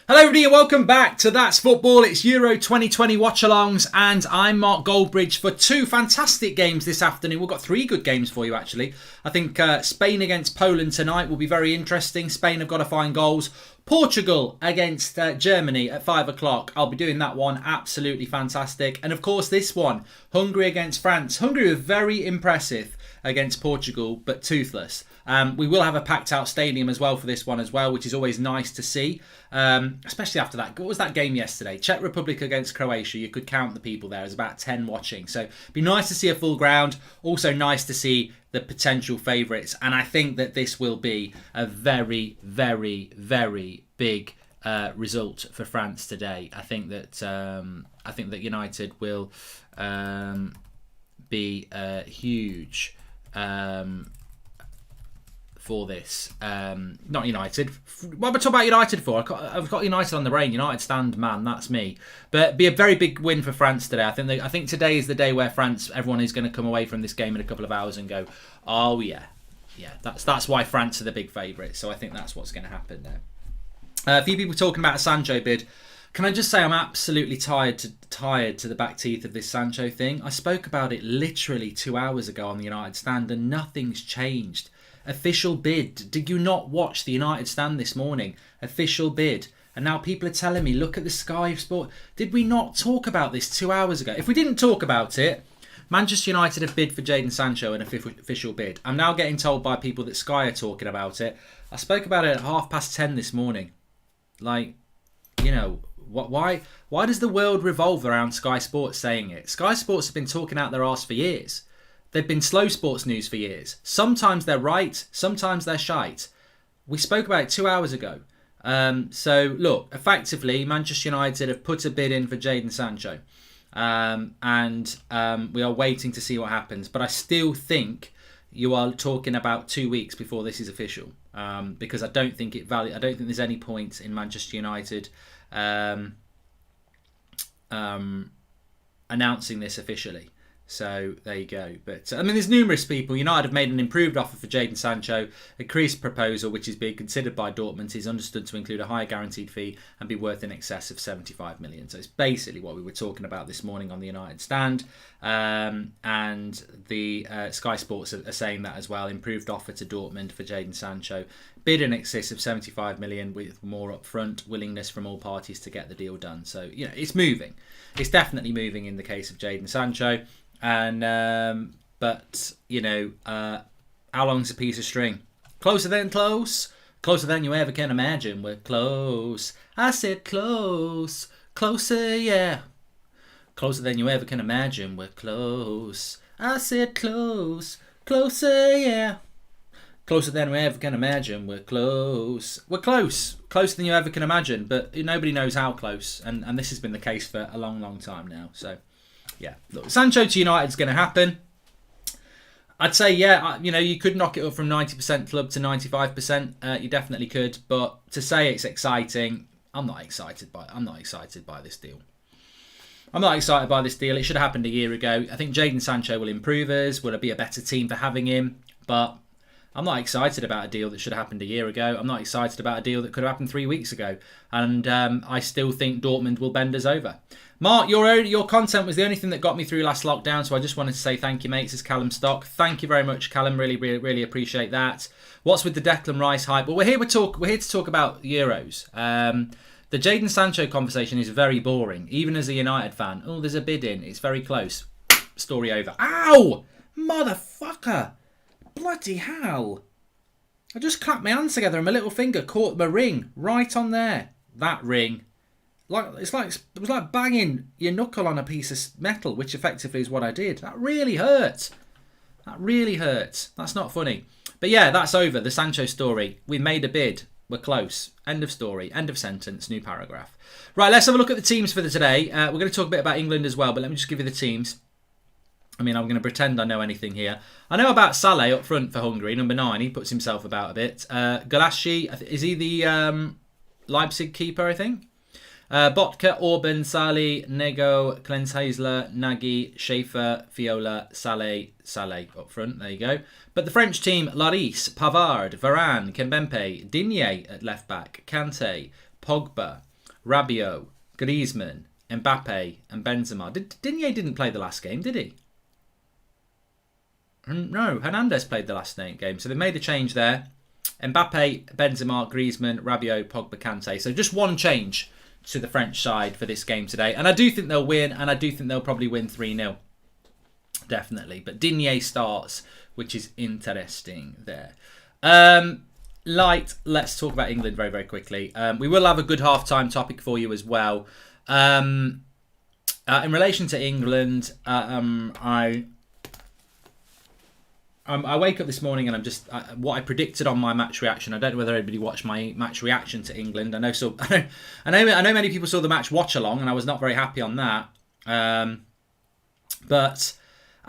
Hello everybody and welcome back to That's Football. It's Euro 2020 Watchalongs and I'm Mark Goldbridge for two fantastic games this afternoon. We've got three good games for you actually. I think Spain against Poland tonight will be very interesting. Spain have got to find goals. Portugal against Germany at 5 o'clock. I'll be doing that one. Absolutely fantastic. And of course this one, Hungary against France. Hungary were very impressive against Portugal but toothless. We will have a packed out stadium as well for this one as well, which is always nice to see, especially after that. What was that game yesterday? Czech Republic against Croatia. You could count the people there. There's about 10 watching. So it'd be nice to see a full ground. Also nice to see the potential favourites. And I think that this will be a very, very, very big result for France today. I think that United will be huge. For this, not United. What am I talking about United for? I've got United on the brain. United stand man, that's me. But be a very big win for France today. I think today is the day where France, everyone is going to come away from this game in a couple of hours and go, oh yeah. That's why France are the big favourites. So I think that's what's going to happen there. A few people talking about a Sancho bid. Can I just say I'm absolutely tired to the back teeth of this Sancho thing. I spoke about it literally 2 hours ago on the United stand and nothing's changed. Official bid. Did you not watch the United stand this morning? Official bid. And now people are telling me, look at the Sky Sport. Did we not talk about this 2 hours ago? If we didn't talk about it, Manchester United have bid for Jaden Sancho, an official bid. I'm now getting told by people that Sky are talking about it. I spoke about it at 10:30 this morning. Like, you know, why does the world revolve around Sky Sports saying it? Sky Sports have been talking out their arse for years. They've been slow sports news for years. Sometimes they're right, sometimes they're shite. We spoke about it 2 hours ago. So, look, effectively, Manchester United have put a bid in for Jaden Sancho. And we are waiting to see what happens. But I still think you are talking about 2 weeks before this is official. Because I don't think I don't think there's any point in Manchester United announcing this officially. So there you go. But I mean, there's numerous people. United have made an improved offer for Jaden Sancho. Increased proposal, which is being considered by Dortmund, is understood to include a higher guaranteed fee and be worth in excess of 75 million. So it's basically what we were talking about this morning on the United stand. And the Sky Sports are saying that as well. Improved offer to Dortmund for Jaden Sancho. Bid in excess of 75 million with more upfront. Willingness from all parties to get the deal done. So, you know, it's moving. It's definitely moving in the case of Jaden Sancho. And but you know, how long's a piece of string? Closer than close, closer than you ever can imagine. We're close. I said close, closer, yeah. Closer than you ever can imagine. We're close. I said close, closer, yeah. Closer than we ever can imagine. We're close. We're close. Closer than you ever can imagine. But nobody knows how close. And this has been the case for a long, long time now. So. Yeah, look, Sancho to United is going to happen. I'd say, yeah, you know, you could knock it up from 90% club to 95%. You definitely could, but to say it's exciting, I'm not excited by this deal. I'm not excited by this deal. It should have happened a year ago. I think Jaden Sancho will improve us. Will it be a better team for having him? But I'm not excited about a deal that should have happened a year ago. I'm not excited about a deal that could have happened 3 weeks ago. And I still think Dortmund will bend us over. Mark, your content was the only thing that got me through last lockdown, so I just wanted to say thank you, mates. It's Callum Stock. Thank you very much, Callum. Really, really, really appreciate that. What's with the Declan Rice hype? Well, we're here to talk about Euros. The Jaden Sancho conversation is very boring, even as a United fan. Oh, there's a bid in. It's very close. Story over. Ow! Motherfucker! Bloody hell! I just clapped my hands together and my little finger caught my ring right on there. That ring. It was like banging your knuckle on a piece of metal, which effectively is what I did. That really hurt. That's not funny. But yeah, that's over. The Sancho story. We made a bid. We're close. End of story. End of sentence. New paragraph. Right, let's have a look at the teams for today. We're going to talk a bit about England as well, but let me just give you the teams. I mean, I'm going to pretend I know anything here. I know about Saleh up front for Hungary, number 9. He puts himself about a bit. Galashi, is he the Leipzig keeper, I think? Botka, Orban, Sali, Nego, Klensheisler, Nagy, Schaefer, Viola, Saleh up front. There you go. But the French team, Lloris, Pavard, Varane, Kimpembe, Digne at left back, Kante, Pogba, Rabiot, Griezmann, Mbappe and Benzema. Digne didn't play the last game, did he? No, Hernandez played the last game. So they made a change there. Mbappe, Benzema, Griezmann, Rabiot, Pogba, Kante. So just one change to the French side for this game today. And I do think they'll win, and I do think they'll probably win 3-0. Definitely. But Digne starts, which is interesting there. Let's talk about England very, very quickly. We will have a good half-time topic for you as well. In relation to England, I wake up this morning and I'm just what I predicted on my match reaction. I don't know whether anybody watched my match reaction to England. I know many people saw the match watch-along, and I was not very happy on that. But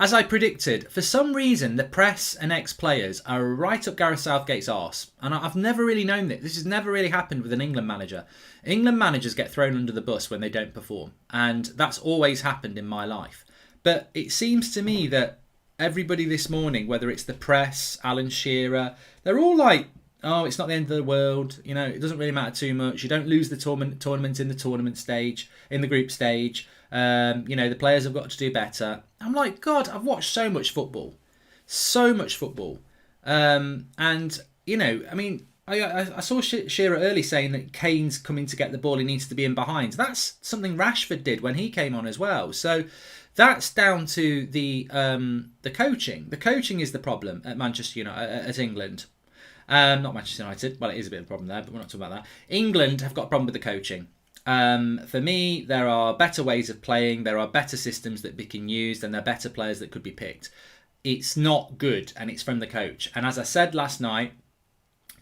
as I predicted, for some reason, the press and ex-players are right up Gareth Southgate's arse. And I've never really known this. This has never really happened with an England manager. England managers get thrown under the bus when they don't perform. And that's always happened in my life. But it seems to me that everybody this morning, whether it's the press, Alan Shearer, they're all like, oh, it's not the end of the world. You know, it doesn't really matter too much. You don't lose the tournament in the tournament stage, in the group stage. You know, the players have got to do better. I'm like, God, I've watched so much football. So much football. And, you know, I mean, I saw Shearer early saying that Kane's coming to get the ball. He needs to be in behind. That's something Rashford did when he came on as well. So that's down to the coaching. The coaching is the problem at Manchester United, at England. Not Manchester United. Well, it is a bit of a problem there, but we're not talking about that. England have got a problem with the coaching. For me, there are better ways of playing. There are better systems that can used, and there are better players that could be picked. It's not good, and it's from the coach. And as I said last night,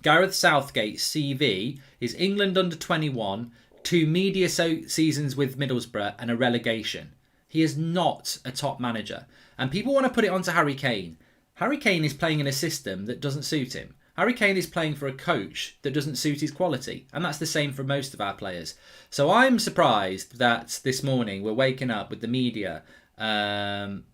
Gareth Southgate's CV is England under 21, 2 media seasons with Middlesbrough, and a relegation. He is not a top manager. And people want to put it onto Harry Kane. Harry Kane is playing in a system that doesn't suit him. Harry Kane is playing for a coach that doesn't suit his quality. And that's the same for most of our players. So I'm surprised that this morning we're waking up with the media. I'm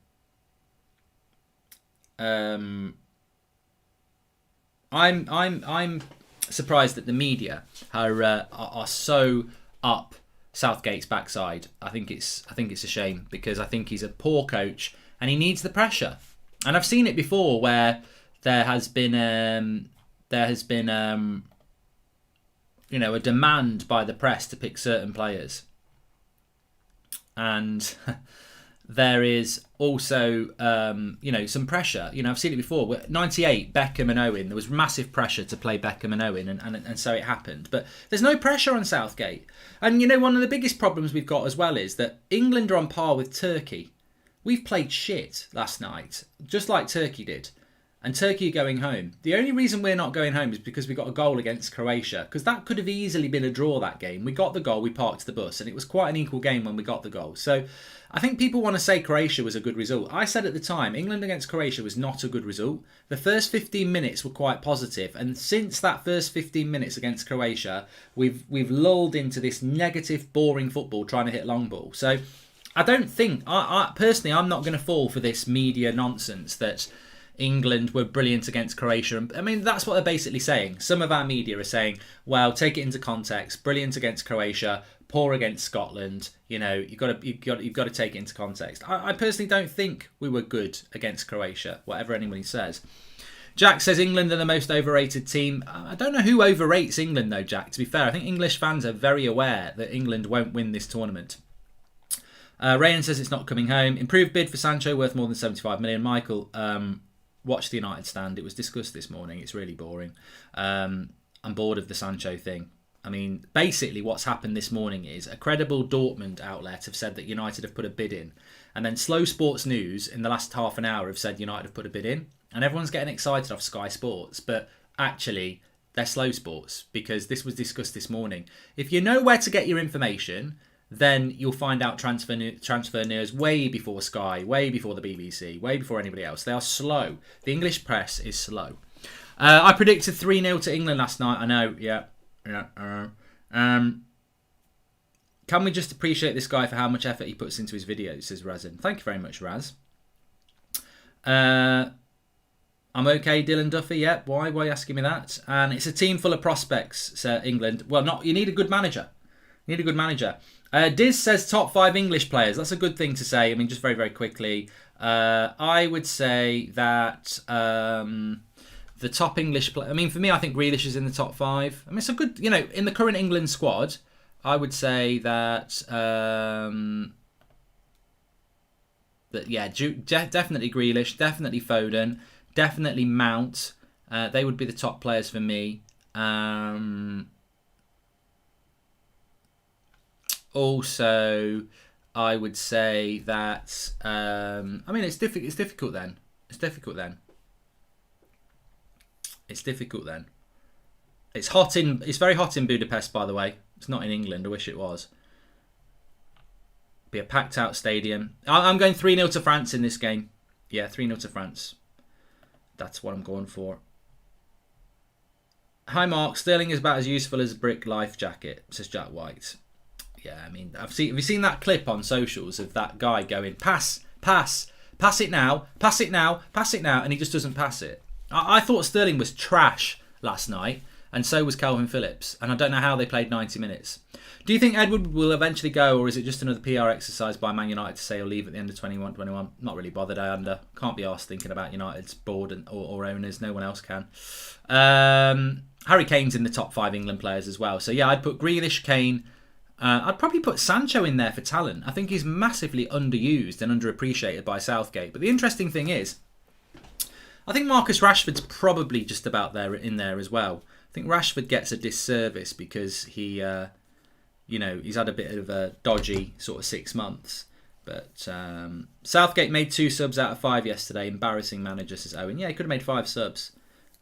surprised that the media are so up Southgate's backside. I think it's a shame, because I think he's a poor coach and he needs the pressure. And I've seen it before where there has been you know, a demand by the press to pick certain players, and there is also you know, some pressure. You know, I've seen it before. 98, Beckham and Owen. There was massive pressure to play Beckham and Owen, and so it happened. But there's no pressure on Southgate. And you know, one of the biggest problems we've got as well is that England are on par with Turkey. We've played shit last night, just like Turkey did. And Turkey are going home. The only reason we're not going home is because we got a goal against Croatia. Because that could have easily been a draw, that game. We got the goal, we parked the bus, and it was quite an equal game when we got the goal. So I think people want to say Croatia was a good result. I said at the time, England against Croatia was not a good result. The first 15 minutes were quite positive. And since that first 15 minutes against Croatia, we've lulled into this negative, boring football trying to hit long ball. So I don't think, personally, I'm not going to fall for this media nonsense that England were brilliant against Croatia. I mean, that's what they're basically saying. Some of our media are saying, well, take it into context. Brilliant against Croatia, poor against Scotland. You know, you've got to take it into context. I personally don't think we were good against Croatia, whatever anybody says. Jack says England are the most overrated team. I don't know who overrates England though, Jack. To be fair, I think English fans are very aware that England won't win this tournament. Rayan says it's not coming home. Improved bid for Sancho worth more than 75 million. Michael, watch the United stand. It was discussed this morning. It's really boring. I'm bored of the Sancho thing. I mean, basically what's happened this morning is a credible Dortmund outlet have said that United have put a bid in. And then Slow Sports News in the last half an hour have said United have put a bid in. And everyone's getting excited off Sky Sports. But actually, they're Slow Sports, because this was discussed this morning. If you know where to get your information, then you'll find out transfer news way before Sky, way before the BBC, way before anybody else. They are slow. The English press is slow. I predicted 3-0 to England last night. I know, yeah. Can we just appreciate this guy for how much effort he puts into his videos, says Razin. Thank you very much, Raz. I'm okay, Dylan Duffy. Yep. Why are you asking me that? And it's a team full of prospects, England. Well, you need a good manager. Need a good manager. Diz says top 5 English players. That's a good thing to say. I mean, just very, very quickly. I would say that the top English player... I mean, for me, I think Grealish is in the top 5. I mean, it's a good... in the current England squad, I would say that... definitely Grealish, definitely Foden, definitely Mount. They would be the top players for me. Also, I would say that I mean it's difficult then. It's difficult then. It's very hot in Budapest, by the way. It's not in England. I wish it was. Be a packed out stadium. I'm going 3-0 to France in this game. Yeah, 3-0 to France. That's what I'm going for. Hi Mark, Sterling is about as useful as a brick life jacket, says Jack White. Yeah, I mean, have you seen that clip on socials of that guy going, pass it now, and he just doesn't pass it. I thought Sterling was trash last night, and so was Calvin Phillips, and I don't know how they played 90 minutes. Do you think Edward will eventually go, or is it just another PR exercise by Man United to say he'll leave at the end of 21-21? Not really bothered, I under. Can't be arsed thinking about United's board or owners. No one else can. Harry Kane's in the top 5 England players as well. So yeah, I'd put Grealish, Kane. I'd probably put Sancho in there for talent. I think he's massively underused and underappreciated by Southgate. But the interesting thing is, I think Marcus Rashford's probably just about in there as well. I think Rashford gets a disservice because he, he's had a bit of a dodgy sort of 6 months. But Southgate made 2 subs out of 5 yesterday. Embarrassing manager, says Owen. Yeah, he could have made 5 subs.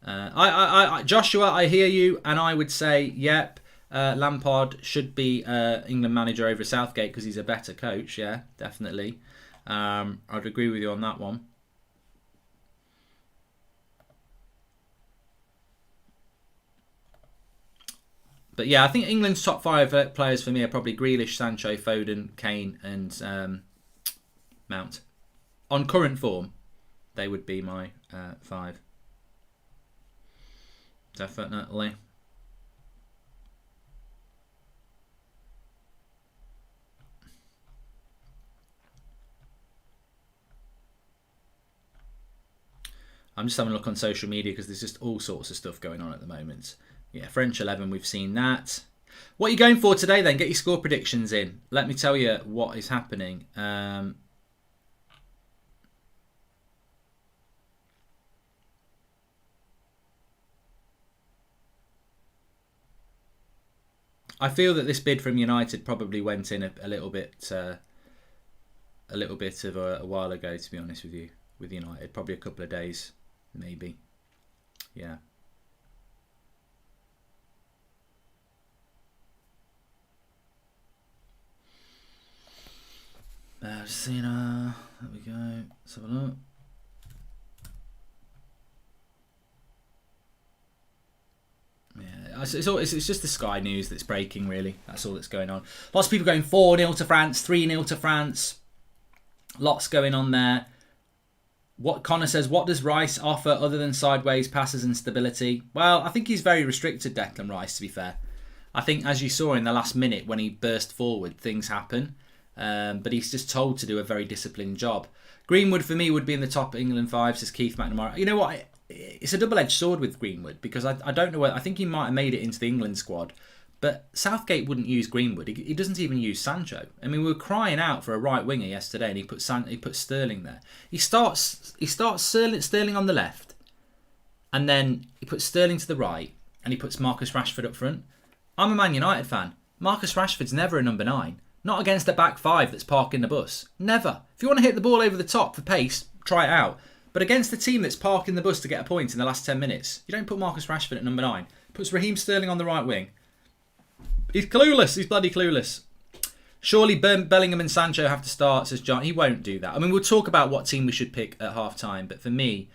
Joshua, I hear you, and I would say, yep. Lampard should be England manager over Southgate because he's a better coach. Yeah, definitely. I'd agree with you on that one. But yeah, I think England's top 5 players for me are probably Grealish, Sancho, Foden, Kane, and Mount. On current form, they would be my 5. Definitely. I'm just having a look on social media because there's just all sorts of stuff going on at the moment. Yeah, French 11, we've seen that. What are you going for today then? Get your score predictions in. Let me tell you what is happening. I feel that this bid from United probably went in a little bit of a while ago, to be honest with you, with United. Probably a couple of days. Maybe. Yeah. Cena. There we go. Let's have a look. Yeah, it's just the Sky news that's breaking, really. That's all that's going on. Lots of people going 4-0 to France, 3-0 to France. Lots going on there. What Connor says, what does Rice offer other than sideways passes and stability? Well, I think he's very restricted, Declan Rice, to be fair. I think, as you saw in the last minute when he burst forward, things happen. But he's just told to do a very disciplined job. Greenwood, for me, would be in the top England 5, says Keith McNamara. You know what? It's a double-edged sword with Greenwood because I don't know whether... I think he might have made it into the England squad. But Southgate wouldn't use Greenwood. He doesn't even use Sancho. I mean, we were crying out for a right winger yesterday, and he put Sterling there. He starts Sterling on the left, and then he puts Sterling to the right, and he puts Marcus Rashford up front. I'm a Man United fan. Marcus Rashford's never a number 9. Not against a back 5 that's parking the bus. Never. If you want to hit the ball over the top for pace, try it out. But against the team that's parking the bus to get a point in the last 10 minutes, you don't put Marcus Rashford at number 9. Puts Raheem Sterling on the right wing. He's clueless. He's bloody clueless. Surely Bellingham and Sancho have to start, says John. He won't do that. I mean, we'll talk about what team we should pick at half-time. But for me,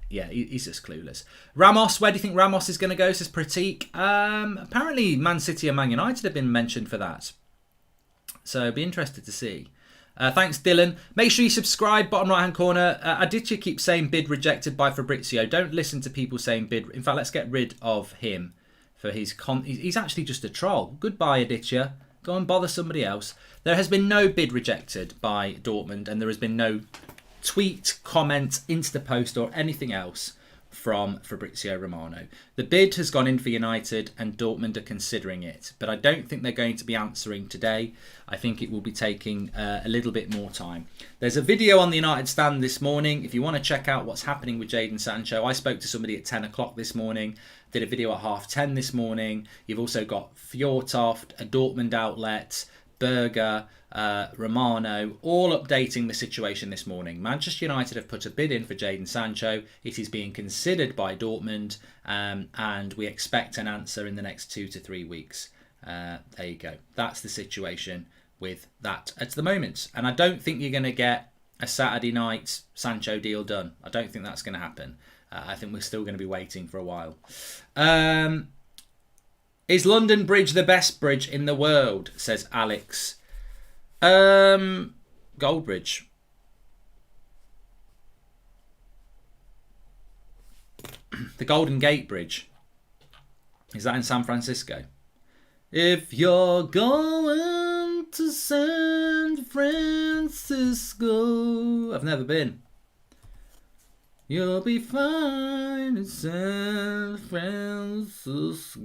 he's just clueless. Ramos, where do you think Ramos is going to go, says Pratik. Apparently, Man City and Man United have been mentioned for that. So, I'd be interested to see. Thanks, Dylan. Make sure you subscribe, bottom right-hand corner. Aditya keeps saying bid rejected by Fabrizio. Don't listen to people saying bid. In fact, let's get rid of him. for his he's actually just a troll. Goodbye, Aditya. Go and bother somebody else. There has been no bid rejected by Dortmund, and there has been no tweet, comment, Insta post or anything else from Fabrizio Romano. The bid has gone in for United and Dortmund are considering it, but I don't think they're going to be answering today. I think it will be taking a little bit more time. There's a video on the United stand this morning if you want to check out what's happening with Jaden Sancho. I spoke to somebody at 10 o'clock this morning, did a video at 10:30 this morning. You've also got Fjortoft, a Dortmund outlet, Berger, Romano, all updating the situation this morning. Manchester United have put a bid in for Jaden Sancho. It is being considered by Dortmund, and we expect an answer in the next 2 to 3 weeks. There you go. That's the situation with that at the moment. And I don't think you're going to get a Saturday night Sancho deal done. I don't think that's going to happen. I think we're still going to be waiting for a while. Is London Bridge the best bridge in the world? Says Alex. Goldbridge. The Golden Gate Bridge. Is that in San Francisco? If you're going to San Francisco. I've never been. You'll be fine in San Francisco.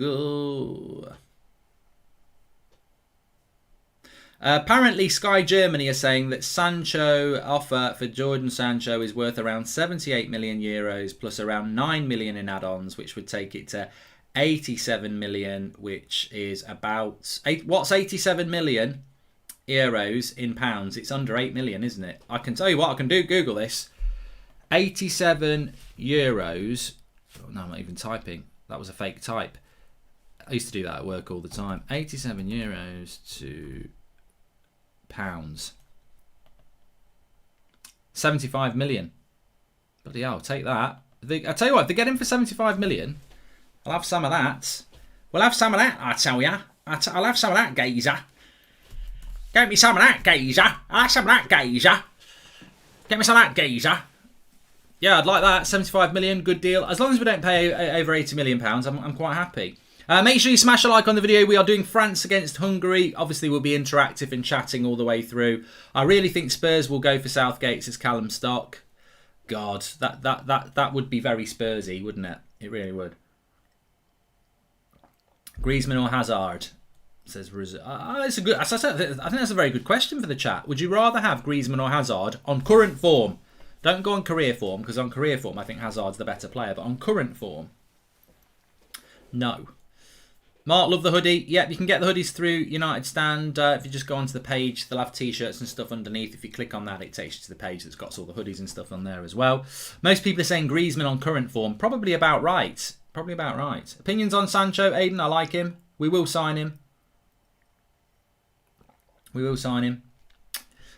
Apparently, Sky Germany are saying that Sancho offer for Jaden Sancho is worth around 78 million euros plus around 9 million in add-ons, which would take it to 87 million, which is about what's 87 million euros in pounds? It's under 8 million, isn't it? I can tell you what I can do. Google this. 87 euros. Oh, no, I'm not even typing. That was a fake type. I used to do that at work all the time. 87 euros to pounds. 75 million. Bloody hell, take that. I tell you what, if they get in for 75 million, I'll have some of that. We'll have some of that, I tell ya. I'll have some of that, geezer. Get me some of that, geezer. I'll have some of that, geezer. Get me some of that, geezer. Yeah, I'd like that. 75 million, good deal. As long as we don't pay over 80 million pounds, I'm quite happy. Make sure you smash a like on the video. We are doing France against Hungary. Obviously, we'll be interactive and chatting all the way through. I really think Spurs will go for Southgate's as Callum Stock. God, that would be very Spursy, wouldn't it? It really would. Griezmann or Hazard? Says it's a good. As I said, I think that's a very good question for the chat. Would you rather have Griezmann or Hazard on current form? Don't go on career form, because on career form I think Hazard's the better player. But on current form, no. Mark, love the hoodie. Yep, you can get the hoodies through United Stand. If you just go onto the page, they'll have T-shirts and stuff underneath. If you click on that, it takes you to the page that's got all the hoodies and stuff on there as well. Most people are saying Griezmann on current form. Probably about right. Probably about right. Opinions on Sancho, Aiden? I like him. We will sign him. We will sign him.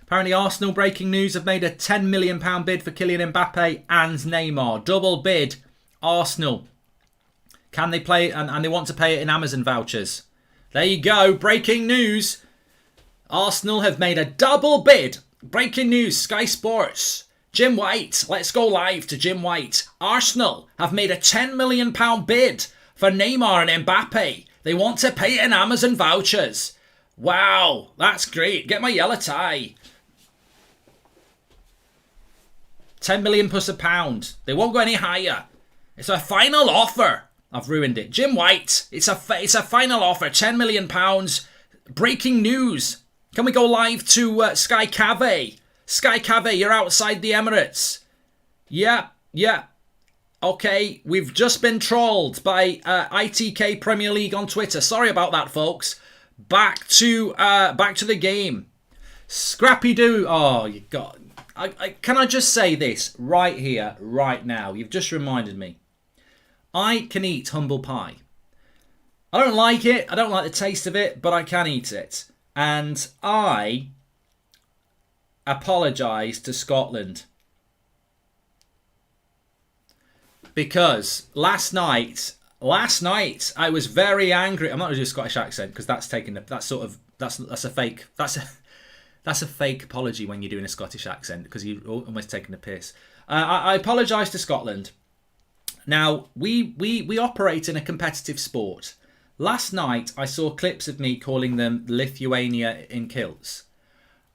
Apparently Arsenal, breaking news, have made a £10 million bid for Kylian Mbappe and Neymar. Double bid. Arsenal. Can they play? And they want to pay it in Amazon vouchers. There you go. Breaking news. Arsenal have made a double bid. Breaking news. Sky Sports. Jim White. Let's go live to Jim White. Arsenal have made a £10 million bid for Neymar and Mbappe. They want to pay it in Amazon vouchers. Wow. That's great. Get my yellow tie. 10 million plus £1. They won't go any higher. It's a final offer. I've ruined it. Jim White. It's a final offer. £10 million. Breaking news. Can we go live to Sky Cave? Sky Cave, you're outside the Emirates. Yeah. Okay, we've just been trolled by ITK Premier League on Twitter. Sorry about that, folks. Back to the game. Scrappy Doo. Oh, you got. Can I just say this right here, right now? You've just reminded me. I can eat humble pie. I don't like it. I don't like the taste of it, but I can eat it. And I apologise to Scotland. Because last night I was very angry. I'm not going to do a Scottish accent because that's a fake apology when you're doing a Scottish accent because you're almost taking a piss. I apologise to Scotland. Now, we operate in a competitive sport. Last night, I saw clips of me calling them Lithuania in kilts.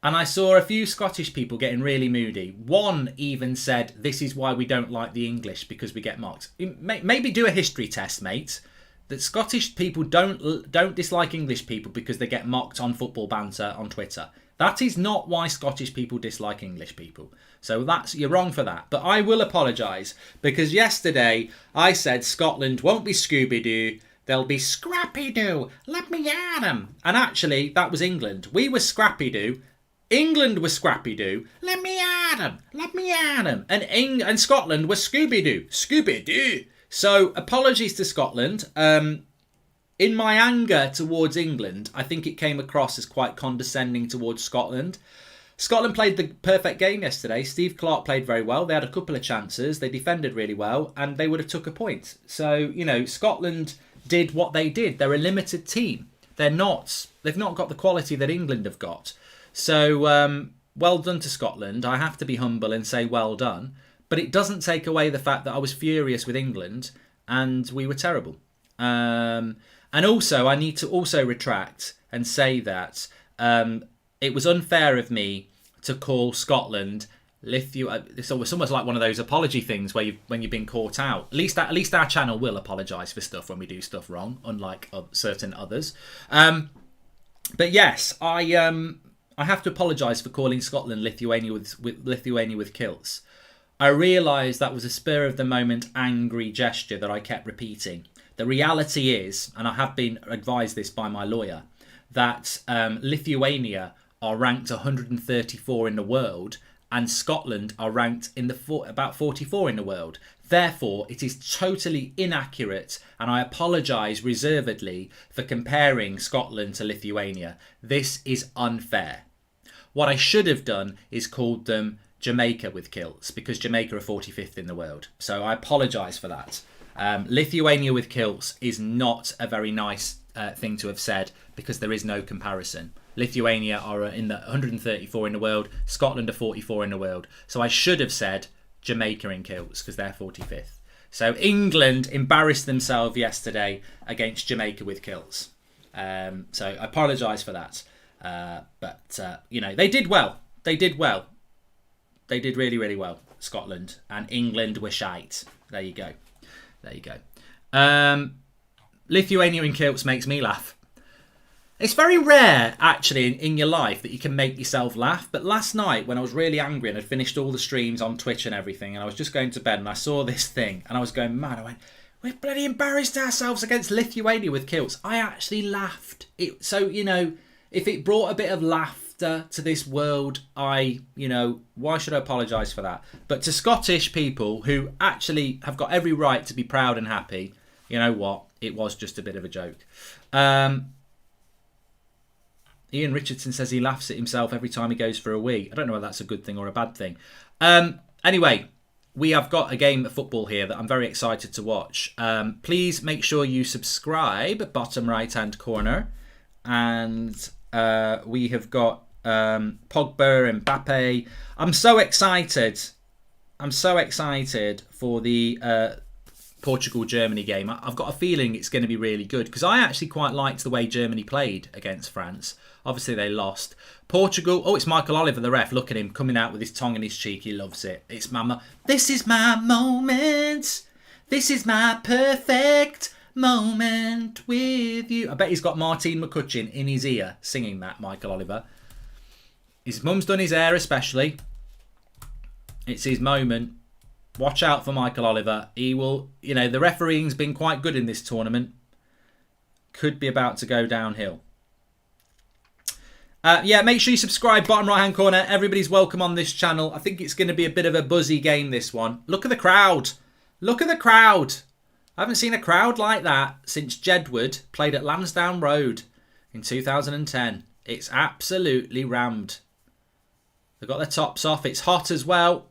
And I saw a few Scottish people getting really moody. One even said, this is why we don't like the English, because we get mocked. Maybe do a history test, mate. That Scottish people don't dislike English people because they get mocked on football banter on Twitter. That is not why Scottish people dislike English people. So you're wrong for that. But I will apologise, because yesterday I said Scotland won't be Scooby-Doo, they'll be Scrappy-Doo. Let me at them. And actually, that was England. We were Scrappy-Doo. England was Scrappy-Doo. Let me at them. Let me at them. And Scotland was Scooby-Doo. Scooby-Doo. So, apologies to Scotland. In my anger towards England, I think it came across as quite condescending towards Scotland. Scotland played the perfect game yesterday. Steve Clarke played very well. They had a couple of chances. They defended really well, and they would have took a point. So, Scotland did what they did. They're a limited team. They've not got the quality that England have got. So, well done to Scotland. I have to be humble and say well done. But it doesn't take away the fact that I was furious with England and we were terrible. And also, I need to also retract and say that it was unfair of me to call Scotland It's almost like one of those apology things where when you've been caught out. At least our channel will apologise for stuff when we do stuff wrong, unlike certain others. But yes, I have to apologise for calling Scotland Lithuania with kilts. I realised that was a spur of the moment angry gesture that I kept repeating. The reality is, and I have been advised this by my lawyer, that Lithuania are ranked 134 in the world, and Scotland are ranked in about 44 in the world. Therefore, it is totally inaccurate, and I apologise reservedly for comparing Scotland to Lithuania. This is unfair. What I should have done is called them Jamaica with kilts, because Jamaica are 45th in the world. So I apologise for that. Lithuania with kilts is not a very nice thing to have said, because there is no comparison. Lithuania are in the 134 in the world. Scotland are 44 in the world. So I should have said Jamaica in kilts, because they're 45th. So England embarrassed themselves yesterday against Jamaica with kilts. So I apologise for that. But they did well. They did well. They did really, really well, Scotland. And England were shite. There you go. There you go. Lithuania in kilts makes me laugh. It's very rare, actually, in your life that you can make yourself laugh. But last night, when I was really angry and had finished all the streams on Twitch and everything, and I was just going to bed and I saw this thing, and I was going mad. I went, we've bloody embarrassed ourselves against Lithuania with kilts. I actually laughed. If it brought a bit of laughter to this world, why should I apologise for that? But to Scottish people who actually have got every right to be proud and happy, you know what? It was just a bit of a joke. Ian Richardson says he laughs at himself every time he goes for a wee. I don't know whether that's a good thing or a bad thing. Anyway, we have got a game of football here that I'm very excited to watch. Please make sure you subscribe, bottom right-hand corner. And we have got Pogba, Mbappe. I'm so excited. I'm so excited for the Portugal-Germany game. I've got a feeling it's going to be really good, because I actually quite liked the way Germany played against France. Obviously, they lost. Portugal. Oh, it's Michael Oliver, the ref. Look at him coming out with his tongue in his cheek. He loves it. It's Mama. This is my moment. This is my perfect moment with you. I bet he's got Martine McCutcheon in his ear singing that, Michael Oliver. His mum's done his hair especially. It's his moment. Watch out for Michael Oliver. He will, the refereeing's been quite good in this tournament. Could be about to go downhill. Make sure you subscribe, bottom right hand corner. Everybody's welcome on this channel. I think it's going to be a bit of a buzzy game, this one. Look at the crowd. Look at the crowd. I haven't seen a crowd like that since Jedward played at Lansdowne Road in 2010. It's absolutely rammed. They've got their tops off. It's hot as well.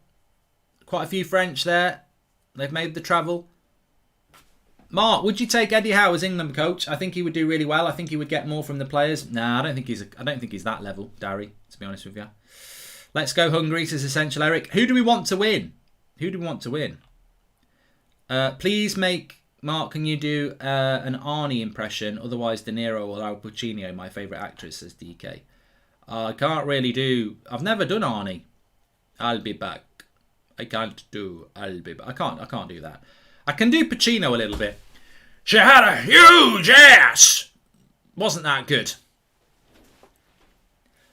Quite a few French there. They've made the travel. Mark, would you take Eddie Howe as England coach? I think he would do really well. I think he would get more from the players. Nah, I don't think he's that level, Darry, to be honest with you. Let's go Hungary, says Essential Eric. Who do we want to win? Who do we want to win? Please make Mark, can you do an Arnie impression? Otherwise, De Niro or Al Pacino, my favourite actress, says DK. I can't really do... I've never done Arnie. I'll be back. I can't do... I'll be back. I can't do that. I can do Pacino a little bit. She had a huge ass. Wasn't that good.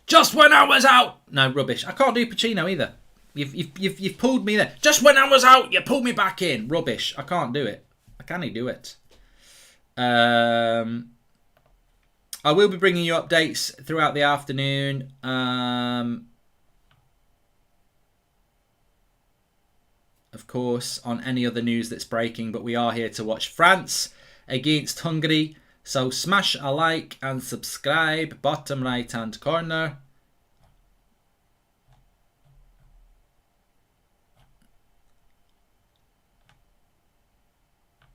Just when I was out... No, rubbish. I can't do Pacino either. You've pulled me there. Just when I was out, you pulled me back in. Rubbish. I can't do it. I can't do it. I will be bringing you updates throughout the afternoon. Of course, on any other news that's breaking. But we are here to watch France against Hungary. So smash a like and subscribe. Bottom right hand corner.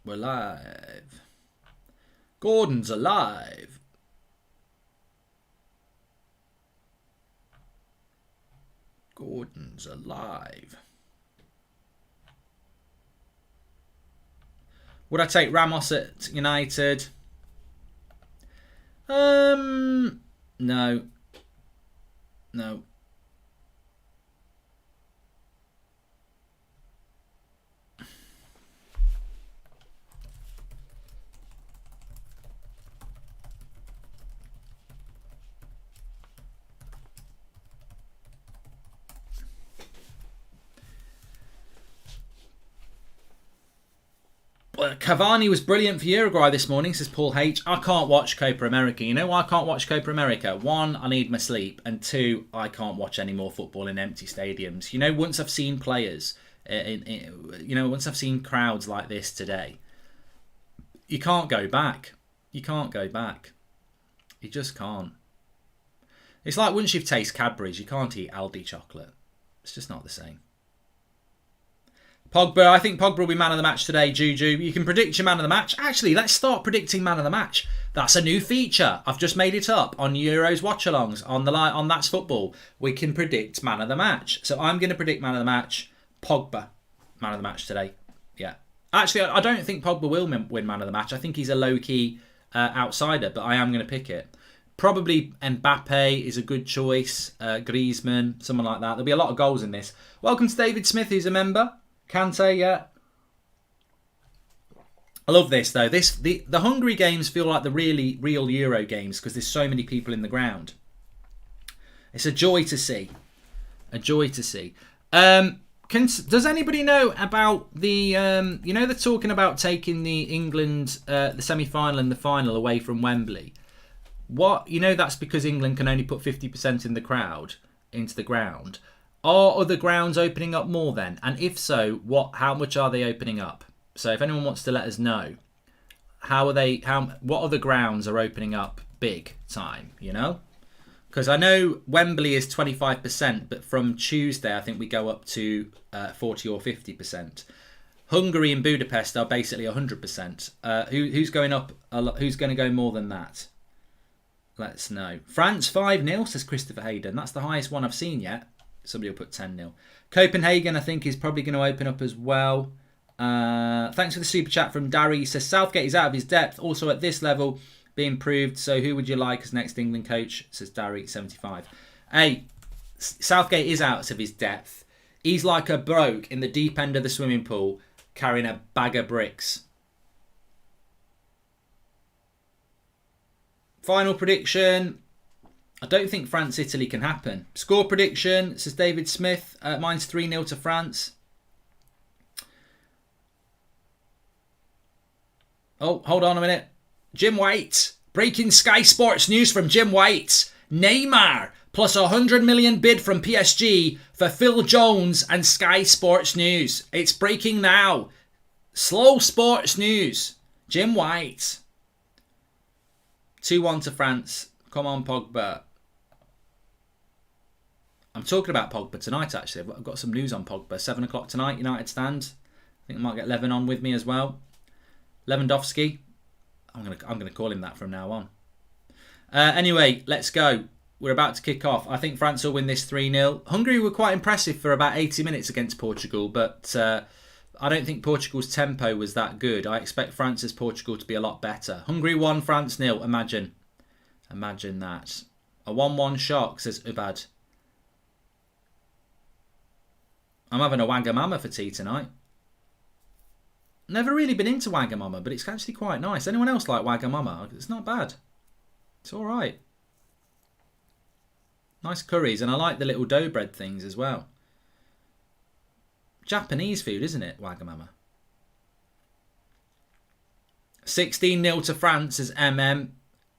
We're live. Gordon's alive. Gordon's alive. Would I take Ramos at United? No. No. Cavani was brilliant for Uruguay this morning, says Paul H. I can't watch Copa America. You know why I can't watch Copa America? One, I need my sleep. And two, I can't watch any more football in empty stadiums. You know, once I've seen players, once I've seen crowds like this today, you can't go back. You can't go back. You just can't. It's like once you've tasted Cadbury's, you can't eat Aldi chocolate. It's just not the same. Pogba, I think Pogba will be man of the match today, Juju. You can predict your man of the match. Actually, let's start predicting man of the match. That's a new feature. I've just made it up on Euros Watchalongs on That's Football. We can predict man of the match. So I'm going to predict man of the match. Pogba, man of the match today. Yeah. Actually, I don't think Pogba will win man of the match. I think he's a low-key outsider, but I am going to pick it. Probably Mbappe is a good choice. Griezmann, someone like that. There'll be a lot of goals in this. Welcome to David Smith, who's a member. Kante, yeah. I love this though. The Hungary games feel like the real Euro games because there's so many people in the ground. It's a joy to see. A joy to see. Does anybody know about the? They're talking about taking the England the semi-final and the final away from Wembley. What that's because England can only put 50% in the crowd into the ground. Are other grounds opening up more then? And if so, how much are they opening up? So if anyone wants to let us know, what other grounds are opening up big time, Because I know Wembley is 25%, but from Tuesday I think we go up to 40 or 50%. Hungary and Budapest are basically 100%. Who's going up? Who's going to go more than that? Let's know. France 5-0, says Christopher Hayden. That's the highest one I've seen yet. Somebody will put 10-0. Copenhagen, I think, is probably going to open up as well. Thanks for the super chat from Darry. He says Southgate is out of his depth. Also at this level, being proved. So who would you like as next England coach? Says Darry, 75. Hey, Southgate is out of his depth. He's like a bloke in the deep end of the swimming pool carrying a bag of bricks. Final prediction. I don't think France-Italy can happen. Score prediction, says David Smith. Mine's 3-0 to France. Oh, hold on a minute. Jim White. Breaking Sky Sports news from Jim White. Neymar plus 100 million bid from PSG for Phil Jones and Sky Sports News. It's breaking now. Slow sports news. Jim White. 2-1 to France. Come on, Pogba. I'm talking about Pogba tonight, actually. I've got some news on Pogba. 7 o'clock tonight, United stand. I think I might get Levin on with me as well. Lewandowski. I'm gonna call him that from now on. Anyway, let's go. We're about to kick off. I think France will win this 3-0. Hungary were quite impressive for about 80 minutes against Portugal, but I don't think Portugal's tempo was that good. I expect France's Portugal to be a lot better. Hungary 1, France 0. Imagine that. A 1-1 shock, says Ubad. I'm having a Wagamama for tea tonight. Never really been into Wagamama, but it's actually quite nice. Anyone else like Wagamama? It's not bad. It's all right. Nice curries, and I like the little dough bread things as well. Japanese food, isn't it, Wagamama? 16-0 to France is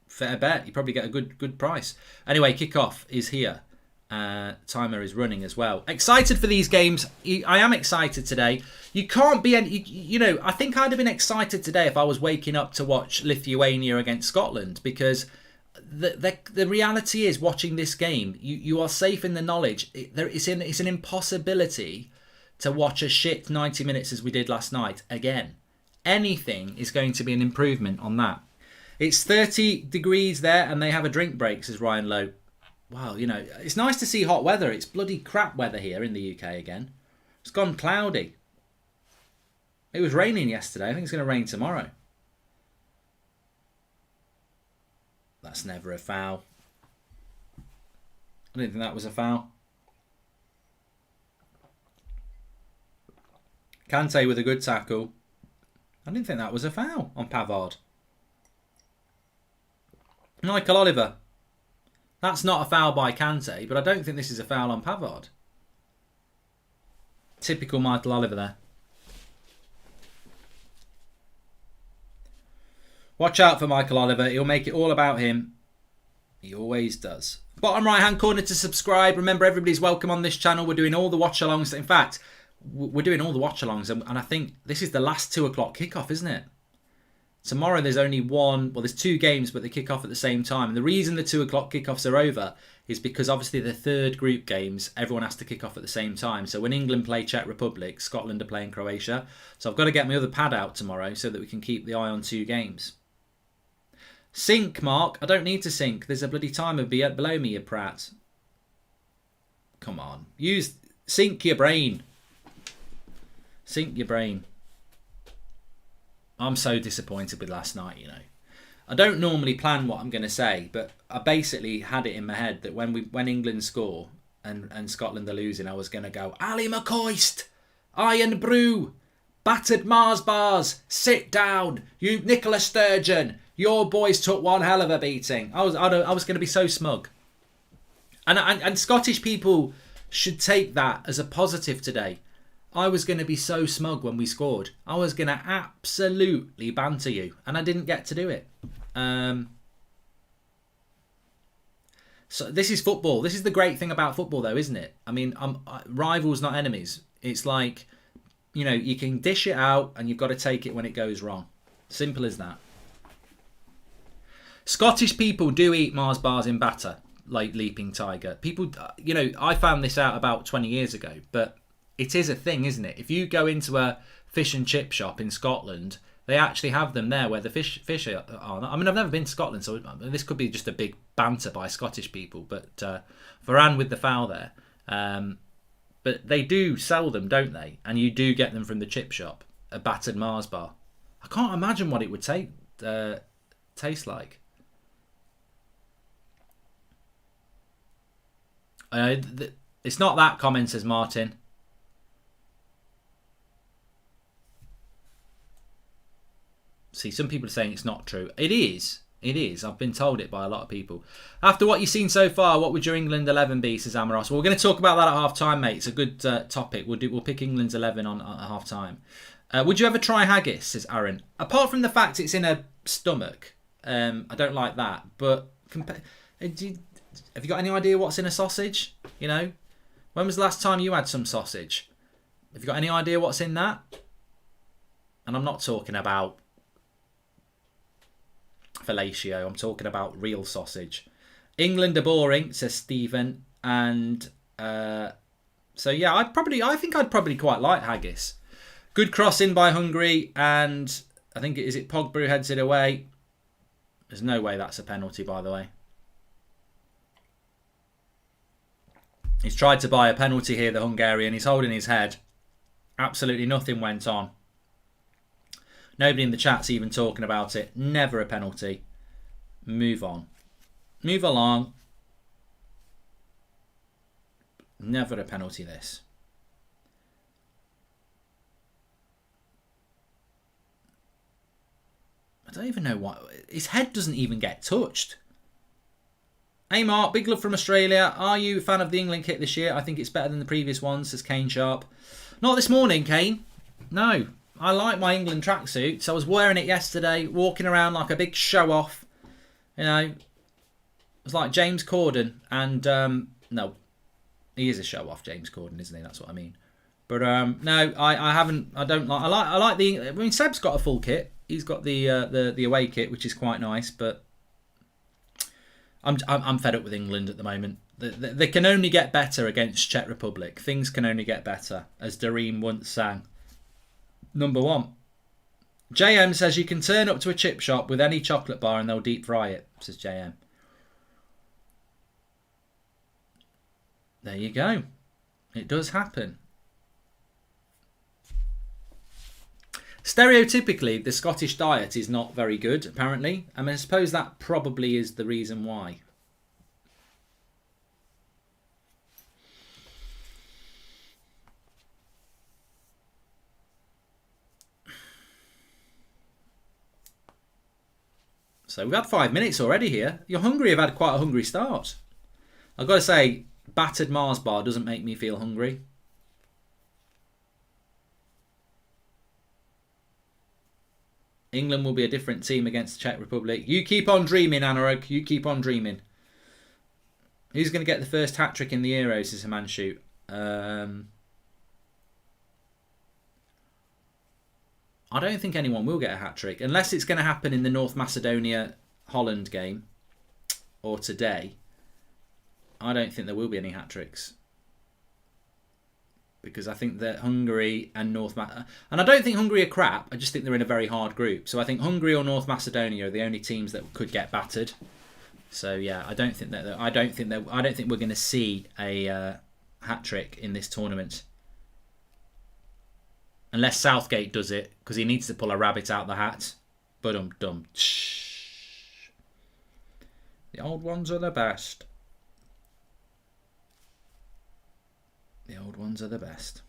Fair bet. You probably get a good price. Anyway, kickoff is here. Timer is running as well. Excited for these games. I am excited today. You can't be any... You know, I think I'd have been excited today if I was waking up to watch Lithuania against Scotland, because the reality is, watching this game, you are safe in the knowledge. It's an impossibility to watch a shit 90 minutes as we did last night again. Anything is going to be an improvement on that. It's 30 degrees there and they have a drink break, says Ryan Lowe. Wow, you know, it's nice to see hot weather. It's bloody crap weather here in the UK again. It's gone cloudy. It was raining yesterday. I think it's going to rain tomorrow. That's never a foul. I didn't think that was a foul. Kante with a good tackle. I didn't think that was a foul on Pavard. Michael Oliver. That's not a foul by Kante, but I don't think this is a foul on Pavard. Typical Michael Oliver there. Watch out for Michael Oliver. He'll make it all about him. He always does. Bottom right hand corner to subscribe. Remember, everybody's welcome on this channel. We're doing all the watch-alongs. In fact, we're doing all the watch-alongs, and I think this is the last 2 o'clock kickoff, isn't it? Tomorrow there's only one, well, there's 2 games, but they kick off at the same time. And the reason the 2 o'clock kickoffs are over is because obviously the third group games, everyone has to kick off at the same time. So when England play Czech Republic, Scotland are playing Croatia. So I've got to get my other pad out tomorrow so that we can keep the eye on 2 games. Sync, Mark. I don't need to sync. There's a bloody timer below me, you prat. Come on. Sync your brain. Sync your brain. I'm so disappointed with last night, you know. I don't normally plan what I'm going to say, but I basically had it in my head that when England score and Scotland are losing, I was going to go, Ali McCoist, Iron Brew, battered Mars bars, sit down, you Nicola Sturgeon, your boys took one hell of a beating. I was going to be so smug. And Scottish people should take that as a positive today. I was going to be so smug when we scored. I was going to absolutely banter you. And I didn't get to do it. So this is football. This is the great thing about football, though, isn't it? I mean, rivals, not enemies. It's like, you know, you can dish it out and you've got to take it when it goes wrong. Simple as that. Scottish people do eat Mars bars in batter, like Leaping Tiger. People, you know, I found this out about 20 years ago, but... It is a thing, isn't it? If you go into a fish and chip shop in Scotland, they actually have them there where the fish are. I mean, I've never been to Scotland, so this could be just a big banter by Scottish people. But Varane with the foul there. But they do sell them, don't they? And you do get them from the chip shop, a battered Mars bar. I can't imagine what it would taste like. It's not that comment, says Martin. See, some people are saying it's not true. It is. It is. I've been told it by a lot of people. After what you've seen so far, what would your England 11 be, says Amaros? Well, we're going to talk about that at half-time, mate. It's a good topic. We'll pick England's 11 on at half-time. Would you ever try haggis, says Aaron? Apart from the fact it's in a stomach, I don't like that. But have you got any idea what's in a sausage? You know? When was the last time you had some sausage? Have you got any idea what's in that? And I'm not talking about fellatio. I'm talking about real sausage. England are boring, says Stephen, and so yeah, I think I'd probably quite like haggis. Good cross in by Hungary, and I think is it Pogba heads it away. There's no way that's a penalty, by the way. He's tried to buy a penalty here, the Hungarian. He's holding his head. Absolutely nothing went on. Nobody in the chat's even talking about it. Never a penalty. Move on. Move along. Never a penalty, this. I don't even know why. His head doesn't even get touched. Hey Mark, big love from Australia. Are you a fan of the England kit this year? I think it's better than the previous ones, says Kane Sharp. Not this morning, Kane. No. I like my England tracksuits. I was wearing it yesterday, walking around like a big show-off. You know, it was like James Corden. And, no, he is a show-off, James Corden, isn't he? That's what I mean. But, no, I haven't, I don't like, I like the, I mean, Seb's got a full kit. He's got the away kit, which is quite nice, but I'm fed up with England at the moment. They can only get better against Czech Republic. Things can only get better, as Dareem once sang. Number 1. JM says you can turn up to a chip shop with any chocolate bar and they'll deep fry it, says JM. There you go. It does happen. Stereotypically, the Scottish diet is not very good, apparently. I mean, I suppose that probably is the reason why. So we've had 5 minutes already here. Your Hungary have had quite a hungry start. I've got to say, battered Mars bar doesn't make me feel hungry. England will be a different team against the Czech Republic. You keep on dreaming, Anurag. You keep on dreaming. Who's going to get the first hat-trick in the Euros, is Himanshu? I don't think anyone will get a hat-trick. Unless it's going to happen in the North Macedonia-Holland game. Or today. I don't think there will be any hat-tricks. Because I think that Hungary and North Macedonia... And I don't think Hungary are crap. I just think they're in a very hard group. So I think Hungary or North Macedonia are the only teams that could get battered. So yeah, I don't think we're going to see a hat-trick in this tournament. Unless Southgate does it, because he needs to pull a rabbit out the hat. But-dum-dum. The old ones are the best. The old ones are the best.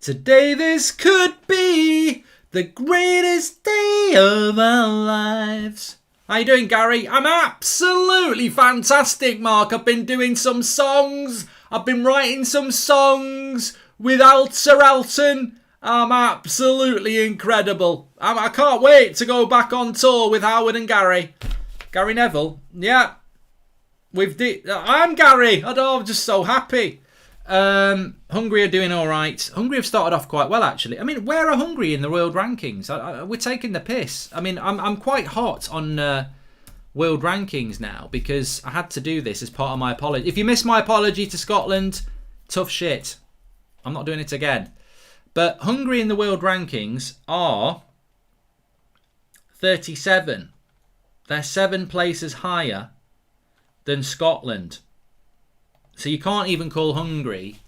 Today this could be the greatest day of our lives. How you doing, Gary? I'm absolutely fantastic, Mark. I've been doing some songs. I've been writing some songs with Sir Elton. I'm absolutely incredible. I can't wait to go back on tour with Howard and Gary. Gary Neville. Yeah. I'm Gary. I'm just so happy. Hungary are doing all right. Hungary have started off quite well, actually. I mean, where are Hungary in the world rankings? We're taking the piss. I mean, I'm quite hot on world rankings now because I had to do this as part of my apology. If you missed my apology to Scotland, tough shit. I'm not doing it again. But Hungary in the world rankings are 37. They're 7 places higher than Scotland. So you can't even call Hungary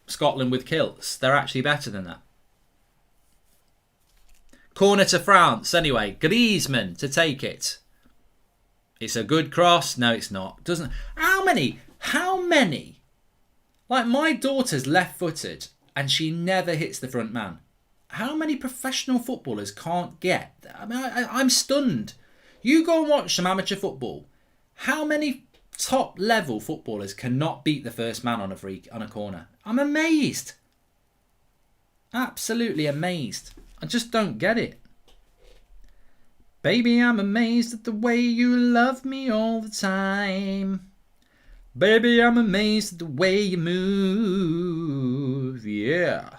Scotland with kilts. They're actually better than that. Corner to France. Anyway, Griezmann to take it. It's a good cross. No, it's not. Doesn't. How many? Like, my daughter's left-footed and she never hits the front man. How many professional footballers can't get? I mean, I'm stunned. You go and watch some amateur football. How many top-level footballers cannot beat the first man on a corner? I'm amazed. Absolutely amazed. I just don't get it. Baby, I'm amazed at the way you love me all the time. Baby, I'm amazed at the way you move. Yeah.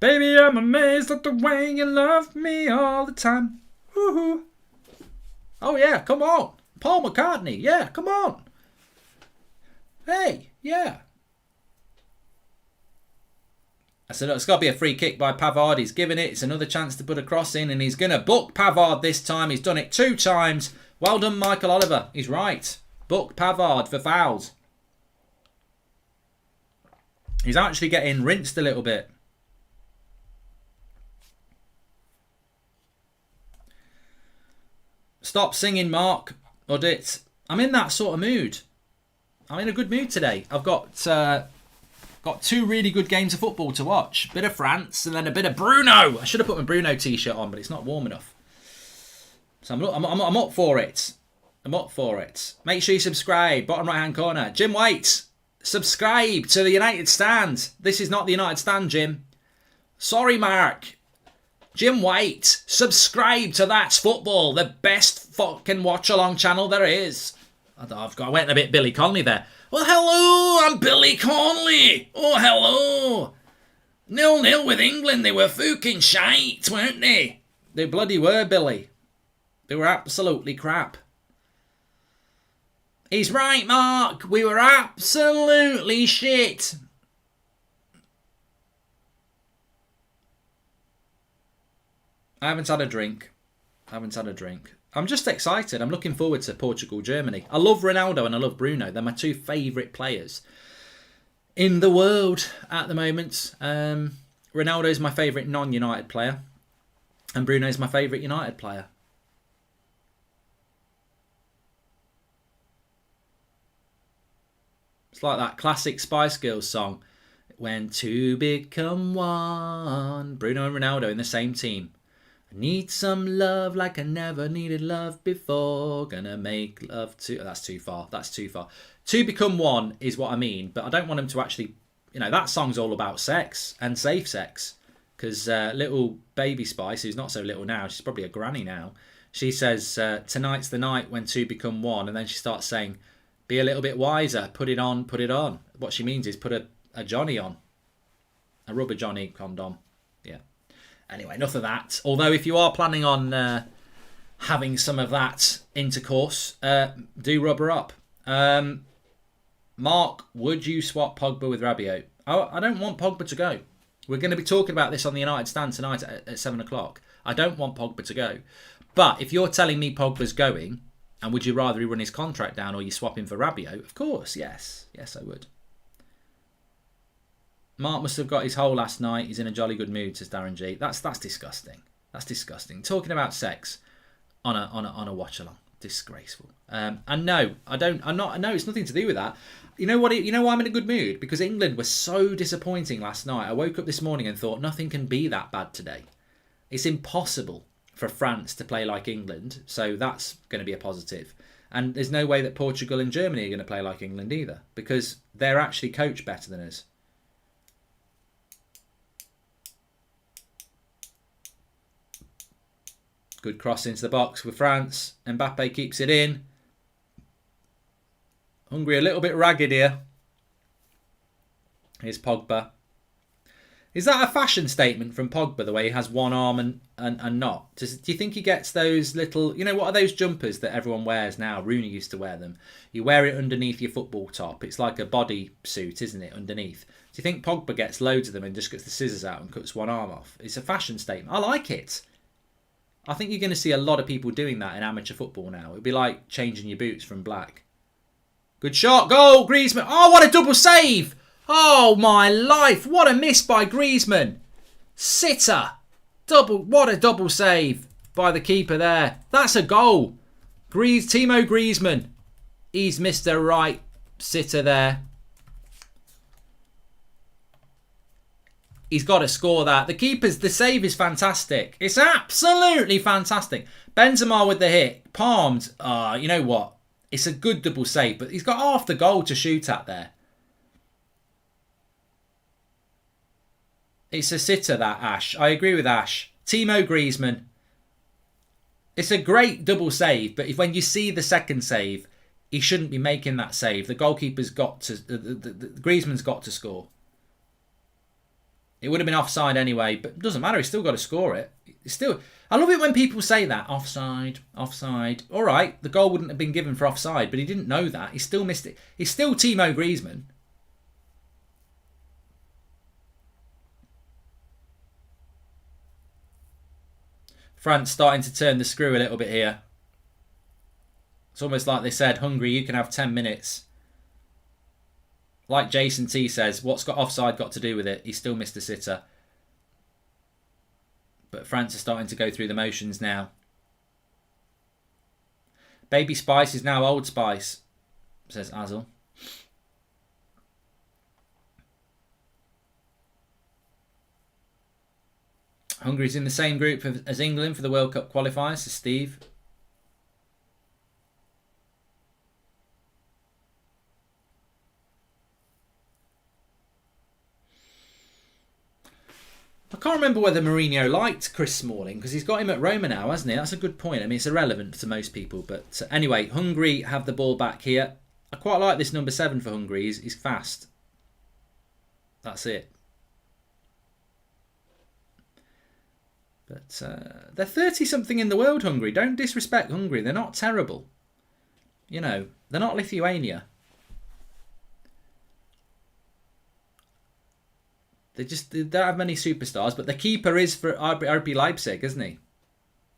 Baby, I'm amazed at the way you love me all the time. Woohoo. Oh, yeah, come on. Paul McCartney. Yeah, come on. Hey, yeah. I said, it's got to be a free kick by Pavard. He's given it. It's another chance to put a cross in, and he's going to book Pavard this time. He's done it 2 times. Well done, Michael Oliver. He's right. Book Pavard for fouls. He's actually getting rinsed a little bit. Stop singing, Mark. Udit. I'm in that sort of mood. I'm in a good mood today. I've got 2 really good games of football to watch. A bit of France and then a bit of Bruno. I should have put my Bruno t-shirt on, but it's not warm enough. So I'm up for it. I'm up for it. Make sure you subscribe. Bottom right-hand corner. Jim White. Subscribe to the United Stand. This is not the United Stand, Jim. Sorry, Mark. Jim White. Subscribe to That's Football. The best fucking watch-along channel there is. I went a bit Billy Connolly there. Well, hello, I'm Billy Connolly. Oh, hello. 0-0 with England. They were fucking shite, weren't they? They bloody were, Billy. They were absolutely crap. He's right, Mark. We were absolutely shit. I haven't had a drink. I'm just excited. I'm looking forward to Portugal, Germany. I love Ronaldo and I love Bruno. They're my 2 favourite players in the world at the moment. Ronaldo's my favourite non-United player. And Bruno's my favourite United player. It's like that classic Spice Girls song. When 2 become 1. Bruno and Ronaldo in the same team. I need some love like I never needed love before. Gonna make love to... Oh, that's too far. 2 become 1 is what I mean. But I don't want them to actually... that song's all about sex and safe sex. Because little baby Spice, who's not so little now, she's probably a granny now. She says, tonight's the night when 2 become 1. And then she starts saying... Be a little bit wiser. Put it on, put it on. What she means is put a Johnny on. A rubber Johnny condom. Yeah. Anyway, enough of that. Although if you are planning on having some of that intercourse, do rubber up. Mark, would you swap Pogba with Rabiot? I don't want Pogba to go. We're going to be talking about this on the United Stand tonight at 7 o'clock. I don't want Pogba to go. But if you're telling me Pogba's going... And would you rather he run his contract down or you swap him for Rabiot? Of course, yes. Yes, I would. Mark must have got his hole last night. He's in a jolly good mood, says Darren G. That's disgusting. That's disgusting. Talking about sex on a watch along. Disgraceful. And no, I don't. I'm not. No, it's nothing to do with that. You know what? You know why I'm in a good mood? Because England was so disappointing last night. I woke up this morning and thought nothing can be that bad today. It's impossible for France to play like England, so that's going to be a positive. And there's no way that Portugal and Germany are going to play like England either, because they're actually coached better than us. Good cross into the box with France. Mbappe keeps it in. Hungary a little bit ragged here. Here's Pogba. Is that a fashion statement from Pogba, the way he has one arm and not? Do you think he gets those little... what are those jumpers that everyone wears now? Rooney used to wear them. You wear it underneath your football top. It's like a body suit, isn't it, underneath? Do you think Pogba gets loads of them and just gets the scissors out and cuts one arm off? It's a fashion statement. I like it. I think you're going to see a lot of people doing that in amateur football now. It'd be like changing your boots from black. Good shot. Goal, Griezmann. Oh, what a double save. Oh, my life. What a miss by Griezmann. Sitter. What a double save by the keeper there. That's a goal. Timo Griezmann. He's missed a right sitter there. He's got to score that. The save is fantastic. It's absolutely fantastic. Benzema with the hit. Palmed. You know what? It's a good double save, but he's got half the goal to shoot at there. It's a sitter, that, Ash. I agree with Ash. Timo Griezmann. It's a great double save, but when you see the second save, he shouldn't be making that save. The goalkeeper's got to... Griezmann's got to score. It would have been offside anyway, but it doesn't matter. He's still got to score it. I love it when people say that. Offside, offside. All right, the goal wouldn't have been given for offside, but he didn't know that. He still missed it. He's still Timo Griezmann. France starting to turn the screw a little bit here. It's almost like they said, Hungary, you can have 10 minutes. Like Jason T says, what's got offside got to do with it? He still missed a sitter. But France are starting to go through the motions now. Baby Spice is now Old Spice, says Azel. Hungary's in the same group as England for the World Cup qualifiers, says Steve. I can't remember whether Mourinho liked Chris Smalling because he's got him at Roma now, hasn't he? That's a good point. I mean, it's irrelevant to most people. But anyway, Hungary have the ball back here. I quite like this number 7 for Hungary. He's fast. That's it. But they're 30-something in the world, Hungary. Don't disrespect Hungary. They're not terrible. You know, they're not Lithuania. They don't have many superstars, but the keeper is for RB Leipzig, isn't he?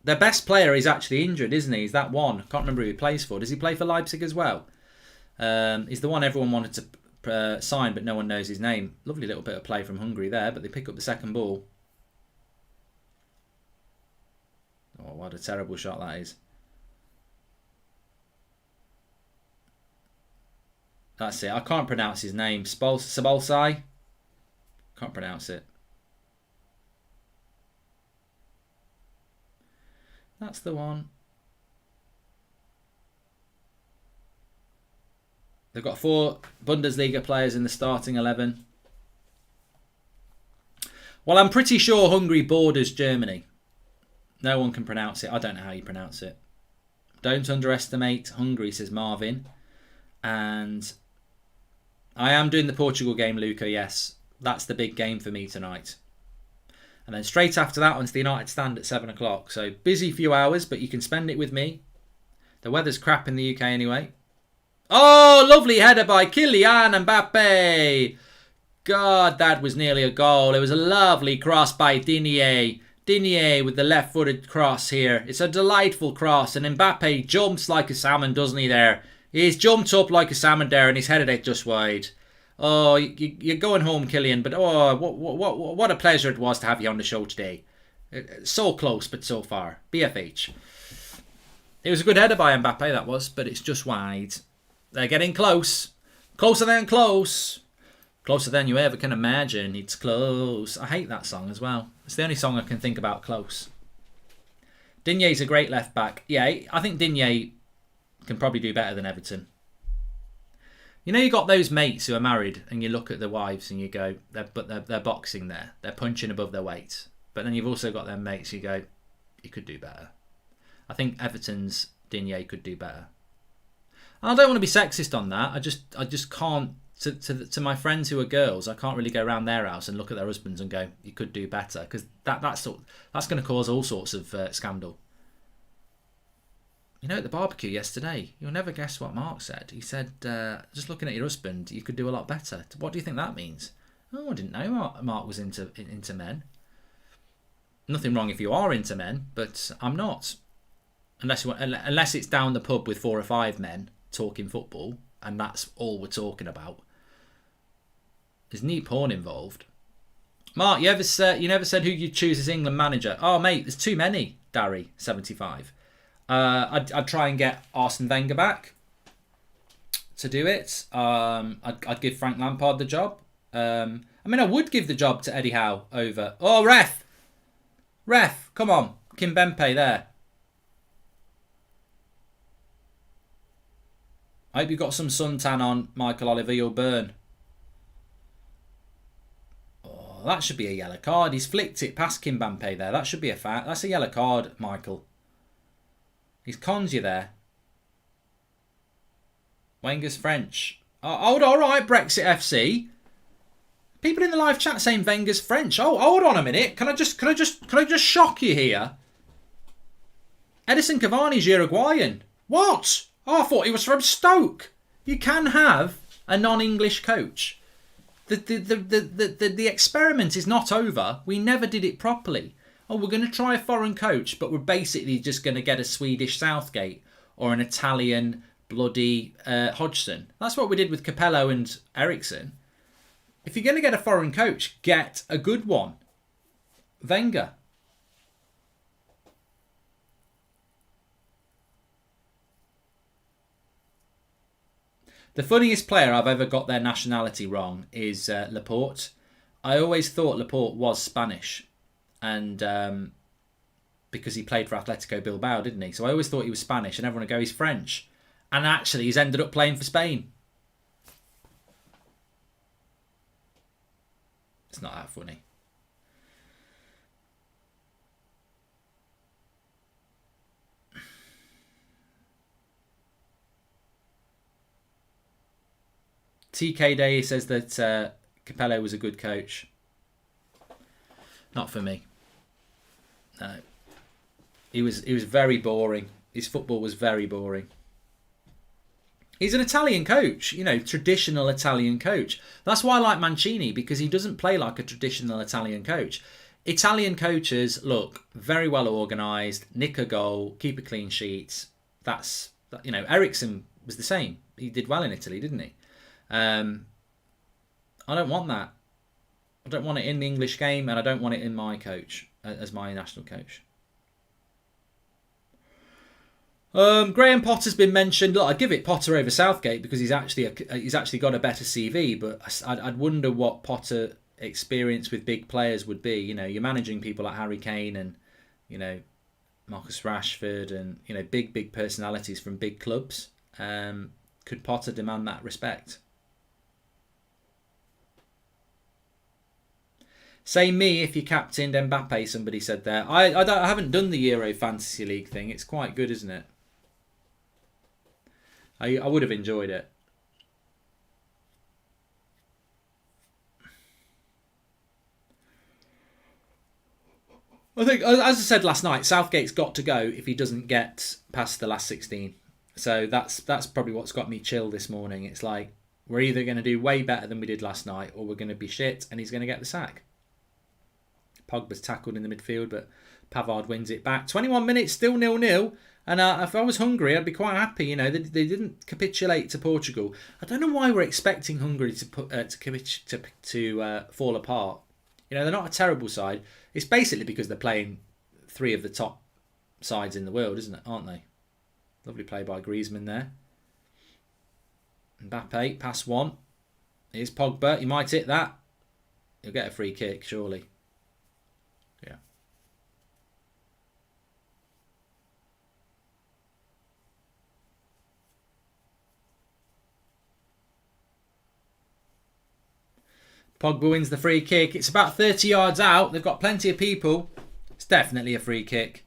Their best player is actually injured, isn't he? He's that one. I can't remember who he plays for. Does he play for Leipzig as well? He's the one everyone wanted to sign, but no one knows his name. Lovely little bit of play from Hungary there, but they pick up the second ball. Oh, what a terrible shot that is. That's it. I can't pronounce his name. Sabolsai? Can't pronounce it. That's the one. They've got 4 Bundesliga players in the starting 11. Well, I'm pretty sure Hungary borders Germany. No one can pronounce it. I don't know how you pronounce it. Don't underestimate Hungary, says Marvin. And I am doing the Portugal game, Luca, yes. That's the big game for me tonight. And then straight after that, onto the United stand at 7 o'clock. So busy few hours, but you can spend it with me. The weather's crap in the UK anyway. Oh, lovely header by Kylian Mbappe. God, that was nearly a goal. It was a lovely cross by Digne. Digne with the left-footed cross here. It's a delightful cross. And Mbappe jumps like a salmon, doesn't he there? He's jumped up like a salmon there and he's headed it just wide. Oh, you're going home, Kylian, but oh, what a pleasure it was to have you on the show today. So close, but so far. BFH. It was a good header by Mbappe, that was, but it's just wide. They're getting close. Closer than close. Closer than you ever can imagine. It's close. I hate that song as well. It's the only song I can think about close. Digne's a great left back. Yeah, I think Digne can probably do better than Everton. You know, you got those mates who are married and you look at their wives and you go, they're boxing there. They're punching above their weight. But then you've also got them mates you go, you could do better. I think Everton's Digne could do better. And I don't want to be sexist on that. I just can't, to my friends who are girls, I can't really go around their house and look at their husbands and go, you could do better. Because that's going to cause all sorts of scandal. You know, at the barbecue yesterday, you'll never guess what Mark said. He said, just looking at your husband, you could do a lot better. What do you think that means? Oh, I didn't know Mark was into men. Nothing wrong if you are into men, but I'm not. Unless it's down the pub with 4 or 5 men talking football, and that's all we're talking about. There's neat porn involved. Mark, you never said who you'd choose as England manager. Oh, mate, there's too many. Darry, 75. I'd try and get Arsene Wenger back to do it. I'd give Frank Lampard the job. I mean, I would give the job to Eddie Howe over... Oh, ref, come on. Kimpembe there. I hope you've got some suntan on, Michael Oliver. You'll burn. Oh, that should be a yellow card. He's flicked it past Kimpembe there. That should be a foul. That's a yellow card, Michael. He's cons you there. Wenger's French. Oh, all right, Brexit FC. People in the live chat saying Wenger's French. Oh, hold on a minute. Can I just shock you here? Edison Cavani's Uruguayan. What? Oh, I thought he was from Stoke. You can have a non-English coach. The experiment is not over. We never did it properly. Oh, we're going to try a foreign coach, but we're basically just going to get a Swedish Southgate. or an Italian bloody Hodgson. That's what we did with Capello and Ericsson. If you're going to get a foreign coach, get a good one. Wenger. The funniest player I've ever got their nationality wrong is Laporte. I always thought Laporte was Spanish, and because he played for Atletico Bilbao, didn't he? So I always thought he was Spanish, and everyone would go, he's French. And actually, he's ended up playing for Spain. It's not that funny. TK Day says that Capello was a good coach. Not for me. No. He was very boring. His football was very boring. He's an Italian coach, you know, traditional Italian coach. That's why I like Mancini, because he doesn't play like a traditional Italian coach. Italian coaches look very well organised, nick a goal, keep a clean sheet. That's, you know, Ericsson was the same. He did well in Italy, didn't he? I don't want that. I don't want it in the English game, and I don't want it in my coach as my national coach. Graham Potter's been mentioned. Look, I'd give it Potter over Southgate because he's actually got a better CV. But I'd wonder what Potter experience with big players would be. You know, you're managing people like Harry Kane and, you know, Marcus Rashford and, you know, big personalities from big clubs. Could Potter demand that respect? Say me if you captained Mbappe, somebody said there. I haven't done the Euro Fantasy League thing. It's quite good, isn't it? I would have enjoyed it. I think, as I said last night, Southgate's got to go if he doesn't get past the last 16. So that's probably what's got me chill this morning. It's like, we're either going to do way better than we did last night, or we're going to be shit and he's going to get the sack. Pogba's tackled in the midfield, but Pavard wins it back. 21 minutes, still 0-0. And if I was Hungary, I'd be quite happy. You know, they didn't capitulate to Portugal. I don't know why we're expecting Hungary to fall apart. You know, they're not a terrible side. It's basically because they're playing three of the top sides in the world, isn't it? Aren't they? Lovely play by Griezmann there. Mbappe, pass one. Here's Pogba. He might hit that. He'll get a free kick, surely. Yeah. Pogba wins the free kick. It's about 30 yards out. They've got plenty of people. It's definitely a free kick.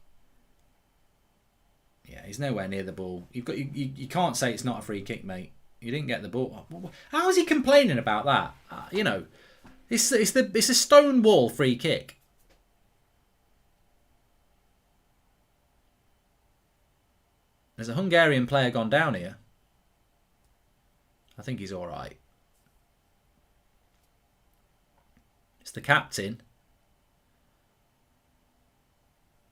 Yeah, he's nowhere near the ball. You can't say it's not a free kick, mate. You didn't get the ball. How is he complaining about that? You know, it's a stone wall free kick. There's a Hungarian player gone down here. I think he's all right. It's the captain.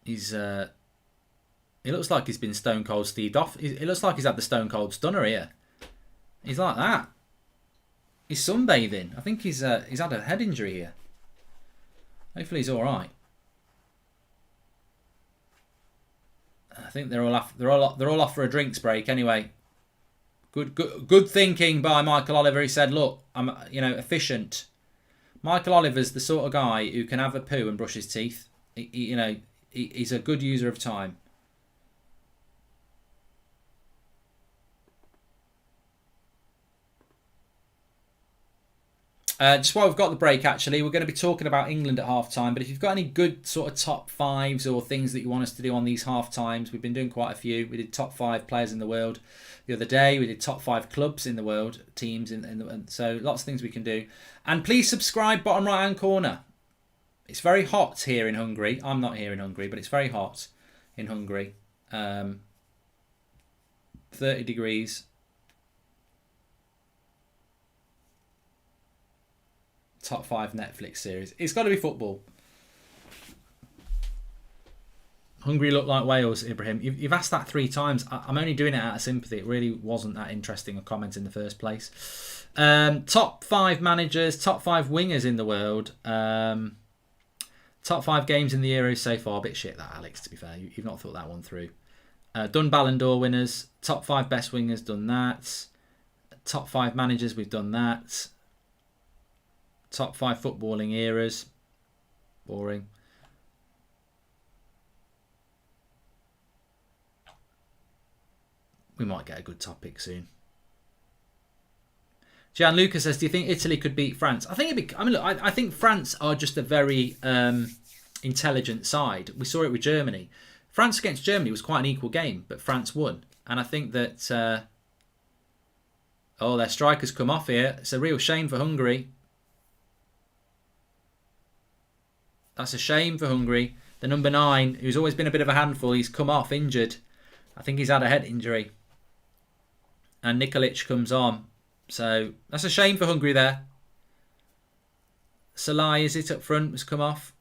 He's he looks like he's been stone cold Steved off. It looks like he's had the stone cold stunner here. He's like that. He's sunbathing. I think he's had a head injury here. Hopefully he's all right. I think they're all off for a drinks break anyway. Good thinking by Michael Oliver. He said, "Look, I'm efficient." Michael Oliver's the sort of guy who can have a poo and brush his teeth. He's a good user of time. Just while we've got the break, actually, we're going to be talking about England at half-time. But if you've got any good sort of top fives or things that you want us to do on these half-times, we've been doing quite a few. We did top 5 players in the world the other day. We did top 5 clubs in the world, teams. So lots of things we can do. And please subscribe, bottom right-hand corner. It's very hot here in Hungary. I'm not here in Hungary, but it's very hot in Hungary. 30 degrees. Top 5 Netflix series. It's got to be football. Hungary look like Wales, Ibrahim. You've asked that 3 times. I'm only doing it out of sympathy. It really wasn't that interesting a comment in the first place. Top 5 managers, top 5 wingers in the world. Top 5 games in the Euros so far. A bit shit that, Alex, to be fair. You've not thought that one through. Done Ballon d'Or winners. Top 5 best wingers, done that. Top 5 managers, we've done that. Top 5 footballing eras. Boring. We might get a good topic soon. Gianluca says, do you think Italy could beat France? I think it'd be... I mean, look, I think France are just a very intelligent side. We saw it with Germany. France against Germany was quite an equal game, but France won. And I think that... their strikers come off here. It's a real shame for Hungary. That's a shame for Hungary. The number 9, who's always been a bit of a handful, he's come off injured. I think he's had a head injury. And Nikolic comes on. So that's a shame for Hungary there. Salai, is it, up front, has come off.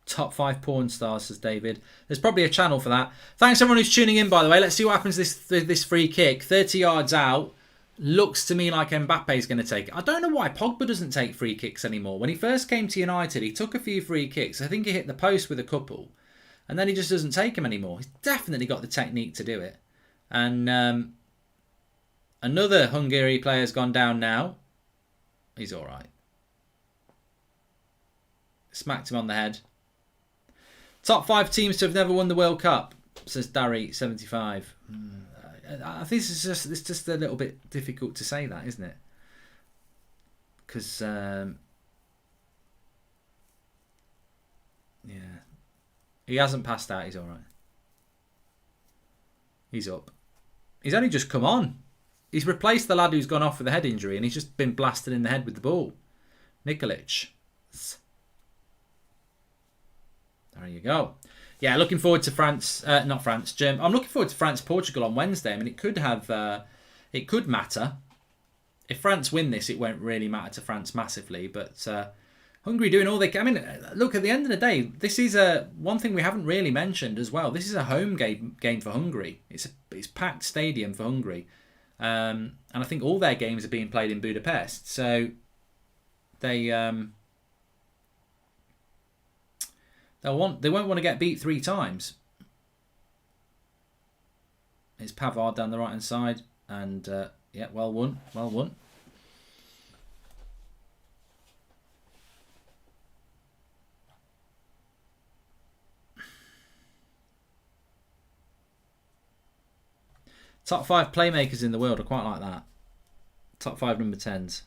Top 5 porn stars, says David. There's probably a channel for that. Thanks everyone who's tuning in, by the way. Let's see what happens this free kick. 30 yards out. Looks to me like Mbappe's going to take it. I don't know why Pogba doesn't take free kicks anymore. When he first came to United, he took a few free kicks. I think he hit the post with a couple. And then he just doesn't take them anymore. He's definitely got the technique to do it. And another Hungary player's gone down now. He's all right. Smacked him on the head. Top 5 teams to have never won the World Cup, says Darry75. I think it's just a little bit difficult to say that, isn't it? Because yeah, he hasn't passed out. He's all right. He's up. He's only just come on. He's replaced the lad who's gone off with a head injury, and he's just been blasted in the head with the ball. Nikolic. There you go. Yeah, looking forward to France. Not France, Germany. I'm looking forward to France-Portugal on Wednesday. I mean, it could matter. If France win this, it won't really matter to France massively. But Hungary doing all they can. I mean, look, at the end of the day, this is one thing we haven't really mentioned as well. This is a home game for Hungary. It's packed stadium for Hungary, and I think all their games are being played in Budapest. So they won't want to get beat 3 times. It's Pavard down the right hand side, and yeah, well won. Top 5 playmakers in the world. I quite like that. Top 5 number 10s.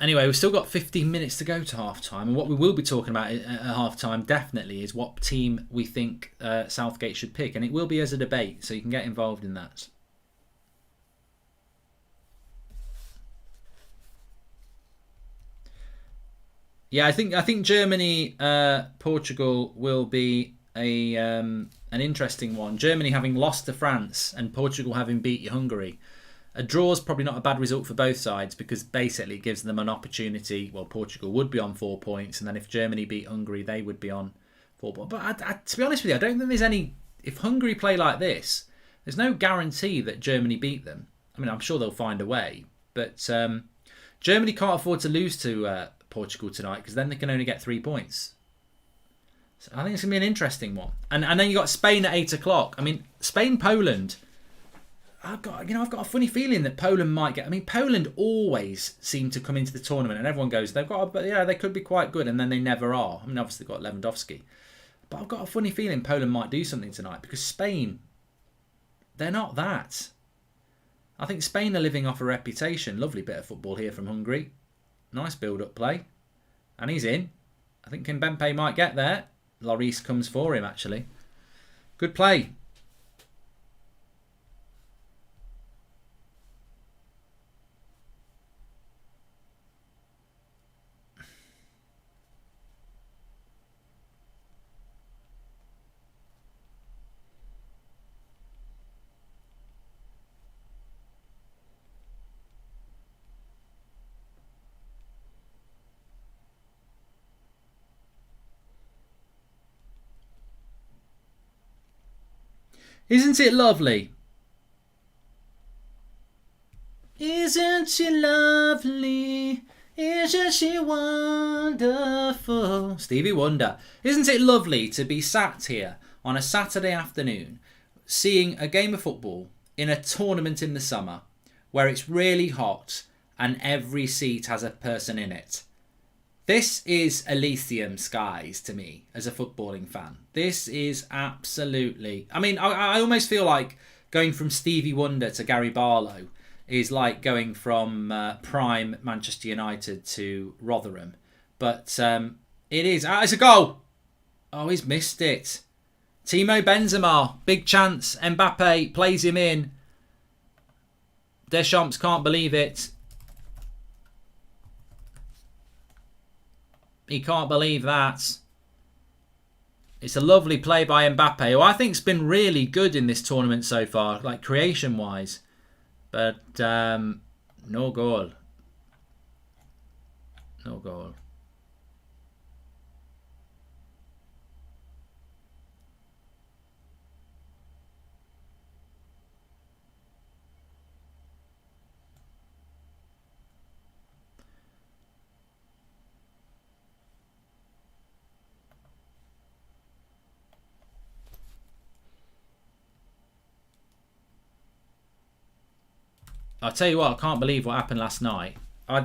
Anyway, we've still got 15 minutes to go to half-time. And what we will be talking about at half-time definitely is what team we think Southgate should pick. And it will be as a debate, so you can get involved in that. Yeah, I think Germany, Portugal will be an interesting one. Germany having lost to France and Portugal having beat Hungary. A draw is probably not a bad result for both sides because basically it gives them an opportunity. Well, Portugal would be on 4 points, and then if Germany beat Hungary, they would be on 4 points. But to be honest with you, I don't think there's any... If Hungary play like this, there's no guarantee that Germany beat them. I mean, I'm sure they'll find a way. But Germany can't afford to lose to Portugal tonight because then they can only get 3 points. So I think it's going to be an interesting one. And then you got Spain at 8 o'clock. I mean, Spain-Poland... I've got a funny feeling that Poland might get... I mean, Poland always seem to come into the tournament and everyone goes, they could be quite good, and then they never are. I mean, obviously they've got Lewandowski. But I've got a funny feeling Poland might do something tonight because Spain, they're not that. I think Spain are living off a reputation. Lovely bit of football here from Hungary. Nice build-up play. And he's in. I think Kimpembe might get there. Lloris comes for him, actually. Good play. Isn't it lovely? Isn't she lovely? Isn't she wonderful? Stevie Wonder. Isn't it lovely to be sat here on a Saturday afternoon seeing a game of football in a tournament in the summer where it's really hot and every seat has a person in it? This is Elysium skies to me as a footballing fan. This is absolutely... I mean, I almost feel like going from Stevie Wonder to Gary Barlow is like going from prime Manchester United to Rotherham. But it is... it's a goal! Oh, he's missed it. Timo Benzema, big chance. Mbappe plays him in. Deschamps can't believe it. He can't believe that. It's a lovely play by Mbappe, who I think's been really good in this tournament so far, like creation-wise. But no goal. No goal. I'll tell you what, I can't believe what happened last night.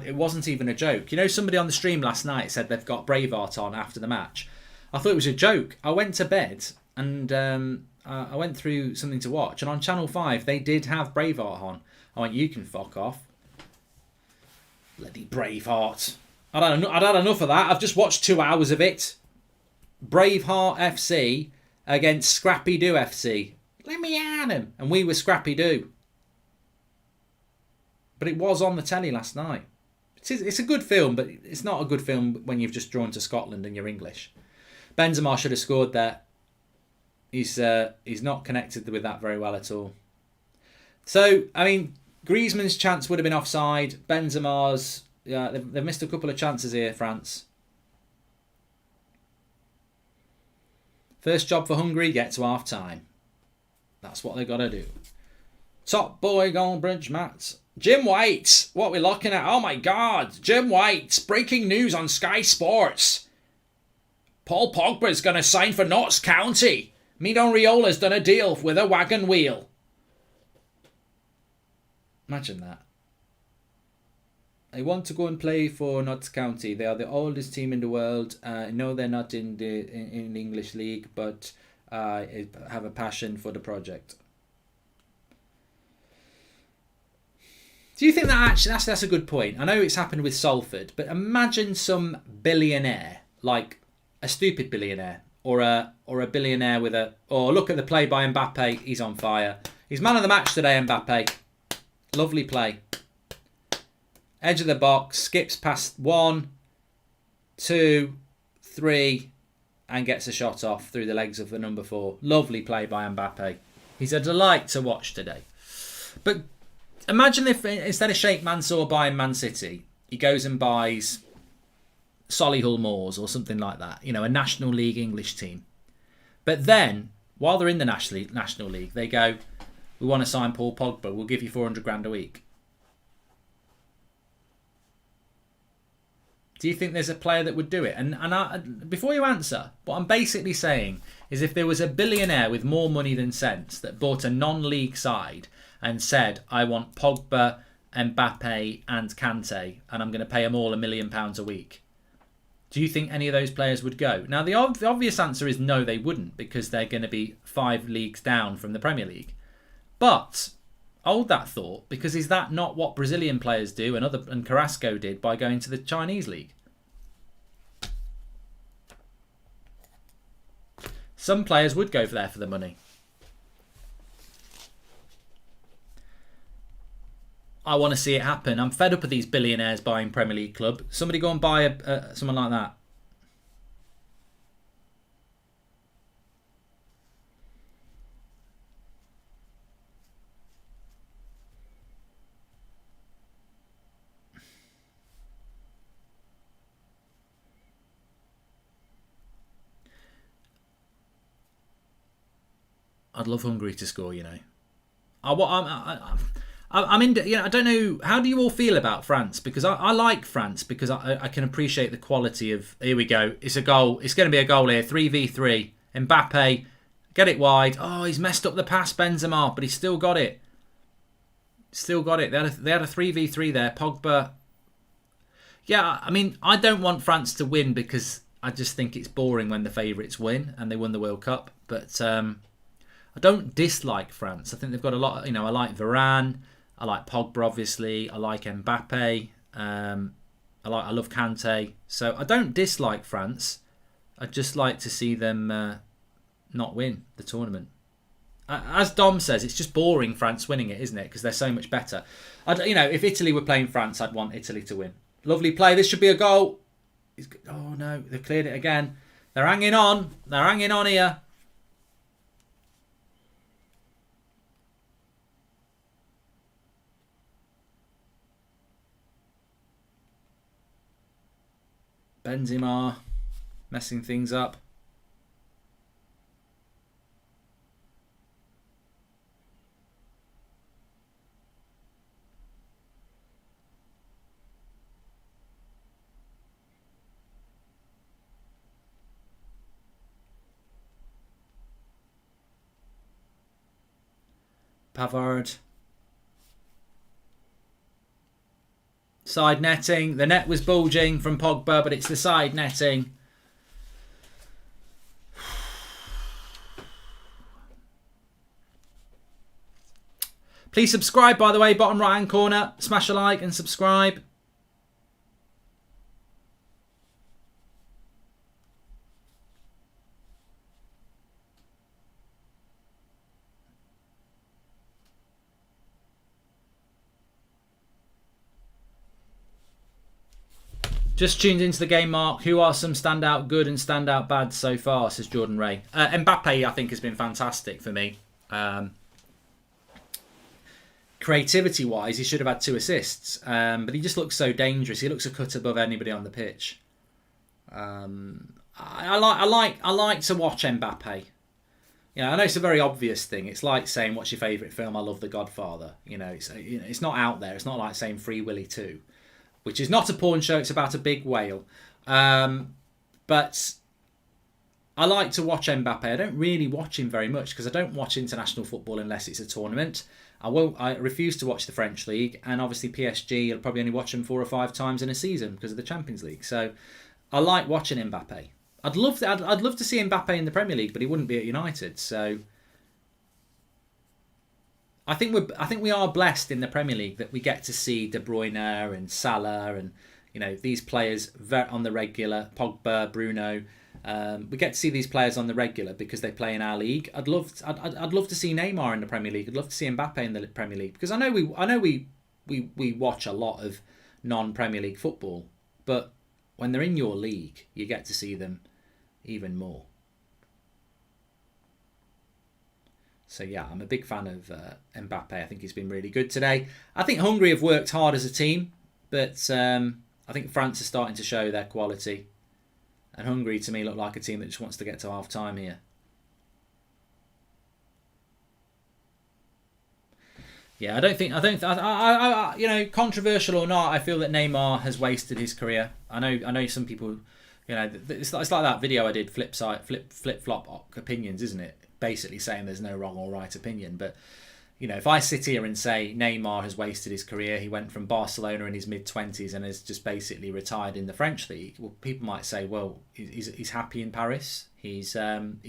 It wasn't even a joke. You know, somebody on the stream last night said they've got Braveheart on after the match. I thought it was a joke. I went to bed and I went through something to watch. And on Channel 5, they did have Braveheart on. I went, you can fuck off. Bloody Braveheart. I'd had enough of that. I've just watched 2 hours of it. Braveheart FC against Scrappy Doo FC. Let me at him. And we were Scrappy Doo. But it was on the telly last night. It's a good film, but it's not a good film when you've just drawn to Scotland and you're English. Benzema should have scored there. He's not connected with that very well at all. So, I mean, Griezmann's chance would have been offside. Benzema's... yeah, they've missed a couple of chances here, France. First job for Hungary, get to half-time. That's what they've got to do. Top boy Goldbridge, Matt. Jim White, what are we looking at? Oh my God, Jim White, breaking news on Sky Sports. Paul Pogba's going to sign for Notts County. Midon Riola's done a deal with a wagon wheel. Imagine that. I want to go and play for Notts County. They are the oldest team in the world. No, they're not in the English league, but I have a passion for the project. Do you think that actually that's a good point? I know it's happened with Salford, but imagine some billionaire, like a stupid billionaire, or a billionaire with a... oh, look at the play by Mbappe. He's on fire. He's man of the match today, Mbappe. Lovely play. Edge of the box, skips past 1, 2, 3, and gets a shot off through the legs of the number 4. Lovely play by Mbappe. He's a delight to watch today. But imagine if instead of Sheikh Mansour buying Man City, he goes and buys Solihull Moors or something like that. You know, a National League English team. But then, while they're in the National League, they go, we want to sign Paul Pogba. We'll give you 400 grand a week. Do you think there's a player that would do it? And before you answer, what I'm basically saying is if there was a billionaire with more money than sense that bought a non-league side and said, I want Pogba, Mbappe and Kante, and I'm going to pay them all £1 million a week, do you think any of those players would go? Now, the obvious answer is no, they wouldn't, because they're going to be 5 leagues down from the Premier League. But hold that thought, because is that not what Brazilian players do and Carrasco did by going to the Chinese league? Some players would go there for the money. I want to see it happen. I'm fed up of these billionaires buying Premier League club. Somebody go and buy someone like that. I'd love Hungary to score. I'm in. I don't know. How do you all feel about France? Because I like France because I can appreciate the quality of. Here we go. It's a goal. It's going to be a goal here. 3v3. Mbappe, get it wide. Oh, he's messed up the pass, Benzema, but he's still got it. Still got it. They had a 3v3 there. Pogba. Yeah, I mean, I don't want France to win because I just think it's boring when the favourites win and they won the World Cup. But I don't dislike France. I think they've got a lot. I like Varane. I like Pogba, obviously. I like Mbappe. I love Kante. So I don't dislike France. I'd just like to see them not win the tournament. As Dom says, it's just boring France winning it, isn't it? Because they're so much better. If Italy were playing France, I'd want Italy to win. Lovely play. This should be a goal. Oh no, they've cleared it again. They're hanging on. They're hanging on here. Benzema messing things up. Pavard. Side netting. The net was bulging from Pogba, but it's the side netting. Please subscribe, by the way, bottom right hand corner. Smash a like and subscribe. Just tuned into the game, Mark. Who are some standout good and standout bad so far, says Jordan Ray. Mbappe, I think, has been fantastic for me. Creativity-wise, he should have had 2 assists. But he just looks so dangerous. He looks a cut above anybody on the pitch. I like to watch Mbappe. I know it's a very obvious thing. It's like saying, what's your favourite film? I love The Godfather. It's not out there. It's not like saying Free Willy 2. Which is not a porn show, it's about a big whale. But I like to watch Mbappe. I don't really watch him very much because I don't watch international football unless it's a tournament. I refuse to watch the French League, and obviously PSG, I'll probably only watch them 4 or 5 times in a season because of the Champions League. So I like watching Mbappe. I'd love to see Mbappe in the Premier League, but he wouldn't be at United. So I think we are blessed in the Premier League that we get to see De Bruyne and Salah and these players on the regular. Pogba, Bruno. We get to see these players on the regular because they play in our league. I'd love to see Neymar in the Premier League. I'd love to see Mbappe in the Premier League because I know we watch a lot of non-Premier League football, but when they're in your league, you get to see them even more. So yeah, I'm a big fan of Mbappe. I think he's been really good today. I think Hungary have worked hard as a team, but I think France is starting to show their quality. And Hungary, to me, look like a team that just wants to get to half-time here. Yeah, controversial or not, I feel that Neymar has wasted his career. I know some people, it's like that video I did, flip-flop opinions, isn't it? Basically saying there's no wrong or right opinion. But, if I sit here and say Neymar has wasted his career, he went from Barcelona in his mid-20s and has just basically retired in the French league. Well, people might say, well, he's happy in Paris. He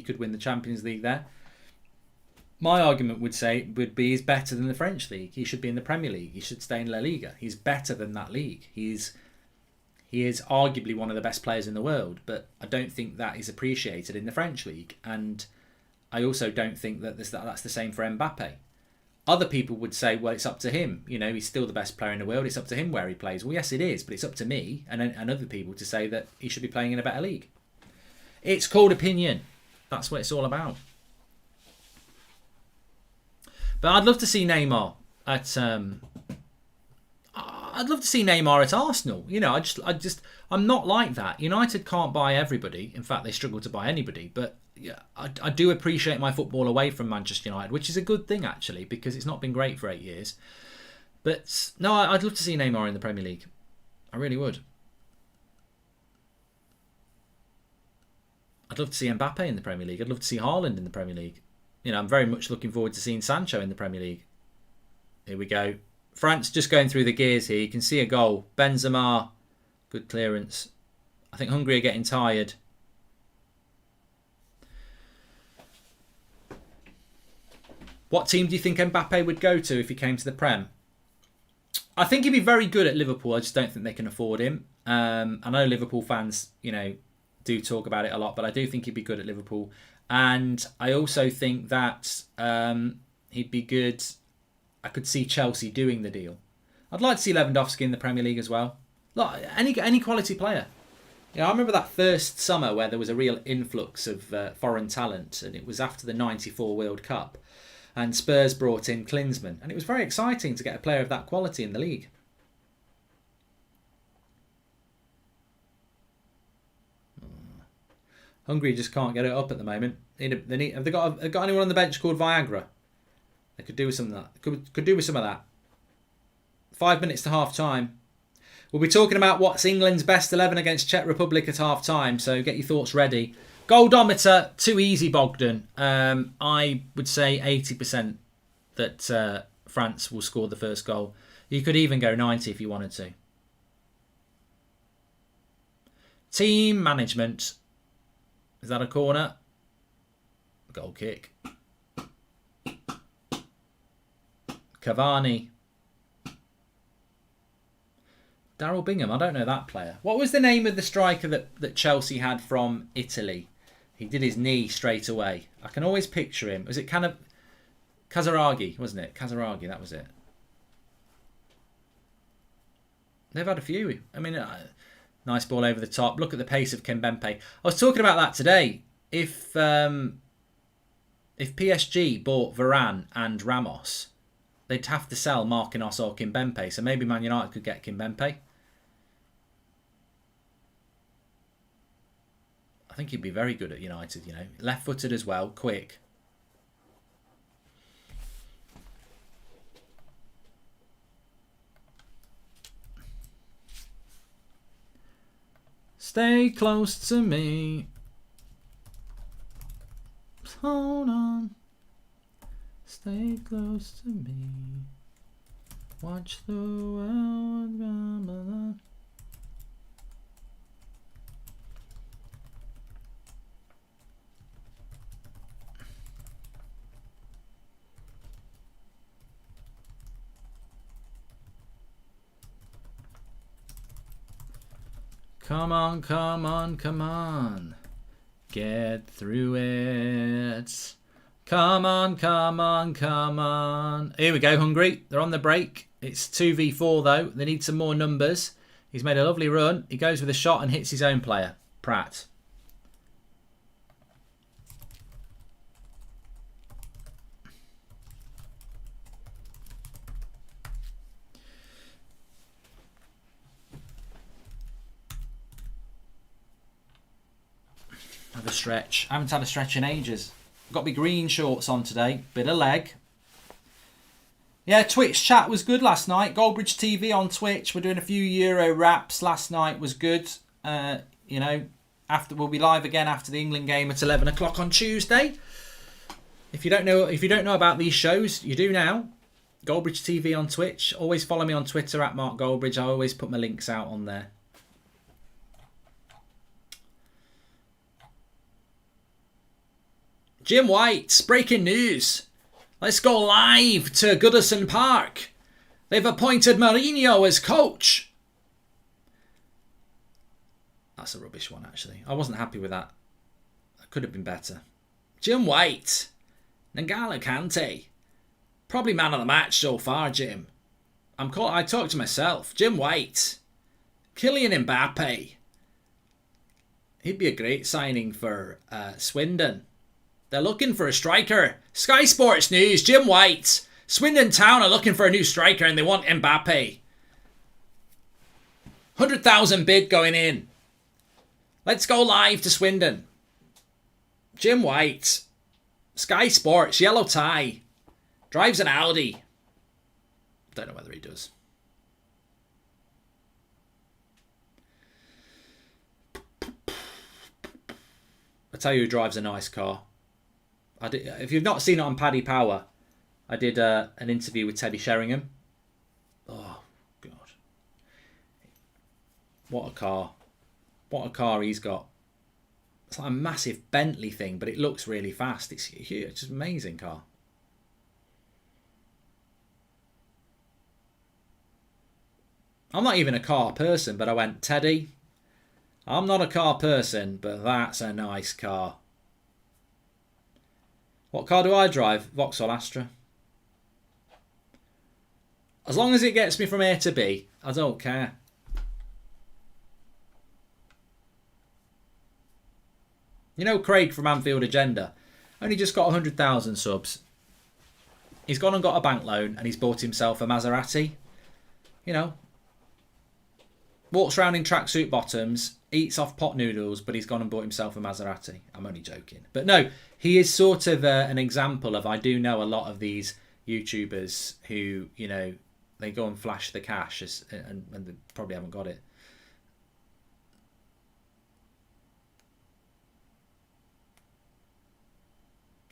could win the Champions League there. My argument would be he's better than the French league. He should be in the Premier League. He should stay in La Liga. He's better than that league. He is arguably one of the best players in the world, but I don't think that is appreciated in the French league. And I also don't think that that's the same for Mbappe. Other people would say, well, it's up to him. He's still the best player in the world. It's up to him where he plays. Well, yes, it is, but it's up to me and other people to say that he should be playing in a better league. It's called opinion. That's what it's all about. But I'd love to see Neymar at. I'd love to see Neymar at Arsenal. I'm not like that. United can't buy everybody. In fact, they struggle to buy anybody. But yeah, I do appreciate my football away from Manchester United, which is a good thing actually, because it's not been great for 8 years. But no, I'd love to see Neymar in the Premier League. I really would. I'd love to see Mbappe in the Premier League. I'd love to see Haaland in the Premier League. You know, I'm very much looking forward to seeing Sancho in the Premier League. Here we go. France just going through the gears here. You can see a goal. Benzema, good clearance. I think Hungary are getting tired. What team do you think Mbappe would go to if he came to the Prem? I think he'd be very good at Liverpool. I just don't think they can afford him. I know Liverpool fans, you know, do talk about it a lot, but I do think he'd be good at Liverpool. And I also think that he'd be good. I could see Chelsea doing the deal. I'd like to see Lewandowski in the Premier League as well. Look, any quality player. You know, I remember that first summer where there was a real influx of foreign talent, and it was after the '94 World Cup. And Spurs brought in Klinsmann. And it was very exciting to get a player of that quality in the league. Hungary just can't get it up at the moment. Have they got anyone on the bench called Viagra? They could do with some of that. Could do with some of that. 5 minutes to half time. We'll be talking about what's England's best 11 against Czech Republic at half time. So get your thoughts ready. Goldometer, too easy, Bogdan. I would say 80% that France will score the first goal. You could even go 90 if you wanted to. Team management. Is that a corner? Goal kick. Cavani. Daryl Bingham, I don't know that player. What was the name of the striker that Chelsea had from Italy? He did his knee straight away. I can always picture him. Was it kind of Kazaragi, wasn't it? Kazaragi, that was it. They've had a few. I mean, nice ball over the top. Look at the pace of Kimpembe. I was talking about that today. If PSG bought Varane and Ramos, they'd have to sell Marquinhos or Kimpembe. So maybe Man United could get Kimpembe. I think he'd be very good at United, you know. Left-footed as well, quick. Stay close to me. Hold on. Stay close to me. Watch the world go. Come on, come on, come on. Get through it. Come on, come on, come on. Here we go, Hungary. They're on the break. It's 2v4 though. They need some more numbers. He's made a lovely run. He goes with a shot and hits his own player, Pratt. Have a stretch. I haven't had a stretch in ages. Got my green shorts on today. Bit of leg. Yeah, Twitch chat was good last night. Goldbridge TV on Twitch. We're doing a few Euro wraps. Last night was good. You know, we'll be live again after the England game at 11 o'clock on Tuesday. If you don't know about these shows, you do now. Goldbridge TV on Twitch. Always follow me on Twitter at Mark Goldbridge. I always put my links out on there. Jim White, breaking news. Let's go live to Goodison Park. They've appointed Mourinho as coach. That's a rubbish one, actually. I wasn't happy with that. That could have been better. Jim White. N'Golo Kante. Probably man of the match so far, Jim. I talked to myself. Jim White. Kylian Mbappe. He'd be a great signing for Swindon. They're looking for a striker. Sky Sports News, Jim White. Swindon Town are looking for a new striker and they want Mbappe. 100,000 bid going in. Let's go live to Swindon. Jim White. Sky Sports, yellow tie. Drives an Audi. Don't know whether he does. I tell you who drives a nice car. If you've not seen it on Paddy Power, I did an interview with Teddy Sheringham. Oh, God. What a car. What a car he's got. It's like a massive Bentley thing, but it looks really fast. It's huge. It's just an amazing car. I'm not even a car person, but I went, Teddy, I'm not a car person, but that's a nice car. What car do I drive? Vauxhall Astra. As long as it gets me from A to B, I don't care. You know Craig from Anfield Agenda? Only just got 100,000 subs. He's gone and got a bank loan and he's bought himself a Maserati. You know. Walks around in tracksuit bottoms, eats off pot noodles, but he's gone and bought himself a Maserati. I'm only joking. But no, he is sort of an example of, I do know a lot of these YouTubers who, you know, they go and flash the cash and they probably haven't got it.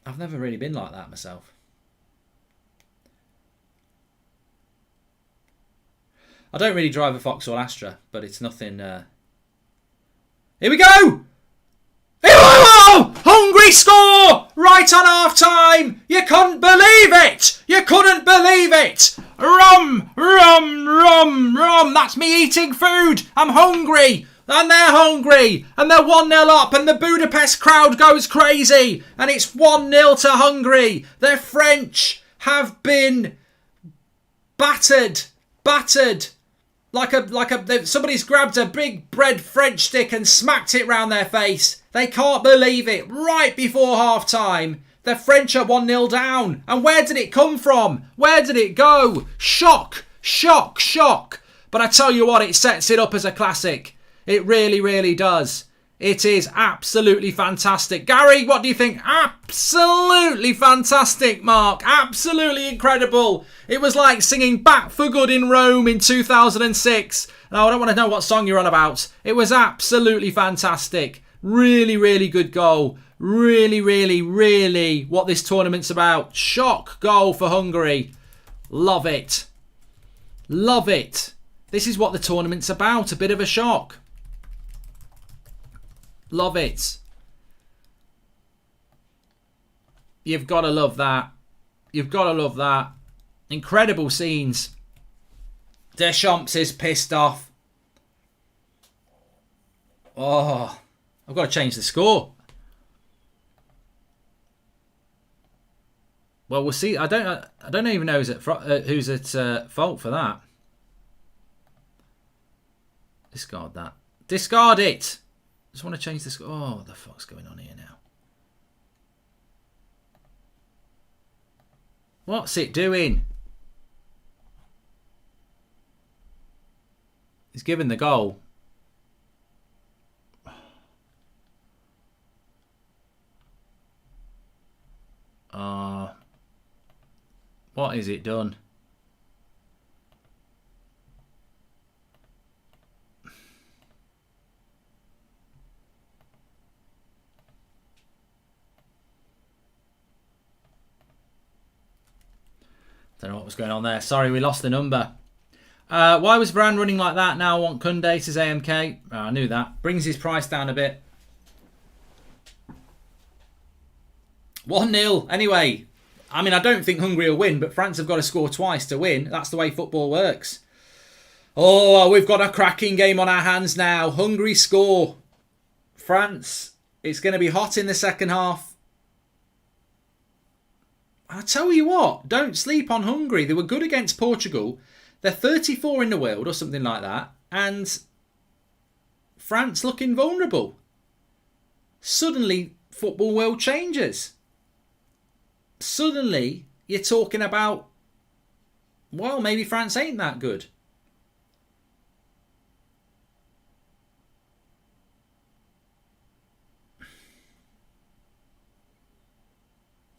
I've never really been like that myself. I don't really drive a Vauxhall Astra, but it's nothing... Here we go! Hungary score! Right on half-time! You couldn't believe it! You couldn't believe it! Rum, rum, rum, rum! That's me eating food! I'm hungry! And they're hungry! And they're 1-0 up and the Budapest crowd goes crazy! And it's 1-0 to Hungary! The French have been battered! Somebody's grabbed a big bread French stick and smacked it round their face. They can't believe it. Right before half time, the French are 1-0 down. And where did it come from? Where did it go? Shock, shock, shock. But I tell you what, it sets it up as a classic. It really, really does. It is absolutely fantastic. Gary, what do you think? Absolutely fantastic, Mark. Absolutely incredible. It was like singing Back for Good in Rome in 2006. No, I don't want to know what song you're on about. It was absolutely fantastic. Really, really good goal. Really, really, really what this tournament's about. Shock goal for Hungary. Love it. Love it. This is what the tournament's about. A bit of a shock. Love it. You've got to love that. You've got to love that. Incredible scenes. Deschamps is pissed off. Oh, I've got to change the score. Well, we'll see. I don't even know who's at fault for that. Discard that. Discard it. Just want to change this. Oh, what the fuck's going on here now? What's it doing? He's given the goal. What is it done? Don't know what was going on there. Sorry, we lost the number. Why was Varane running like that? Now I want Kunde, says AMK. Oh, I knew that. Brings his price down a bit. 1-0. Anyway, I mean, I don't think Hungary will win, but France have got to score twice to win. That's the way football works. Oh, we've got a cracking game on our hands now. Hungary score. France, it's going to be hot in the second half. I tell you what, don't sleep on Hungary. They were good against Portugal. They're 34 in the world or something like that. And France looking vulnerable. Suddenly, football world changes. Suddenly, you're talking about, well, maybe France ain't that good.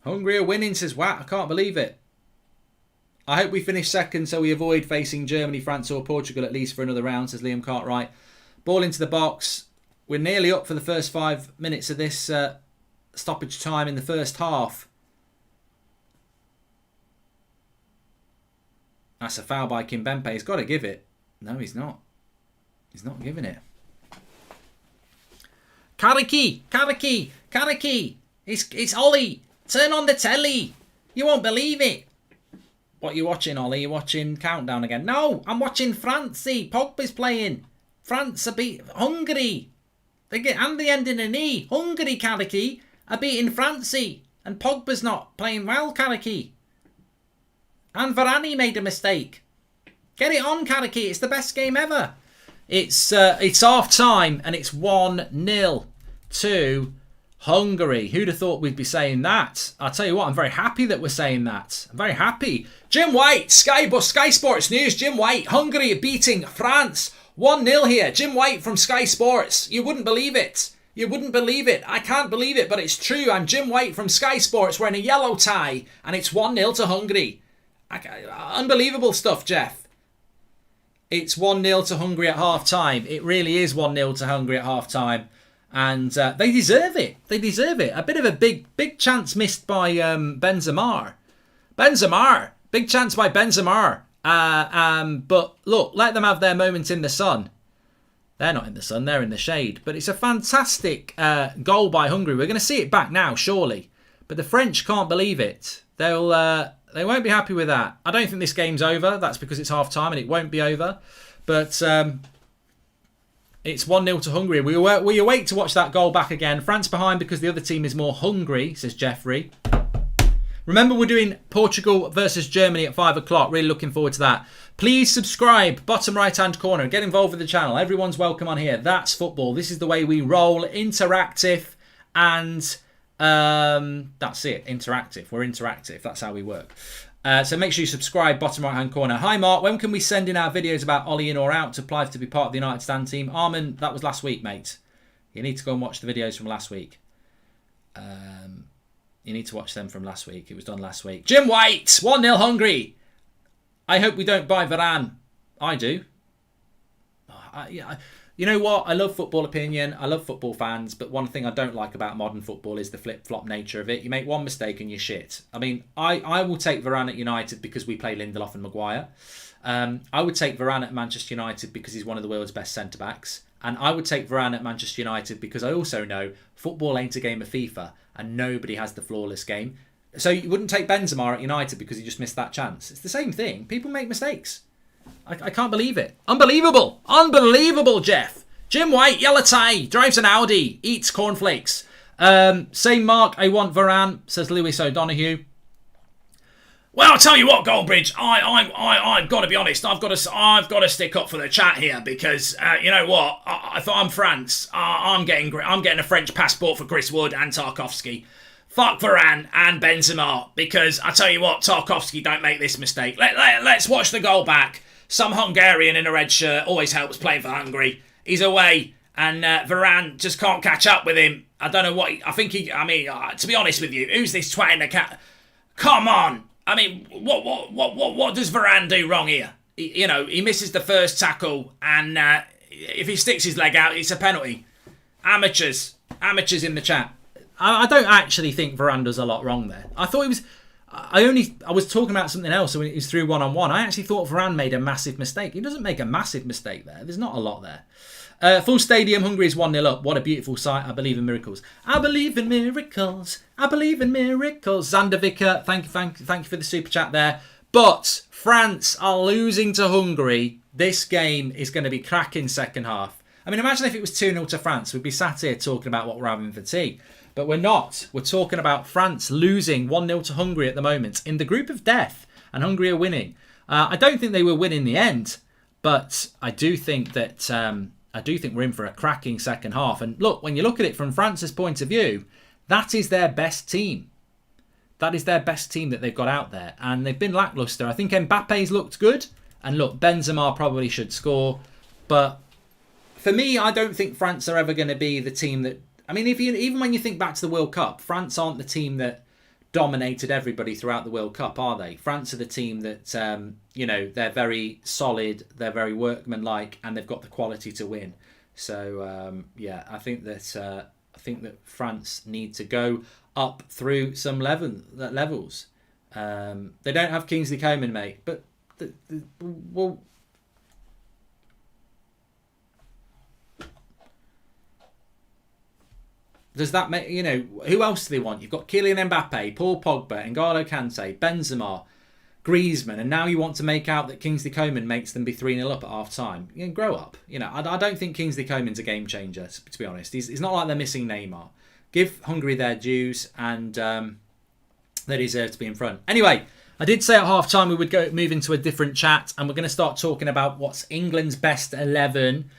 Hungary are winning, says Watt. I can't believe it. I hope we finish second so we avoid facing Germany, France or Portugal at least for another round, says Liam Cartwright. Ball into the box. We're nearly up for the first 5 minutes of this stoppage time in the first half. That's a foul by Kimpembe. He's got to give it. No, he's not. He's not giving it. Kariki! It's Ollie. Turn on the telly. You won't believe it. What are you watching, Ollie? You watching Countdown again? No, I'm watching France. Pogba's playing. France are beat Hungary. And they end in an E. Hungary, Kariki, are beating France. And Pogba's not playing well, Kariki. And Varane made a mistake. Get it on, Kariki. It's the best game ever. It's half time and it's 1-0 to Hungary. Who'd have thought we'd be saying that? I'll tell you what, I'm very happy that we're saying that. I'm very happy. Jim White, Sky Sports News. Jim White, Hungary beating France 1-0 here. Jim White from Sky Sports. You wouldn't believe it. You wouldn't believe it. I can't believe it, but it's true. I'm Jim White from Sky Sports wearing a yellow tie and it's 1-0 to Hungary. Unbelievable stuff, Jeff. It's 1-0 to Hungary at half-time. It really is 1-0 to Hungary at half-time. And they deserve it. They deserve it. A bit of a big chance missed by Benzema. Big chance by Benzema. But look, let them have their moment in the sun. They're not in the sun, they're in the shade. But it's a fantastic goal by Hungary. We're going to see it back now, surely. But the French can't believe it. They won't be happy with that. I don't think this game's over. That's because it's half-time and it won't be over. But it's 1-0 to Hungary. We await to watch that goal back again. France behind because the other team is more hungry, says Jeffrey. Remember, we're doing Portugal versus Germany at 5 o'clock. Really looking forward to that. Please subscribe, bottom right-hand corner. Get involved with the channel. Everyone's welcome on here. That's football. This is the way we roll. Interactive and... that's it. Interactive. We're interactive. That's how we work. So make sure you subscribe, bottom right-hand corner. Hi, Mark. When can we send in our videos about Ollie in or out to apply to be part of the United Stand team? Armin, that was last week, mate. You need to go and watch the videos from last week. You need to watch them from last week. It was done last week. Jim White, 1-0 Hungary. I hope we don't buy Varane. I do. You know what? I love football opinion. I love football fans. But one thing I don't like about modern football is the flip-flop nature of it. You make one mistake and you're shit. I mean, I will take Varane at United because we play Lindelof and Maguire. I would take Varane at Manchester United because he's one of the world's best centre-backs. And I would take Varane at Manchester United because I also know football ain't a game of FIFA and nobody has the flawless game. So you wouldn't take Benzema at United because he just missed that chance. It's the same thing. People make mistakes. I can't believe it. Unbelievable. Unbelievable, Jeff. Jim White, yellow tie, drives an Audi, eats cornflakes. Same Mark, I want Varane, says Lewis O'Donoghue. Well, I'll tell you what, Goldbridge, I've got to be honest. I've got to stick up for the chat here because you know what? I thought I'm France. I'm getting a French passport for Chris Wood and Tarkowski. Fuck Varane and Benzema because I tell you what, Tarkowski don't make this mistake. Let's watch the goal back. Some Hungarian in a red shirt always helps playing for Hungary. He's away and Varane just can't catch up with him. I don't know what I think to be honest with you, who's this twat in the cat? Come on. I mean, what does Varane do wrong here? He misses the first tackle and if he sticks his leg out, it's a penalty. Amateurs in the chat. I don't actually think Varane does a lot wrong there. I thought he was... I was talking about something else when it was through one-on-one. I actually thought Varane made a massive mistake. He doesn't make a massive mistake there. There's not a lot there. Full stadium, Hungary is 1-0 up. What a beautiful sight. I believe in miracles. I believe in miracles. I believe in miracles. Xander Vicker, thank you for the super chat there. But France are losing to Hungary. This game is going to be cracking second half. I mean, imagine if it was 2-0 to France. We'd be sat here talking about what we're having for tea. But we're not. We're talking about France losing 1-0 to Hungary at the moment in the group of death. And Hungary are winning. I don't think they will win in the end. But I do think that we're in for a cracking second half. And look, when you look at it from France's point of view, that is their best team. That is their best team that they've got out there. And they've been lacklustre. I think Mbappe's looked good. And look, Benzema probably should score. But for me, I don't think France are ever going to be the team that... I mean, even when you think back to the World Cup, France aren't the team that dominated everybody throughout the World Cup, are they? France are the team that, they're very solid, they're very workmanlike, and they've got the quality to win. So, I think that France need to go up through some levels. They don't have Kingsley Coman, mate, but well. Does that make, who else do they want? You've got Kylian Mbappe, Paul Pogba, N'Golo Kante, Benzema, Griezmann, and now you want to make out that Kingsley Coman makes them be 3-0 up at half time. Grow up. I don't think Kingsley Coman's a game changer, to be honest. He's not like they're missing Neymar. Give Hungary their dues, and they deserve to be in front. Anyway, I did say at half time we would move into a different chat, and we're going to start talking about what's England's best 11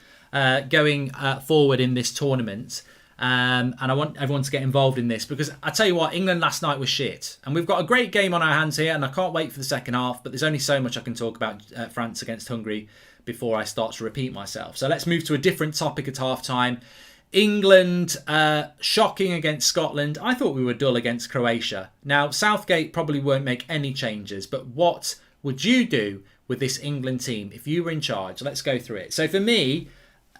going forward in this tournament. And I want everyone to get involved in this, because I tell you what, England last night was shit, and we've got a great game on our hands here, and I can't wait for the second half, but there's only so much I can talk about France against Hungary before I start to repeat myself. So let's move to a different topic at half time. England shocking against Scotland. I thought we were dull against Croatia. Now, Southgate probably won't make any changes, but what would you do with this England team if you were in charge? Let's go through it. So for me,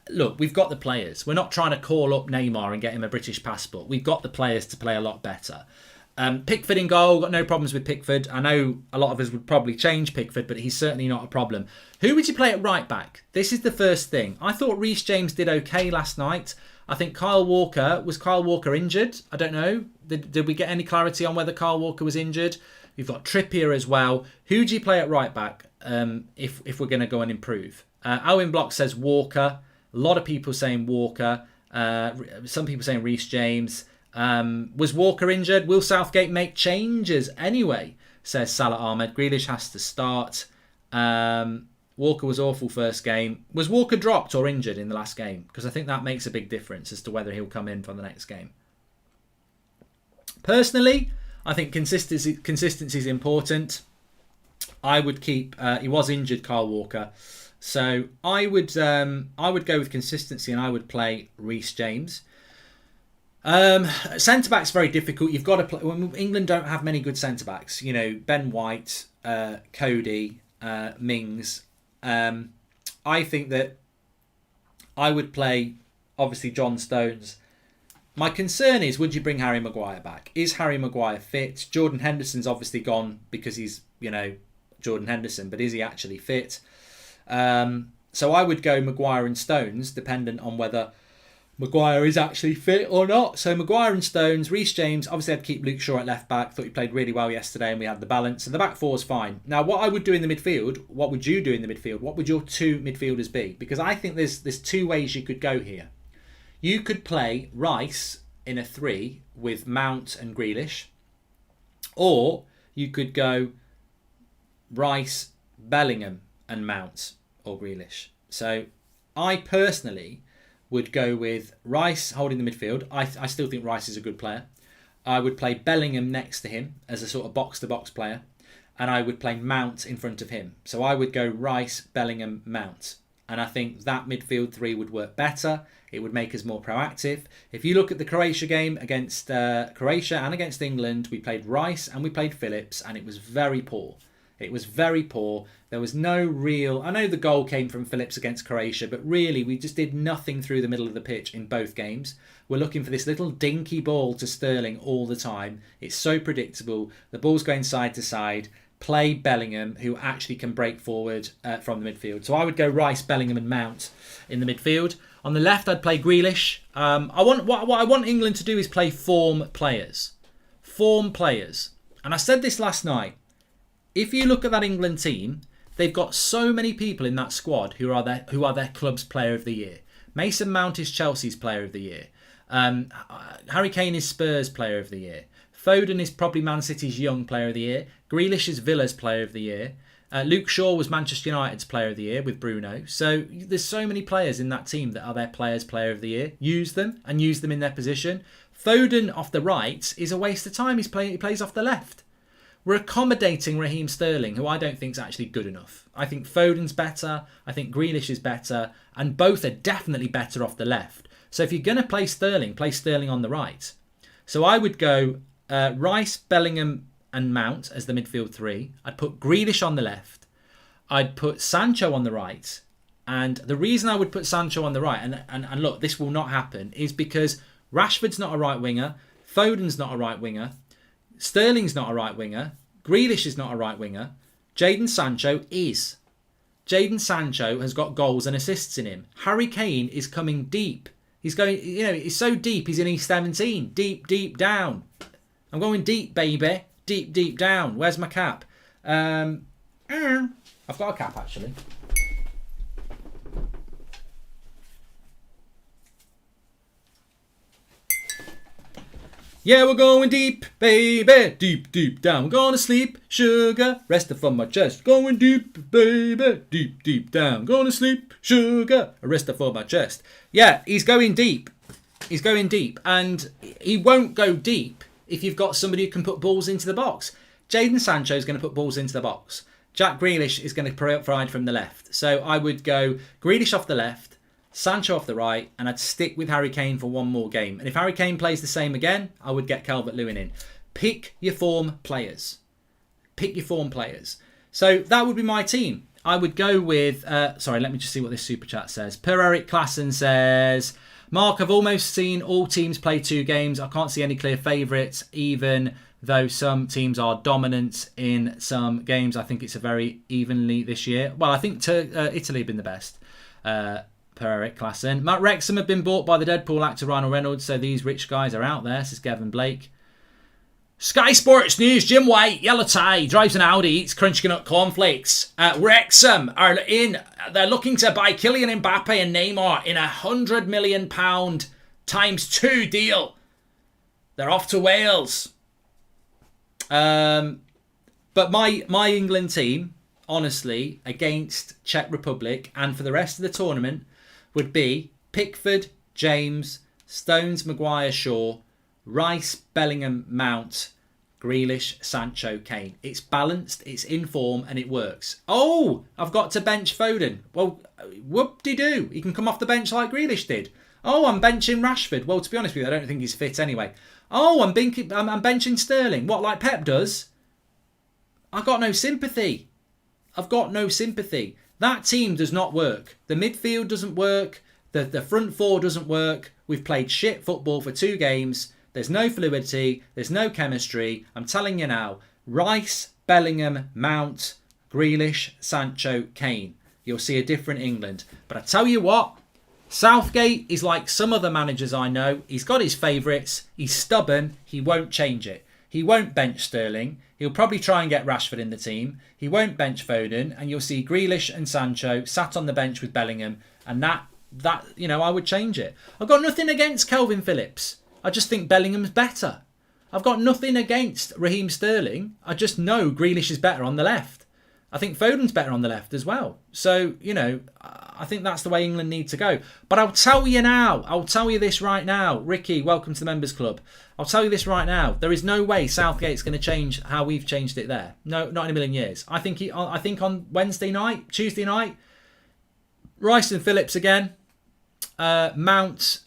look, we've got the players. We're not trying to call up Neymar and get him a British passport. We've got the players to play a lot better. Pickford in goal, got no problems with Pickford. I know a lot of us would probably change Pickford, but he's certainly not a problem. Who would you play at right back? This is the first thing. I thought Reece James did okay last night. I think was Kyle Walker injured? I don't know. Did we get any clarity on whether Kyle Walker was injured? We've got Trippier as well. Who do you play at right back if we're going to go and improve? Owen Block says Walker. A lot of people saying Walker. Some people saying Reece James. Was Walker injured? Will Southgate make changes anyway? Says Salah Ahmed. Grealish has to start. Walker was awful first game. Was Walker dropped or injured in the last game? Because I think that makes a big difference as to whether he'll come in for the next game. Personally, I think consistency is important. I would keep. He was injured, Kyle Walker. So I would go with consistency, and I would play Reece James. Centre back's very difficult. You've got to play. When England don't have many good centre backs. Ben White, Cody, Mings. I think that I would play obviously John Stones. My concern is, would you bring Harry Maguire back? Is Harry Maguire fit? Jordan Henderson's obviously gone because he's Jordan Henderson, but is he actually fit? So I would go Maguire and Stones, dependent on whether Maguire is actually fit or not. So Maguire and Stones, Reece James. Obviously, I'd keep Luke Shaw at left back. Thought he played really well yesterday, and we had the balance. So the back four is fine. Now, what I would do in the midfield, what would you do in the midfield? What would your two midfielders be? Because I think there's two ways you could go here. You could play Rice in a 3 with Mount and Grealish, or you could go Rice, Bellingham, and Mount or Grealish. So I personally would go with Rice holding the midfield. I still think Rice is a good player. I would play Bellingham next to him as a sort of box-to-box player, and I would play Mount in front of him. So I would go Rice, Bellingham, Mount. And I think that midfield 3 would work better. It would make us more proactive. If you look at the Croatia game against Croatia and against England, we played Rice and we played Phillips, and it was very poor. It was very poor. There was no real... I know the goal came from Phillips against Croatia, but really we just did nothing through the middle of the pitch in both games. We're looking for this little dinky ball to Sterling all the time. It's so predictable. The ball's going side to side. Play Bellingham, who actually can break forward from the midfield. So I would go Rice, Bellingham and Mount in the midfield. On the left, I'd play Grealish. What I want England to do is play form players. Form players. And I said this last night. If you look at that England team, they've got so many people in that squad who are their club's player of the year. Mason Mount is Chelsea's player of the year. Harry Kane is Spurs player of the year. Foden is probably Man City's young player of the year. Grealish is Villa's player of the year. Luke Shaw was Manchester United's player of the year with Bruno. So there's so many players in that team that are their players' player of the year. Use them and use them in their position. Foden off the right is a waste of time. He plays off the left. We're accommodating Raheem Sterling, who I don't think is actually good enough. I think Foden's better. I think Grealish is better. And both are definitely better off the left. So if you're going to play Sterling on the right. So I would go Rice, Bellingham and Mount as the midfield three. I'd put Grealish on the left. I'd put Sancho on the right. And the reason I would put Sancho on the right, and look, this will not happen, is because Rashford's not a right winger. Foden's not a right winger. Sterling's not a right winger. Grealish is not a right winger. Jaden Sancho is. Jaden Sancho has got goals and assists in him. Harry Kane is coming deep. He's going, he's so deep, he's in E17. Deep, deep down. I'm going deep, baby. Deep, deep down. Where's my cap? I've got a cap, actually. Yeah, we're going deep, baby. Deep, deep down. We're going to sleep, sugar. Rest up on my chest. Going deep, baby. Deep, deep down. Going to sleep, sugar. Rest up on my chest. Yeah, he's going deep. He's going deep. And he won't go deep if you've got somebody who can put balls into the box. Jaden Sancho is going to put balls into the box. Jack Grealish is going to provide from the left. So I would go Grealish off the left, Sancho off the right, and I'd stick with Harry Kane for one more game. And if Harry Kane plays the same again, I would get Calvert-Lewin in. Pick your form players. Pick your form players. So that would be my team. I would go with... sorry, let me just see what this super chat says. Per Eric Klassen says... Mark, I've almost seen all teams play 2 games. I can't see any clear favourites, even though some teams are dominant in some games. I think it's a very evenly this year. Well, I think Italy have been the best. Per Eric Klassen. Matt Wrexham have been bought by the Deadpool actor Ryan Reynolds, so these rich guys are out there, says Gavin Blake. Sky Sports News, Jim White, yellow tie, drives an Audi, eats crunchy nut cornflakes. Wrexham are they're looking to buy Kylian Mbappe and Neymar in £100 million ×2 deal. They're off to Wales. But my England team, honestly, against Czech Republic and for the rest of the tournament, would be Pickford, James, Stones, Maguire, Shaw, Rice, Bellingham, Mount, Grealish, Sancho, Kane. It's balanced, it's in form, and it works. Oh, I've got to bench Foden. Well, whoop-de-doo. He can come off the bench like Grealish did. Oh, I'm benching Rashford. Well, to be honest with you, I don't think he's fit anyway. Oh, I'm benching Sterling. What, like Pep does? I've got no sympathy. I've got no sympathy. That team does not work. The midfield doesn't work. The front four doesn't work. We've played shit football for 2 games. There's no fluidity. There's no chemistry. I'm telling you now. Rice, Bellingham, Mount, Grealish, Sancho, Kane. You'll see a different England. But I tell you what, Southgate is like some other managers I know. He's got his favourites. He's stubborn. He won't change it. He won't bench Sterling. He'll probably try and get Rashford in the team. He won't bench Foden. And you'll see Grealish and Sancho sat on the bench with Bellingham. And that I would change it. I've got nothing against Kelvin Phillips. I just think Bellingham's better. I've got nothing against Raheem Sterling. I just know Grealish is better on the left. I think Foden's better on the left as well. So, I think that's the way England need to go. But I'll tell you this right now. Ricky, welcome to the Members Club. I'll tell you this right now. There is no way Southgate's going to change how we've changed it there. No, not in a million years. I think on Tuesday night, Rice and Phillips again. Mount,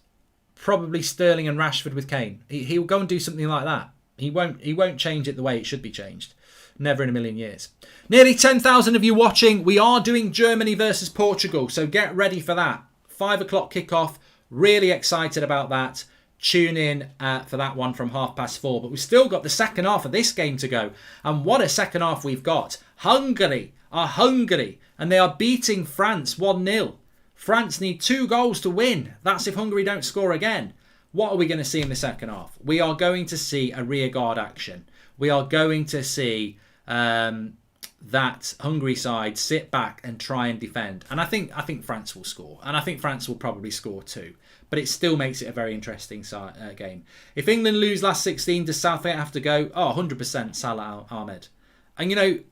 probably Sterling and Rashford with Kane. He'll go and do something like that. He won't change it the way it should be changed. Never in a million years. Nearly 10,000 of you watching. We are doing Germany versus Portugal, so get ready for that. 5 o'clock kickoff. Really excited about that. Tune in for that one from 4:30. But we've still got the second half of this game to go. And what a second half we've got. Hungary are Hungary, and they are beating France 1-0. France need 2 goals to win. That's if Hungary don't score again. What are we going to see in the second half? We are going to see a rearguard action. We are going to see that Hungary side sit back and try and defend. And I think France will score. And I think France will probably score too. But it still makes it a very interesting game. If England lose last 16, does Southgate have to go? Oh, 100% Salah Ahmed. And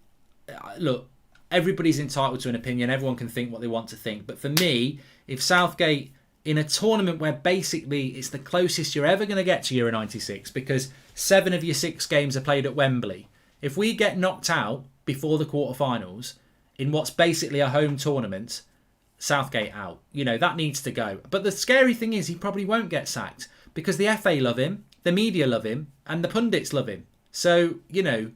look, everybody's entitled to an opinion. Everyone can think what they want to think. But for me, if Southgate, in a tournament where basically it's the closest you're ever going to get to Euro 96, because 7 of your 6 games are played at Wembley. If we get knocked out before the quarterfinals in what's basically a home tournament, Southgate out. That needs to go. But the scary thing is he probably won't get sacked because the FA love him. the media love him, and the pundits love him. So, you know,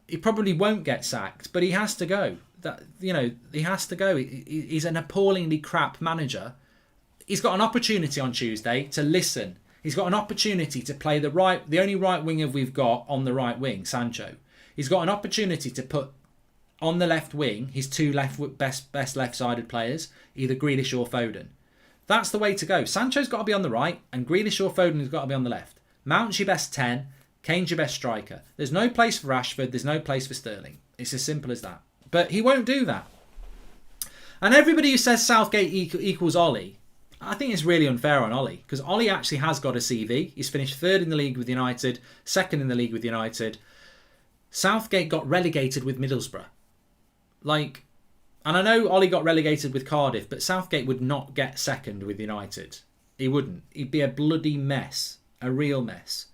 he probably won't get sacked, but he has to go. He has to go. He's an appallingly crap manager. He's got an opportunity on Tuesday to listen. He's got an opportunity to play the only right winger we've got on the right wing, Sancho. He's got an opportunity to put on the left wing his two best left-sided players, either Grealish or Foden. That's the way to go. Sancho's got to be on the right, and Grealish or Foden has got to be on the left. Mount's your best 10, Kane's your best striker. There's no place for Rashford, there's no place for Sterling. It's as simple as that. But he won't do that. And everybody who says Southgate equals Ollie, I think it's really unfair on Ollie, because Ollie actually has got a CV. He's finished third in the league with United, second in the league with United. Southgate got relegated with Middlesbrough. And I know Ollie got relegated with Cardiff, but Southgate would not get second with United. He wouldn't. He'd be a bloody mess. A real mess.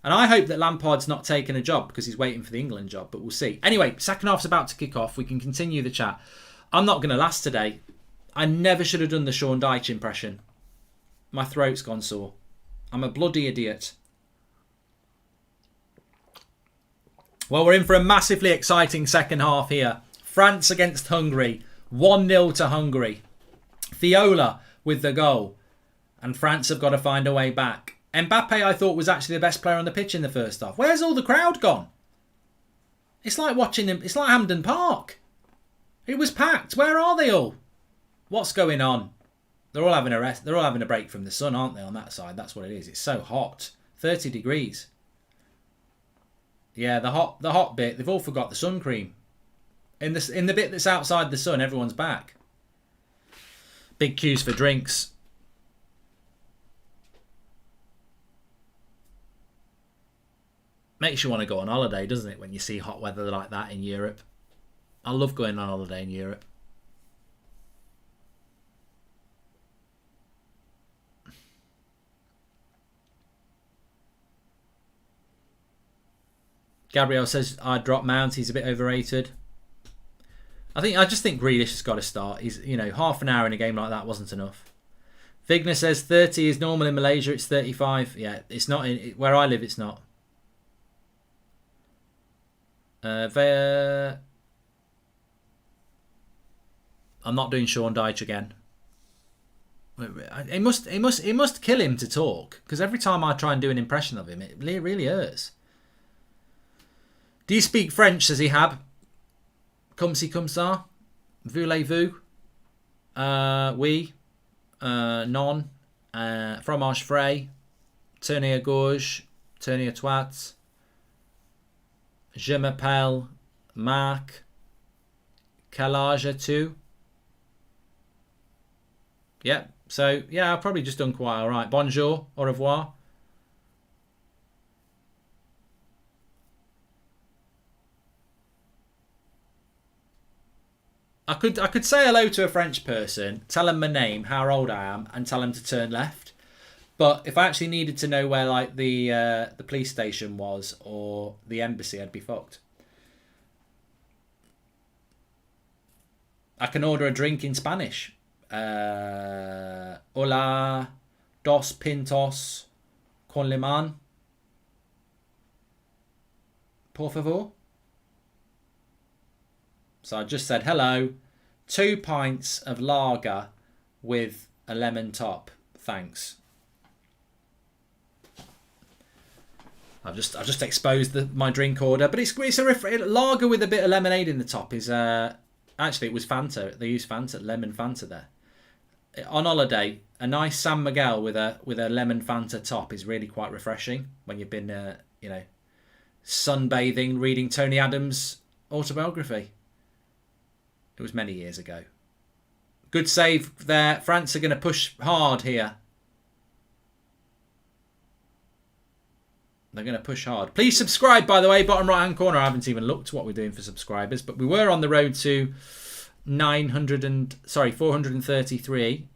And I hope that Lampard's not taking a job because he's waiting for the England job, but we'll see. Anyway, second half's about to kick off. We can continue the chat. I'm not going to last today. I never should have done the Sean Dyche impression. My throat's gone sore. I'm a bloody idiot. Well, we're in for a massively exciting second half here. France against Hungary. 1-0 to Hungary. Fiola with the goal. And France have got to find a way back. Mbappe, I thought, was actually the best player on the pitch in the first half. Where's all the crowd gone? It's like watching him. It's like Hampden Park. It was packed. Where are they all? What's going on? They're all having a rest. They're all having a break from the sun, aren't they, on that side? That's what it is. It's so hot. 30 degrees. Yeah, the hot bit. They've all forgot the sun cream. In the bit that's outside the sun, everyone's back. Big queues for drinks. Makes you want to go on holiday, doesn't it, when you see hot weather like that in Europe? I love going on holiday in Europe. Gabriel says I'd drop Mount. He's a bit overrated. I just think Grealish has got to start. He's, half an hour in a game like that wasn't enough. Vigna says 30 is normal in Malaysia. It's 35. Yeah, it's not where I live. It's not. I'm not doing Sean Dyche again. It must kill him to talk, because every time I try and do an impression of him, it really hurts. Do you speak French? Says Ihab. Comme si comme ça. Voulez-vous? Oui. Non. Fromage frais. Tournez à gauche. Tournez à droite. Je m'appelle Marc. Quel âge as-tu? Yeah. So, yeah, I've probably just done quite all right. Bonjour. Au revoir. I could say hello to a French person, tell them my name, how old I am, and tell them to turn left. But if I actually needed to know where like the police station was or the embassy, I'd be fucked. I can order a drink in Spanish. Hola, dos pintos con limón. Por favor. So I just said hello. 2 pints of lager with a lemon top. Thanks. I've just exposed my drink order, but it's a lager with a bit of lemonade in the top. Is actually it was Fanta. They used Fanta, lemon Fanta there. On holiday, a nice San Miguel with a lemon Fanta top is really quite refreshing when you've been sunbathing, reading Tony Adams' autobiography. It was many years ago. Good save there. France are going to push hard here. They're going to push hard. Please subscribe, by the way, bottom right-hand corner. I haven't even looked what we're doing for subscribers, but we were on the road to 433.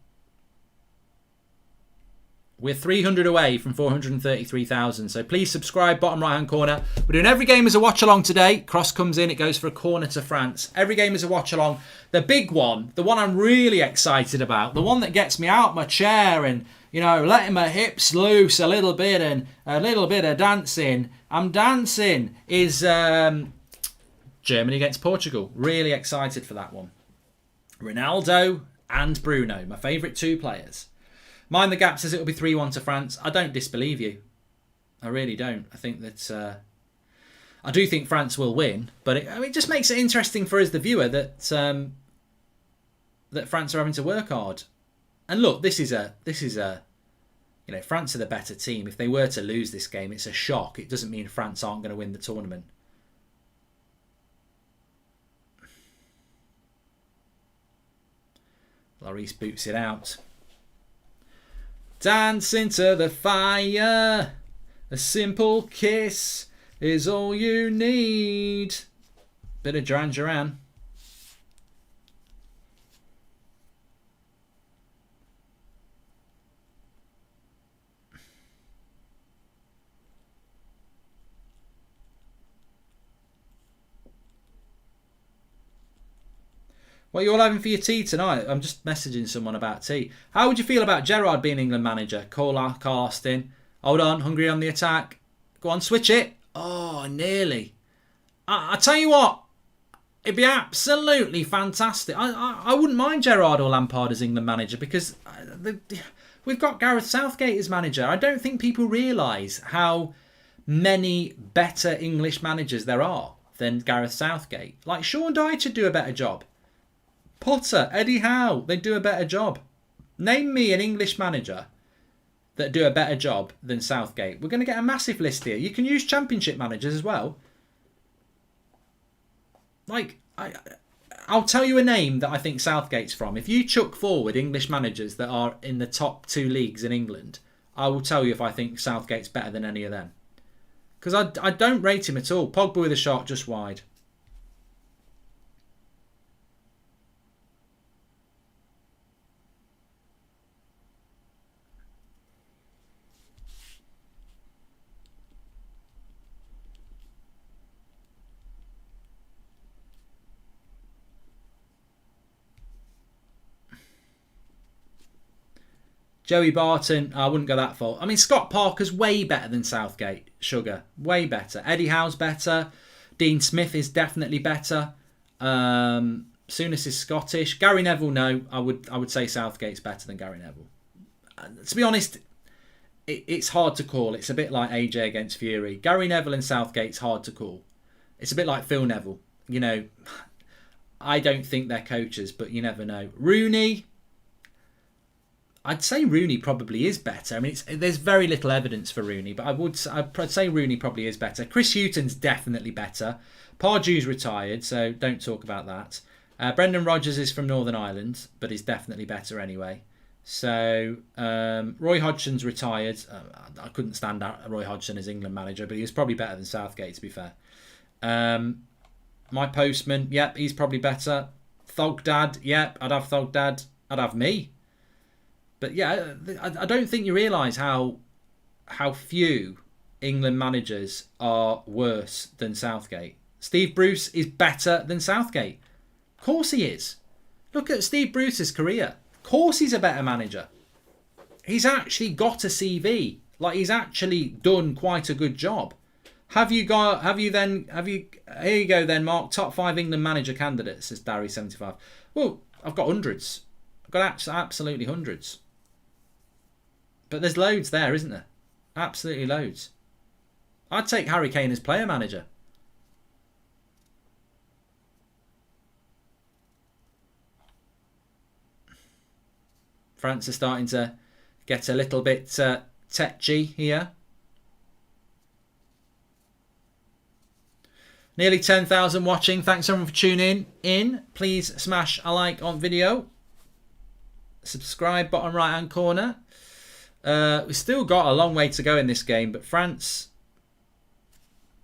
We're 300 away from 433,000. So please subscribe, bottom right-hand corner. We're doing every game as a watch-along today. Cross comes in, it goes for a corner to France. Every game is a watch-along. The big one, the one I'm really excited about, the one that gets me out my chair and, you know, letting my hips loose a little bit and a little bit of dancing. I'm dancing is Germany against Portugal. Really excited for that one. Ronaldo and Bruno, my favourite two players. Mind the Gap says it'll be 3-1 to France. I don't disbelieve you. I really don't. I think that I do think France will win, but it just makes it interesting for us, the viewer, that that France are having to work hard. And look, this is a you know, France are the better team. If they were to lose this game, it's a shock. It doesn't mean France aren't going to win the tournament. Lloris boots it out. Dance into the fire. A simple kiss is all you need. Bit of Duran Duran. What are you all having for your tea tonight? I'm just messaging someone about tea. How would you feel about Gerrard being England manager? Carl Austin. Hold on, Hungary on the attack. Go on, switch it. Oh, nearly. I tell you what, it'd be absolutely fantastic. I wouldn't mind Gerrard or Lampard as England manager because we've got Gareth Southgate as manager. I don't think people realise how many better English managers there are than Gareth Southgate. Like Sean Dyche should do a better job. Potter, Eddie Howe, they do a better job. Name me an English manager that do a better job than Southgate. We're going to get a massive list here. You can use Championship managers as well. Like, I'll tell you a name that I think Southgate's from. If you chuck forward English managers that are in the top 2 leagues in England, I will tell you if I think Southgate's better than any of them. Because I don't rate him at all. Pogba with a shot just wide. Joey Barton, I wouldn't go that far. I mean, Scott Parker's way better than Southgate. Sugar, way better. Eddie Howe's better. Dean Smith is definitely better. Souness is Scottish. Gary Neville, no. I would say Southgate's better than Gary Neville. To be honest, it's hard to call. It's a bit like AJ against Fury. Gary Neville and Southgate's hard to call. It's a bit like Phil Neville. You know, I don't think they're coaches, but you never know. Rooney, I'd say Rooney probably is better. I mean, there's very little evidence for Rooney, but I'd say Rooney probably is better. Chris Hughton's definitely better. Pardew's retired, so don't talk about that. Brendan Rodgers is from Northern Ireland, but he's definitely better anyway. So Roy Hodgson's retired. I couldn't stand out Roy Hodgson as England manager, but he was probably better than Southgate, to be fair. My Postman, yep, he's probably better. Thogdad, yep, I'd have Thogdad. I'd have me. But yeah, I don't think you realise how few England managers are worse than Southgate. Steve Bruce is better than Southgate. Of course he is. Look at Steve Bruce's career. Of course he's a better manager. He's actually got a CV. Like, he's actually done quite a good job. Here you go then, Mark. Top 5 England manager candidates, says Darry75. Well, I've got hundreds. I've got absolutely hundreds. But there's loads there, isn't there? Absolutely loads. I'd take Harry Kane as player manager. France are starting to get a little bit tetchy here. Nearly 10,000 watching. Thanks everyone for tuning in. Please smash a like on video. Subscribe, bottom right hand corner. We've still got a long way to go in this game, but France,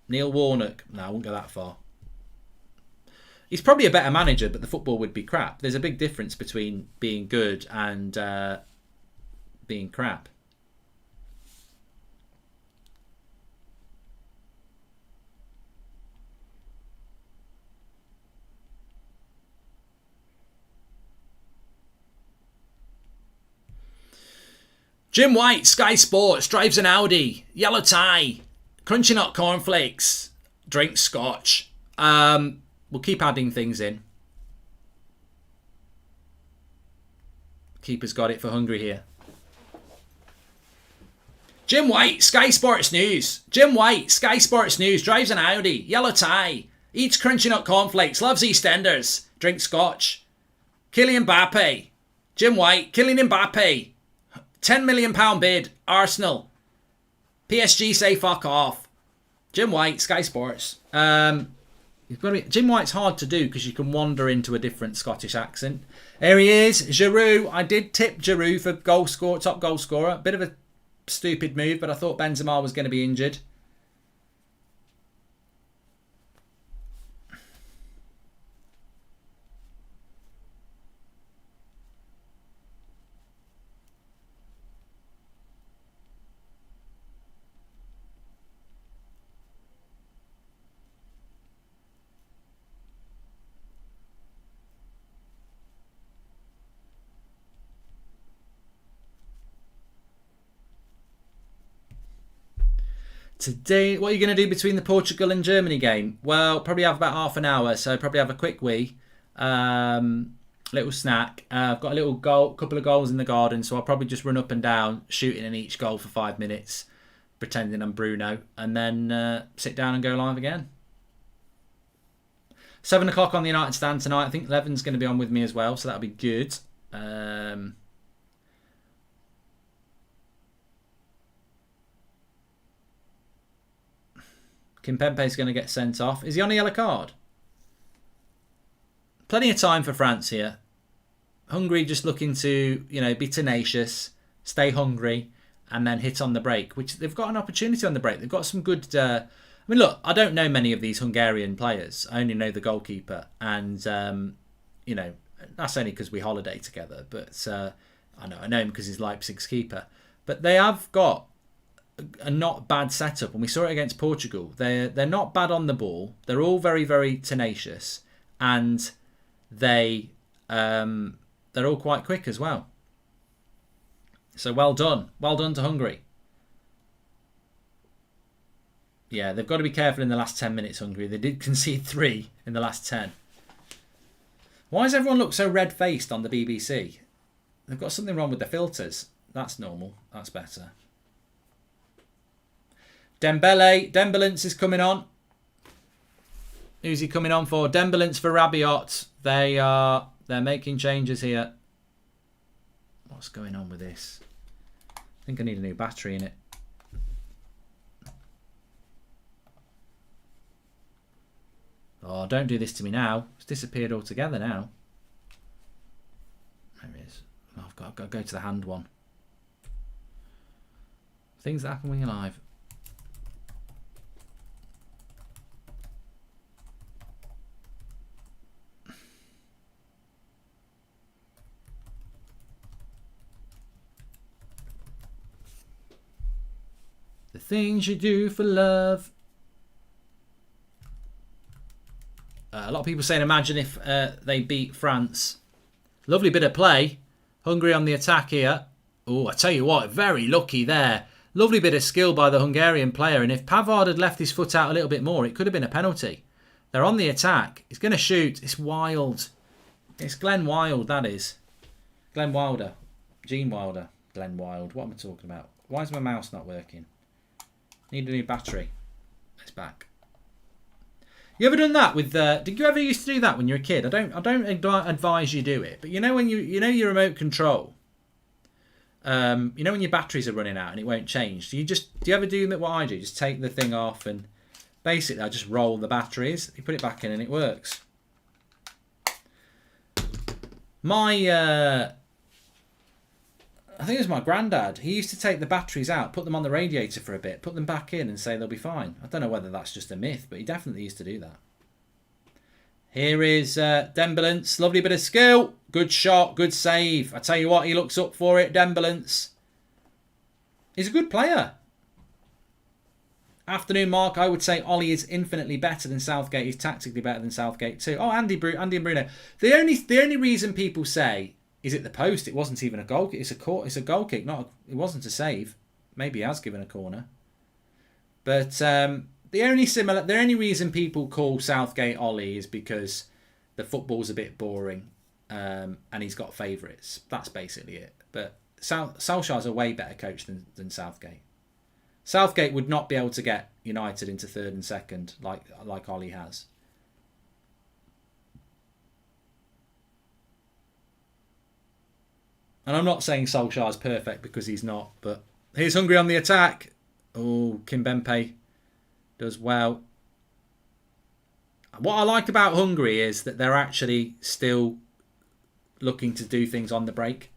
Neil Warnock, no, I won't go that far. He's probably a better manager, but the football would be crap. There's a big difference between being good and being crap. Jim White, Sky Sports, drives an Audi, yellow tie, crunchy nut cornflakes, drinks scotch. We'll keep adding things in. Keeper's got it for Hungary here. Jim White, Sky Sports News. Jim White, Sky Sports News, drives an Audi, yellow tie, eats crunchy nut cornflakes, loves EastEnders, drinks scotch. Kylian Mbappe. Jim White, Kylian Mbappe. £10 million bid, Arsenal. PSG say fuck off. Jim White, Sky Sports. Jim White's hard to do because you can wander into a different Scottish accent. There he is, Giroud. I did tip Giroud for top goal scorer. Bit of a stupid move, but I thought Benzema was going to be injured. Today, what are you going to do between the Portugal and Germany game? Well, probably have about half an hour, so probably have a quick wee, little snack. I've got a couple of goals in the garden, so I'll probably just run up and down, shooting in each goal for 5 minutes, pretending I'm Bruno, and then sit down and go live again. 7 o'clock on the United stand tonight. I think Levin's going to be on with me as well, so that'll be good. Kimpembe's going to get sent off. Is he on a yellow card? Plenty of time for France here. Hungary just looking to, be tenacious, stay hungry, and then hit on the break, which they've got an opportunity on the break. They've got some good... look, I don't know many of these Hungarian players. I only know the goalkeeper. And, that's only because we holiday together. But I know him because he's Leipzig's keeper. But they have got a not bad setup, and we saw it against Portugal. They're not bad on the ball. They're all very, very tenacious, and they're all quite quick as well. So well done to Hungary. Yeah, they've got to be careful in the last 10 minutes. Hungary, they did concede 3 in the last 10. Why does everyone look so red-faced on the BBC? They've got something wrong with the filters. That's normal. That's better. Dembélé is coming on. Who's he coming on for? Dembélé for Rabiot. They're making changes here. What's going on with this? I think I need a new battery in it. Oh, don't do this to me now. It's disappeared altogether now. There it is. Oh, I've got to go to the hand one. Things that happen when you're live. The things you do for love. A lot of people saying, imagine if they beat France. Lovely bit of play. Hungary on the attack here. Oh, I tell you what, very lucky there. Lovely bit of skill by the Hungarian player. And if Pavard had left his foot out a little bit more, it could have been a penalty. They're on the attack. He's going to shoot. It's Wild. It's Glenn Wild, that is. Glenn Wilder. Gene Wilder. Glenn Wild. What am I talking about? Why is my mouse not working? Need a new battery. It's back. You ever done that with? Did you ever used to do that when you were a kid? I don't advise you do it, but when your remote control. When your batteries are running out and it won't change. Do you ever do what I do? Just take the thing off and basically I just roll the batteries. You put it back in and it works. I think it was my granddad. He used to take the batteries out, put them on the radiator for a bit, put them back in and say they'll be fine. I don't know whether that's just a myth, but he definitely used to do that. Here is Dembélé. Lovely bit of skill. Good shot, good save. I tell you what, he looks up for it, Dembélé. He's a good player. Afternoon, Mark. I would say Ollie is infinitely better than Southgate. He's tactically better than Southgate too. Oh, Andy and Bruno. The only reason people say Is it the post? It wasn't even a goal. It's a goal kick. It wasn't a save. Maybe he has given a corner. But the only reason people call Southgate Ollie is because the football's a bit boring, and he's got favourites. That's basically it. But Solskjaer's a way better coach than Southgate. Southgate would not be able to get United into third and second like Ollie has. And I'm not saying Solskjaer's perfect because he's not, but here's Hungary on the attack. Oh, Kimpembe does well. What I like about Hungary is that they're actually still looking to do things on the break.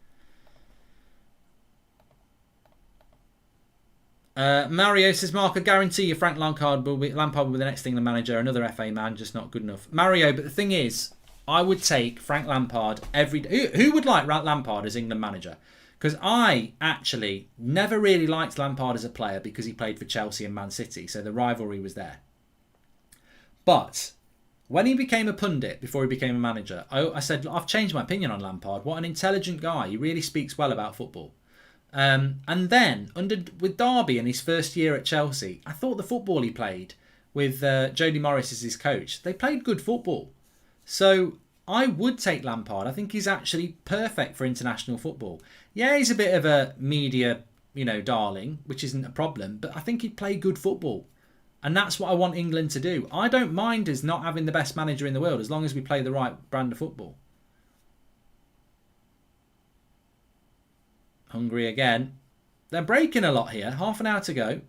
Mario says, Mark, I guarantee you Frank Lampard will be the next England manager. Another FA man, just not good enough. Mario, but the thing is, I would take Frank Lampard every day. Who would like Lampard as England manager? Because I actually never really liked Lampard as a player because he played for Chelsea and Man City, so the rivalry was there. But when he became a pundit before he became a manager, I said, I've changed my opinion on Lampard. What an intelligent guy. He really speaks well about football. And then with Derby in his first year at Chelsea, I thought the football he played with Jody Morris as his coach, they played good football. So I would take Lampard. I think he's actually perfect for international football. Yeah, he's a bit of a media, darling, which isn't a problem, but I think he'd play good football. And that's what I want England to do. I don't mind us not having the best manager in the world as long as we play the right brand of football. Hungary again. They're breaking a lot here. Half an hour to go.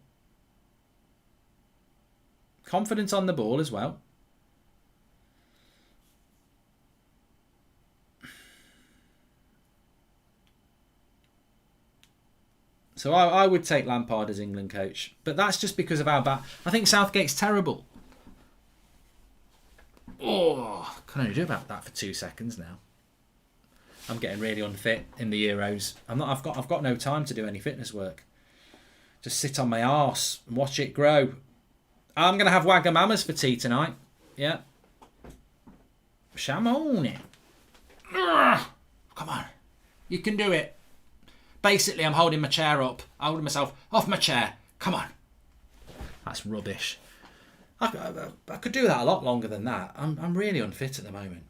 Confidence on the ball as well. So I would take Lampard as England coach. But that's just because of how bad... I think Southgate's terrible. Oh, I can only do about that for 2 seconds now. I'm getting really unfit in the Euros. I've got no time to do any fitness work. Just sit on my arse and watch it grow. I'm going to have Wagamamas for tea tonight. Yeah. Shamone. Come on. You can do it. Basically, I'm holding my chair up. I'm holding myself off my chair. Come on. That's rubbish. I could do that a lot longer than that. I'm really unfit at the moment.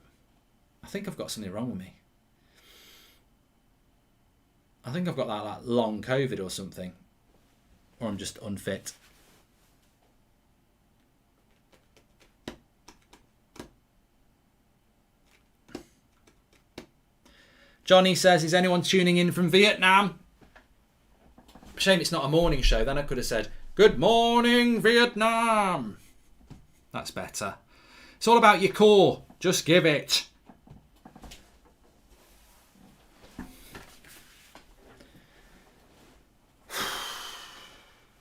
I think I've got something wrong with me. I think I've got like long COVID or something. Or I'm just unfit. Johnny says, is anyone tuning in from Vietnam? Shame it's not a morning show. Then I could have said, good morning, Vietnam. That's better. It's all about your core. Just give it.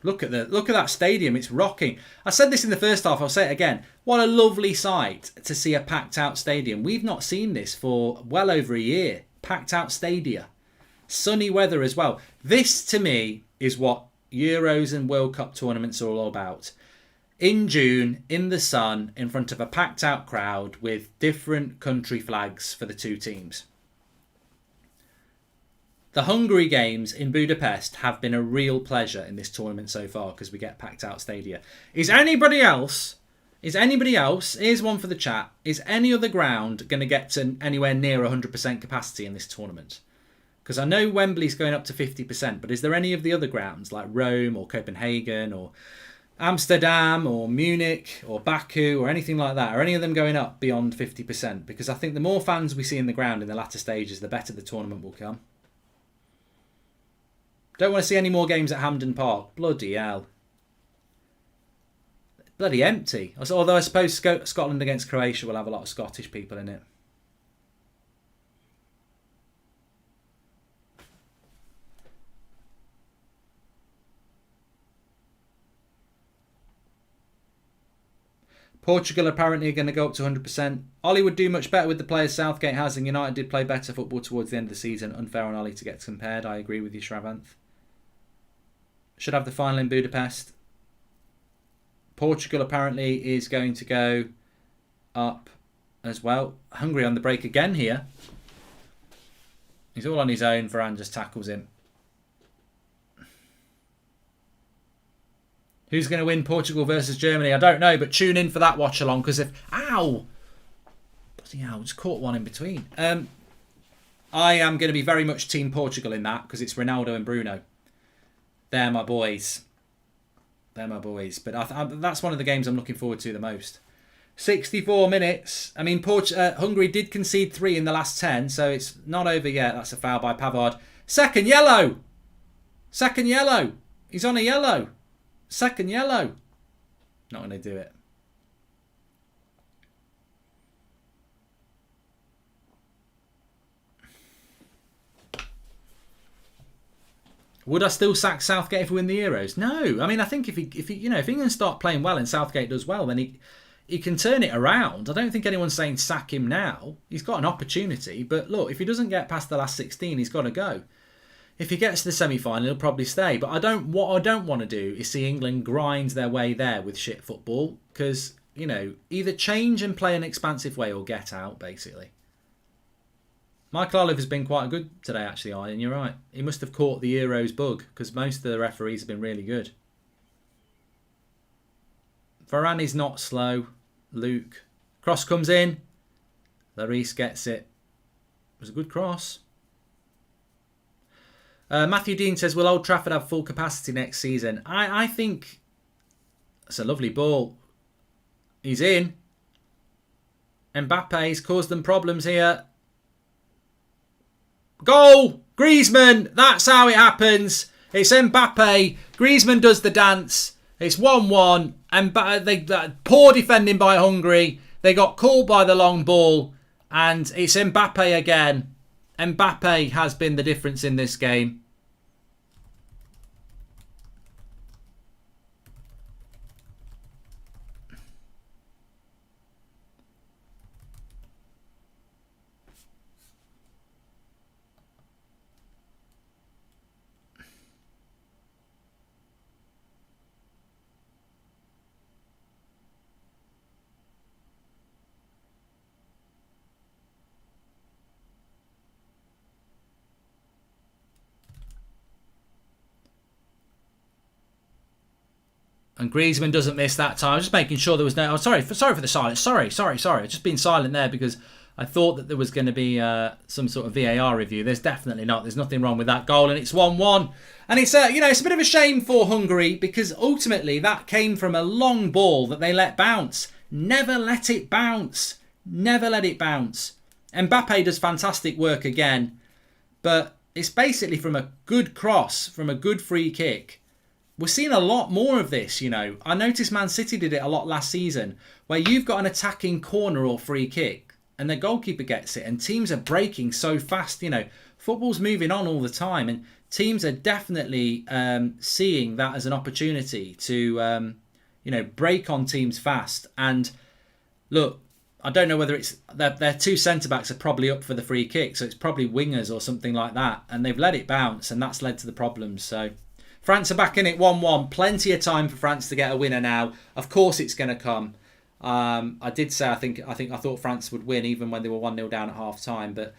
Look at that stadium. It's rocking. I said this in the first half. I'll say it again. What a lovely sight to see a packed out stadium. We've not seen this for well over a year. Packed out stadia. Sunny weather as well. This to me is what Euros and World Cup tournaments are all about. In June, in the sun, in front of a packed out crowd with different country flags for the two teams. The Hungary games in Budapest have been a real pleasure in this tournament so far because we get packed out stadia. Is anybody else, here's one for the chat, is any other ground going to get to anywhere near 100% capacity in this tournament? Because I know Wembley's going up to 50%, but is there any of the other grounds like Rome or Copenhagen or Amsterdam or Munich or Baku or anything like that? Are any of them going up beyond 50%? Because I think the more fans we see in the ground in the latter stages, the better the tournament will come. Don't want to see any more games at Hampden Park. Bloody hell. Bloody empty. Although I suppose Scotland against Croatia will have a lot of Scottish people in it. Portugal apparently are going to go up to 100%. Ollie would do much better with the players Southgate has, and United did play better football towards the end of the season. Unfair on Ollie to get compared. I agree with you, Shravanth. Should have the final in Budapest. Portugal apparently is going to go up as well. Hungary on the break again here. He's all on his own. Varane just tackles him. Who's going to win Portugal versus Germany? I don't know, but tune in for that watch along because if... Ow! Bloody hell, just caught one in between. I am going to be very much Team Portugal in that because it's Ronaldo and Bruno. They're my boys. They're my boys. But that's one of the games I'm looking forward to the most. 64 minutes. I mean, Hungary did concede 3 in the last 10, so it's not over yet. That's a foul by Pavard. Second yellow! Second yellow! He's on a yellow. Second yellow. Not going to do it. Would I still sack Southgate if we win the Euros? No. I mean, I think if England start playing well and Southgate does well, then he can turn it around. I don't think anyone's saying sack him now. He's got an opportunity, but look, if he doesn't get past the last 16, he's got to go. If he gets to the semi-final, he'll probably stay. But what I don't want to do is see England grind their way there with shit football. Because, either change and play an expansive way or get out, basically. Michael Oliver's been quite good today, actually, Ian. You're right. He must have caught the Euros bug. Because most of the referees have been really good. Varane is not slow. Luke. Cross comes in. Lloris gets it. It was a good cross. Matthew Dean says, will Old Trafford have full capacity next season? I think it's a lovely ball. He's in. Mbappe's caused them problems here. Goal! Griezmann! That's how it happens. It's Mbappe. Griezmann does the dance. It's 1-1. And poor defending by Hungary. They got called by the long ball. And it's Mbappe again. Mbappe has been the difference in this game. And Griezmann doesn't miss that time. I'm just making sure there was no... Oh, sorry for the silence. Sorry. I've just been silent there because I thought that there was going to be some sort of VAR review. There's definitely not. There's nothing wrong with that goal. And it's 1-1. And it's it's a bit of a shame for Hungary because ultimately that came from a long ball that they let bounce. Never let it bounce. Never let it bounce. Mbappe does fantastic work again. But it's basically from a good cross, from a good free kick. We're seeing a lot more of this, I noticed Man City did it a lot last season, where you've got an attacking corner or free kick, and the goalkeeper gets it, and teams are breaking so fast. Football's moving on all the time, and teams are definitely seeing that as an opportunity to, break on teams fast. And look, I don't know whether it's... Their two centre-backs are probably up for the free kick, so it's probably wingers or something like that, and they've let it bounce, and that's led to the problems, so... France are back in it 1-1. Plenty of time for France to get a winner now. Of course it's going to come. I did say I thought France would win even when they were 1-0 down at half time. But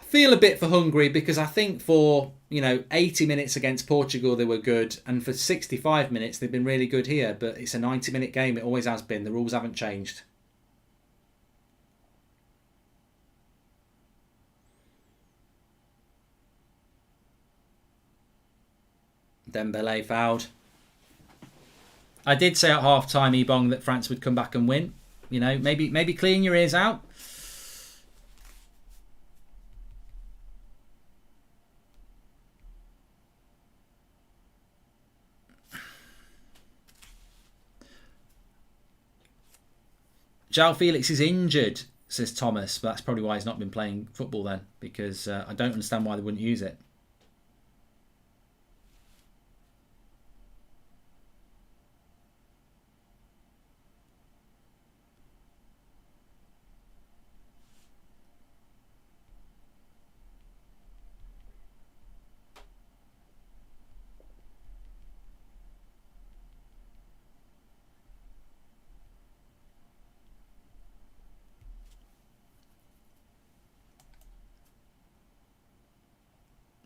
I feel a bit for Hungary because I think for 80 minutes against Portugal they were good. And for 65 minutes they've been really good here. But it's a 90-minute game. It always has been. The rules haven't changed. Dembele fouled. I did say at half-time, Ebong, that France would come back and win. Maybe clean your ears out. João Felix is injured, says Thomas. But that's probably why he's not been playing football then. Because I don't understand why they wouldn't use it.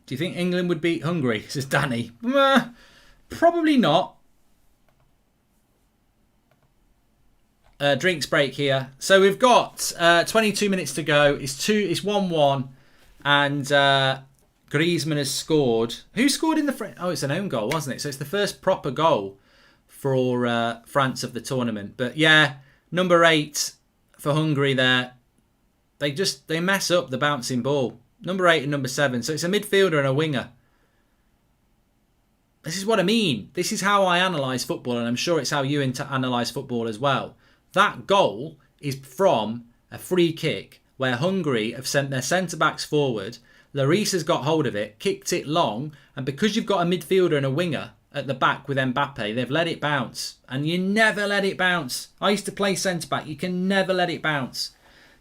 Do you think England would beat Hungary? Says Danny. Probably not. Drinks break here. So we've got 22 minutes to go. It's 1-1, and Griezmann has scored. Who scored in the? Oh, it's an own goal, wasn't it? So it's the first proper goal for France of the tournament. But yeah, number 8 for Hungary there. They mess up the bouncing ball. Number 8 and number 7. So it's a midfielder and a winger. This is what I mean. This is how I analyse football, and I'm sure it's how you analyse football as well. That goal is from a free kick where Hungary have sent their centre-backs forward. Lloris has got hold of it, kicked it long, and because you've got a midfielder and a winger at the back with Mbappe, they've let it bounce. And you never let it bounce. I used to play centre-back. You can never let it bounce.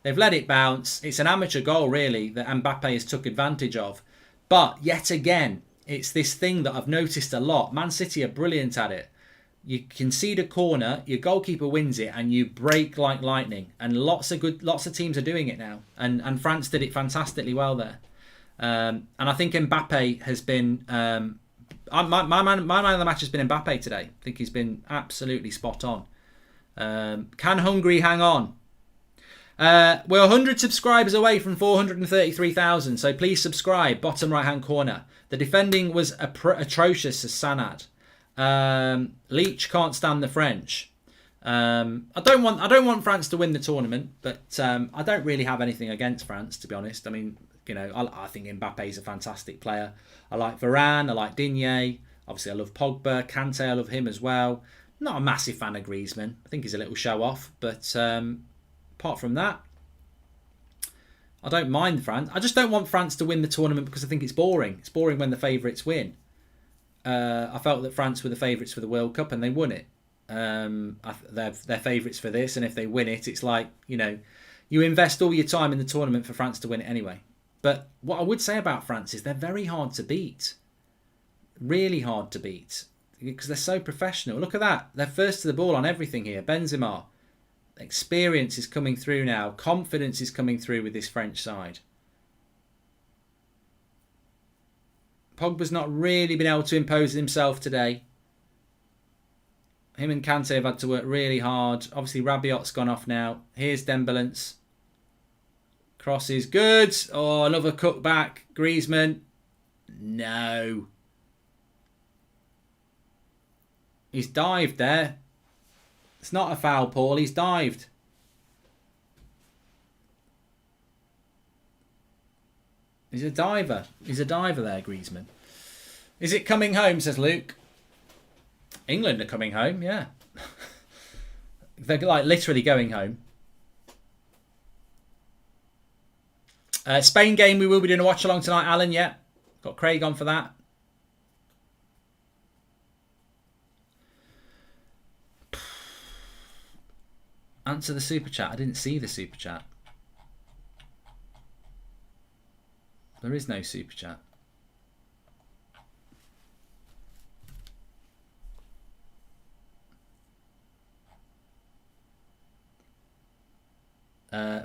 They've let it bounce. It's an amateur goal, really, that Mbappe has took advantage of. But yet again, it's this thing that I've noticed a lot. Man City are brilliant at it. You concede a corner, your goalkeeper wins it, and you break like lightning. And lots of teams are doing it now. And France did it fantastically well there. And I think Mbappe has been... my man of the match has been Mbappe today. I think he's been absolutely spot on. Can Hungary hang on? We're 100 subscribers away from 433,000, so please subscribe. Bottom right hand corner. The defending was atrocious, says Sanad. Leach can't stand the French. I don't want France to win the tournament, but I don't really have anything against France, to be honest. I mean, you know, I think Mbappe's a fantastic player. I like Varane, I like Digne. Obviously, I love Pogba, Kante. I love him as well. Not a massive fan of Griezmann. I think he's a little show off, but apart from that, I don't mind France. I just don't want France to win the tournament because I think it's boring. It's boring when the favourites win. I felt that France were the favourites for the World Cup and they won it. They're favourites for this, and if they win it, it's like, you know, you invest all your time in the tournament for France to win it anyway. But what I would say about France is they're very hard to beat. Really hard to beat. Because they're so professional. Look at that. They're first to the ball on everything here. Benzema. Experience is coming through now. Confidence is coming through with this French side. Pogba's not really been able to impose himself today. Him and Kante have had to work really hard. Obviously, Rabiot's gone off now. Here's Dembélé. Cross is good. Oh, another cutback. Griezmann. No. He's dived there. It's not a foul, Paul. He's dived. He's a diver. He's a diver there, Griezmann. Is it coming home, says Luke. England are coming home, yeah. They're like literally going home. Spain game, we will be doing a watch along tonight, Alan, yeah. Got Craig on for that. Answer the super chat. I didn't see the super chat. There is no super chat.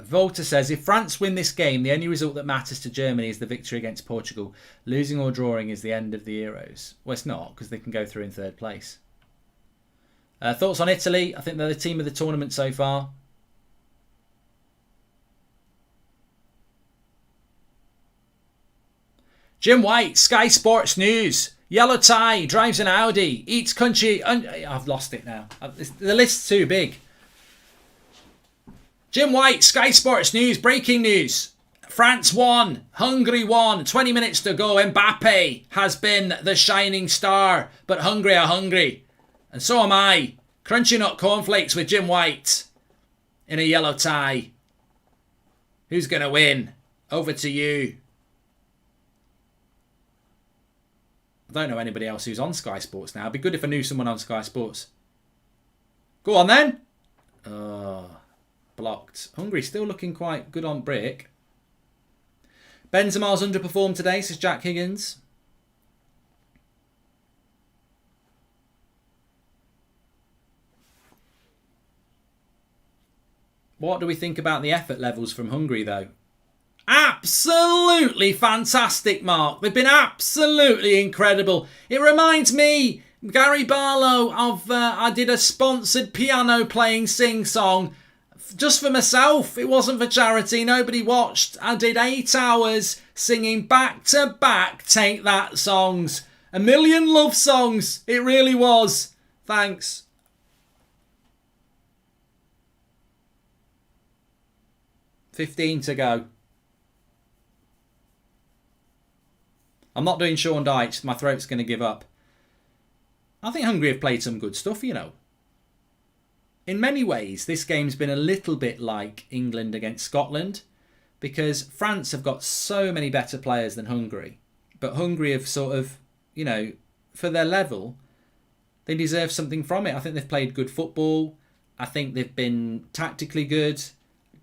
Volta says, if France win this game, the only result that matters to Germany is the victory against Portugal. Losing or drawing is the end of the Euros. Well, it's not, because they can go through in third place. Thoughts on Italy? I think they're the team of the tournament so far. Jim White, Sky Sports News. Yellow tie, drives an Audi, eats country... I've lost it now. The list's too big. Jim White, Sky Sports News, breaking news. France won, Hungary won, 20 minutes to go. Mbappe has been the shining star, but Hungary are hungry. And so am I. Crunchy nut cornflakes with Jim White in a yellow tie. Who's going to win? Over to you. I don't know anybody else who's on Sky Sports now. It'd be good if I knew someone on Sky Sports. Go on then. Blocked. Hungary still looking quite good on break. Benzema's underperformed today, says Jack Higgins. What do we think about the effort levels from Hungary, though? absolutely fantastic, Mark. They've been absolutely incredible. It reminds me, Gary Barlow, of I did a sponsored piano playing sing-song just for myself. It wasn't for charity. Nobody watched. I did 8 hours singing back-to-back Take That songs. A million love songs. It really was. Thanks. $15 to go. I'm not doing Sean Dyche. My throat's going to give up. I think Hungary have played some good stuff, you know. In many ways, this game's been a little bit like England against Scotland, because France have got so many better players than Hungary. But Hungary have sort of, you know, for their level, they deserve something from it. I think they've played good football. I think they've been tactically good.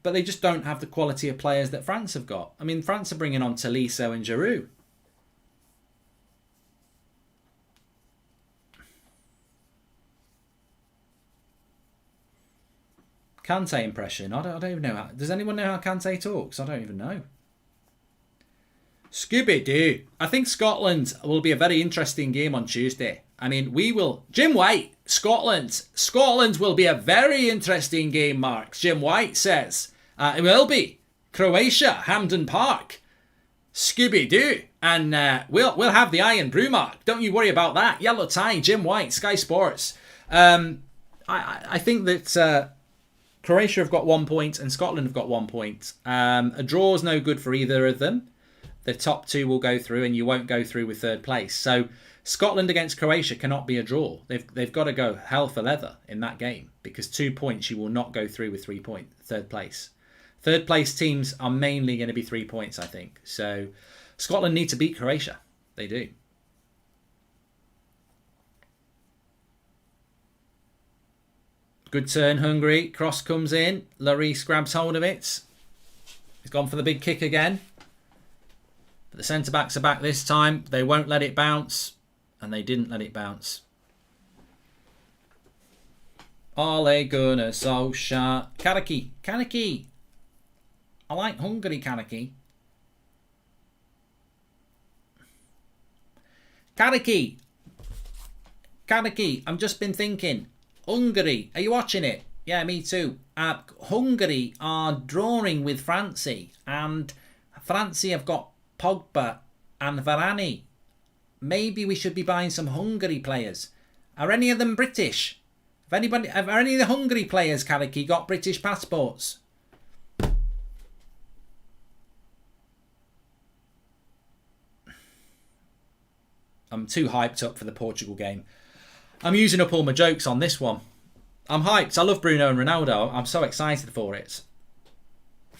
But they just don't have the quality of players that France have got. I mean, France are bringing on Tolisso and Giroud. Kante impression. I don't even know how. Does anyone know how Kante talks? I don't even know. Scooby-Doo. I think Scotland will be a very interesting game on Tuesday. I mean, we will... Jim White, Scotland. Scotland will be a very interesting game, Mark. Jim White says. It will be. Croatia, Hampden Park. Scooby-Doo. And we'll have the Iron Brew, Mark. Don't you worry about that. Yellow tie, Jim White, Sky Sports. I think that... Croatia have got 1 point and Scotland have got 1 point. A draw is no good for either of them. The top 2 will go through and you won't go through with third place. So Scotland against Croatia cannot be a draw. They've got to go hell for leather in that game, because 2 points you will not go through with third place. Third place teams are mainly going to be 3 points, I think. So Scotland need to beat Croatia. They do. Good turn, Hungary. Cross comes in. Lloris grabs hold of it. He's gone for the big kick again. But the centre-backs are back this time. They won't let it bounce. And they didn't let it bounce. Ole Gunnar Solskjaer. Karaki. Karaki. I like Hungary, Karaki. Karaki. Karaki. I've just been thinking... Hungary, are you watching it? Yeah, me too. Hungary are drawing with France, and France have got Pogba and Varane. Maybe we should be buying some Hungary players. Are any of them British? Have any of the Hungary players, Karaki, got British passports? I'm too hyped up for the Portugal game. I'm using up all my jokes on this one. I'm hyped. I love Bruno and Ronaldo. I'm so excited for it.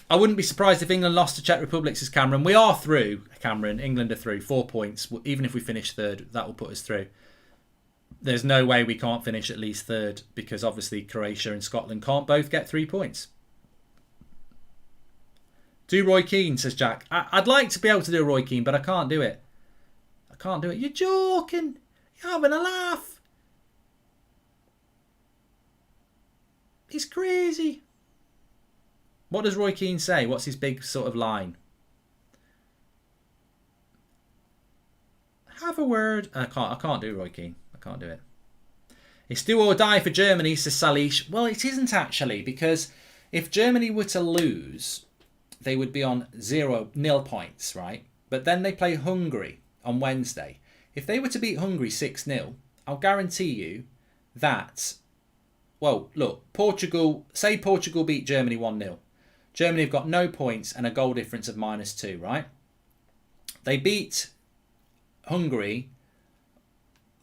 I wouldn't be surprised if England lost to Czech Republic, says Cameron. We are through, Cameron. England are through. 4 points. Even if we finish third, that will put us through. There's no way we can't finish at least third, because obviously Croatia and Scotland can't both get 3 points. Do Roy Keane, says Jack. I'd like to be able to do Roy Keane, but I can't do it. I can't do it. You're joking. You're having a laugh. He's crazy. What does Roy Keane say? What's his big sort of line? Have a word. I can't do Roy Keane. I can't do it. It's do or die for Germany, says Salish. Well, it isn't actually, because if Germany were to lose, they would be on 0 points, right? But then they play Hungary on Wednesday. If they were to beat Hungary 6-0, I'll guarantee you that... Well, look, say Portugal beat Germany 1-0. Germany have got no points and a goal difference of -2, right? They beat Hungary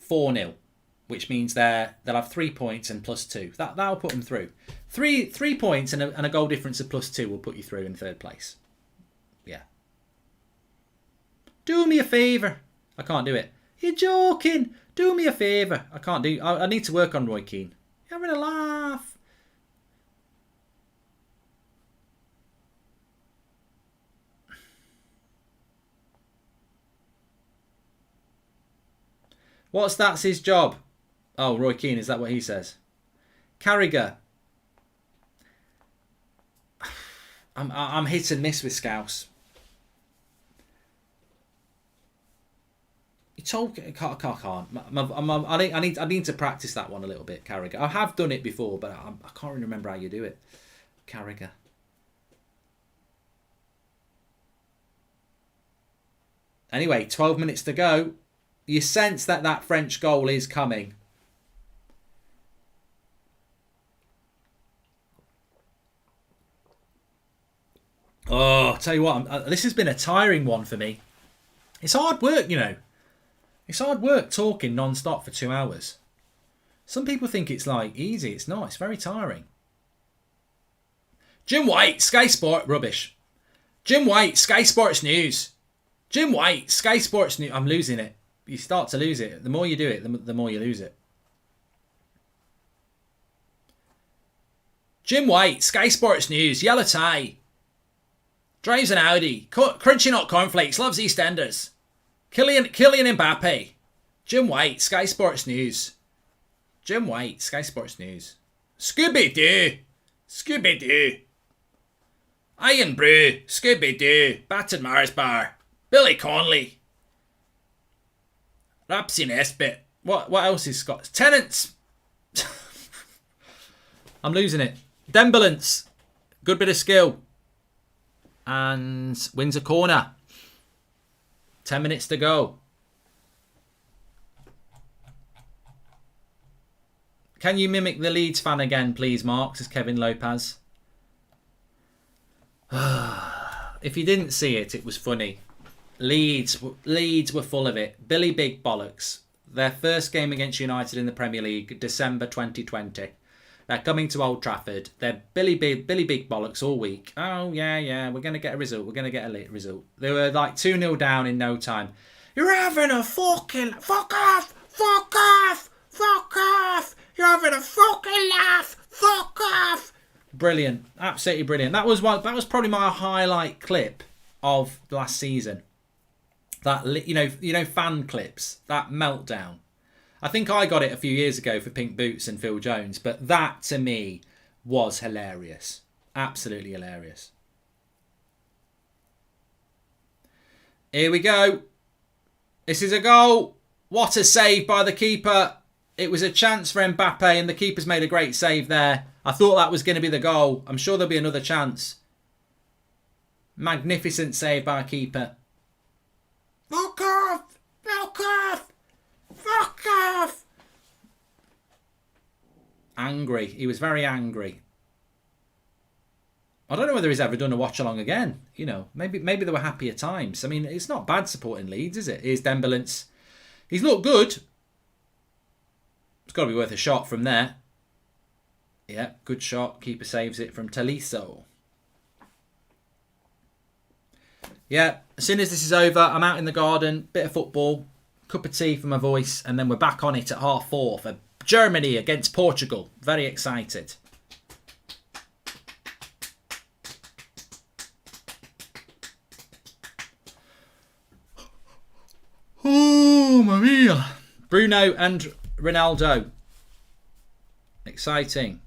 4-0, which means they'll have 3 points and +2. That'll put them through. Three points and a goal difference of +2 will put you through in third place. Yeah. Do me a favour. I can't do it. You're joking. Do me a favour. I can't do... I need to work on Roy Keane. You're having a laugh. That's his job? Oh, Roy Keane, is that what he says? Carragher. I'm hit and miss with Scouse. I can't. I need to practice that one a little bit, Carragher. I have done it before, but I can't really remember how you do it. Carragher. Anyway, 12 minutes to go. You sense that French goal is coming. Oh, I'll tell you what, this has been a tiring one for me. It's hard work, you know. It's hard work talking non-stop for 2 hours. Some people think it's like easy. It's not. It's very tiring. Jim White, Sky Sport, rubbish. Jim White, Sky Sports News. Jim White, Sky Sports News. I'm losing it. You start to lose it. The more you do it, the more you lose it. Jim White, Sky Sports News, yellow tie. Drives an Audi. Crunching hot cornflakes, loves EastEnders. Kylian Mbappe. Jim White, Sky Sports News. Jim White, Sky Sports News. Scooby-Doo. Scooby-Doo. Iron Brew. Scooby-Doo. Battered Mars Bar. Billy Conley. Rapsy Nesbitt. What else is Scott? Tenants. I'm losing it. Dembélance. Good bit of skill. And wins a corner. 10 minutes to go. Can you mimic the Leeds fan again, please, Mark? Says Kevin Lopez. If you didn't see it, it was funny. Leeds were full of it. Billy Big Bollocks. Their first game against United in the Premier League, December 2020. They're coming to Old Trafford. They're Billy Big Bollocks all week. Oh, yeah, we're going to get a result. We're going to get a late result. They were like 2-0 down in no time. You're having a fucking... Fuck off! Fuck off! Fuck off! You're having a fucking laugh! Fuck off! Brilliant. Absolutely brilliant. That was probably my highlight clip of last season. That, you know, fan clips. That meltdown. I think I got it a few years ago for Pink Boots and Phil Jones, but that to me was hilarious. Absolutely hilarious. Here we go. This is a goal. What a save by the keeper. It was a chance for Mbappe and the keeper's made a great save there. I thought that was going to be the goal. I'm sure there'll be another chance. Magnificent save by a keeper. Fuck off! Fuck off! Fuck off! Angry. He was very angry. I don't know whether he's ever done a watch-along again. You know, maybe there were happier times. I mean, it's not bad supporting Leeds, is it? Here's Dembélance. He's looked good. It's got to be worth a shot from there. Yeah, good shot. Keeper saves it from Tolisso. Yeah, as soon as this is over, I'm out in the garden, bit of football, cup of tea for my voice, and then we're back on it at 4:30 for Germany against Portugal. Very excited. Oh, Maria. Bruno and Ronaldo. Exciting.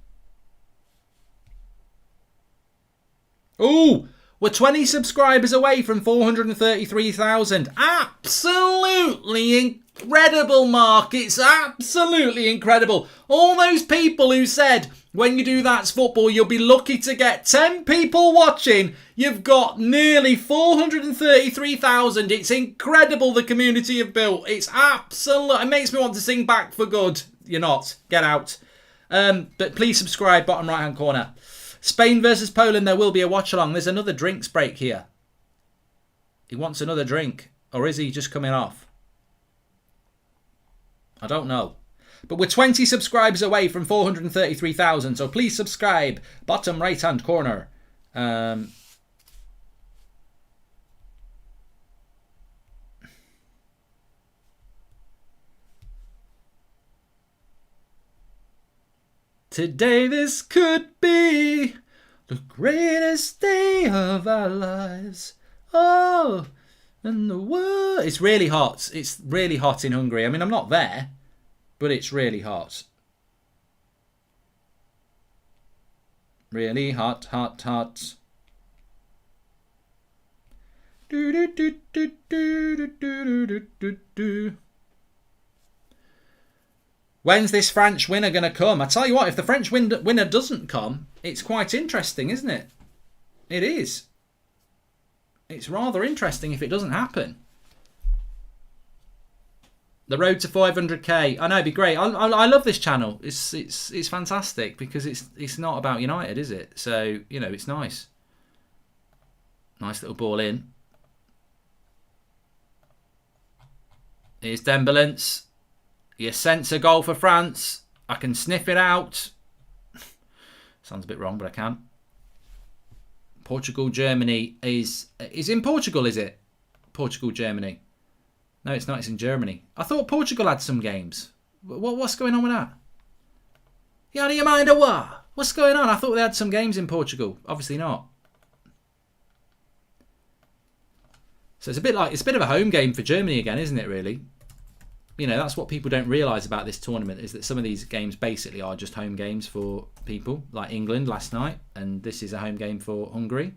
Oh, we're 20 subscribers away from 433,000. Absolutely incredible, Mark. It's absolutely incredible. All those people who said, when you do That's Football, you'll be lucky to get 10 people watching. You've got nearly 433,000. It's incredible the community you've built. It's absolute. It makes me want to sing Back for Good. You're not. Get out. But please subscribe, bottom right-hand corner. Spain versus Poland, there will be a watch-along. There's another drinks break here. He wants another drink. Or is he just coming off? I don't know. But we're 20 subscribers away from 433,000. So please subscribe. Bottom right-hand corner. Today this could be the greatest day of our lives. Oh, and the world. It's really hot. It's really hot in Hungary. I mean, I'm not there, but it's really hot. Really hot, hot, hot. Do do do do do do do do do do. When's this French winner going to come? I tell you what, if the French winner doesn't come, it's quite interesting, isn't it? It is. It's rather interesting if it doesn't happen. The road to 500k. I know, it'd be great. I love this channel. It's fantastic because it's not about United, is it? So, you know, it's nice. Nice little ball in. Here's Dembélé. You sense a goal for France. I can sniff it out. Sounds a bit wrong, but I can. Portugal, Germany is in Portugal, is it? Portugal, Germany. No, it's not. It's in Germany. I thought Portugal had some games. What's going on with that? You out of your mind or what? What's going on? I thought they had some games in Portugal. Obviously not. So it's a bit of a home game for Germany again, isn't it, really? You know, that's what people don't realise about this tournament, is that some of these games basically are just home games for people, like England last night, and this is a home game for Hungary.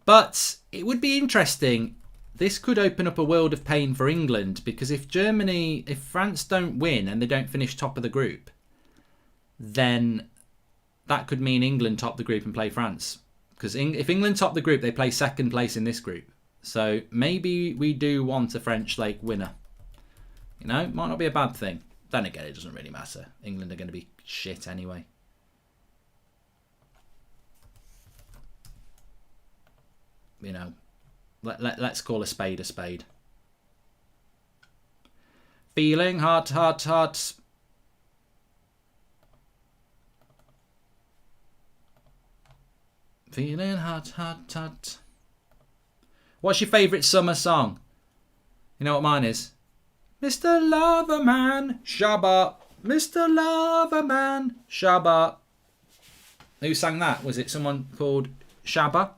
But it would be interesting. This could open up a world of pain for England, because if France don't win and they don't finish top of the group, then that could mean England top the group and play France. Because if England top the group, they play second place in this group. So maybe we do want a French winner. You know, might not be a bad thing. Then again, it doesn't really matter. England are going to be shit anyway. You know, let's call a spade a spade. Feeling hot, hot, hot. Feeling hot, hot, hot. What's your favourite summer song? You know what mine is? Mr. Loverman, Shabba. Mr. Loverman, Shabba. Who sang that? Was it someone called Shabba?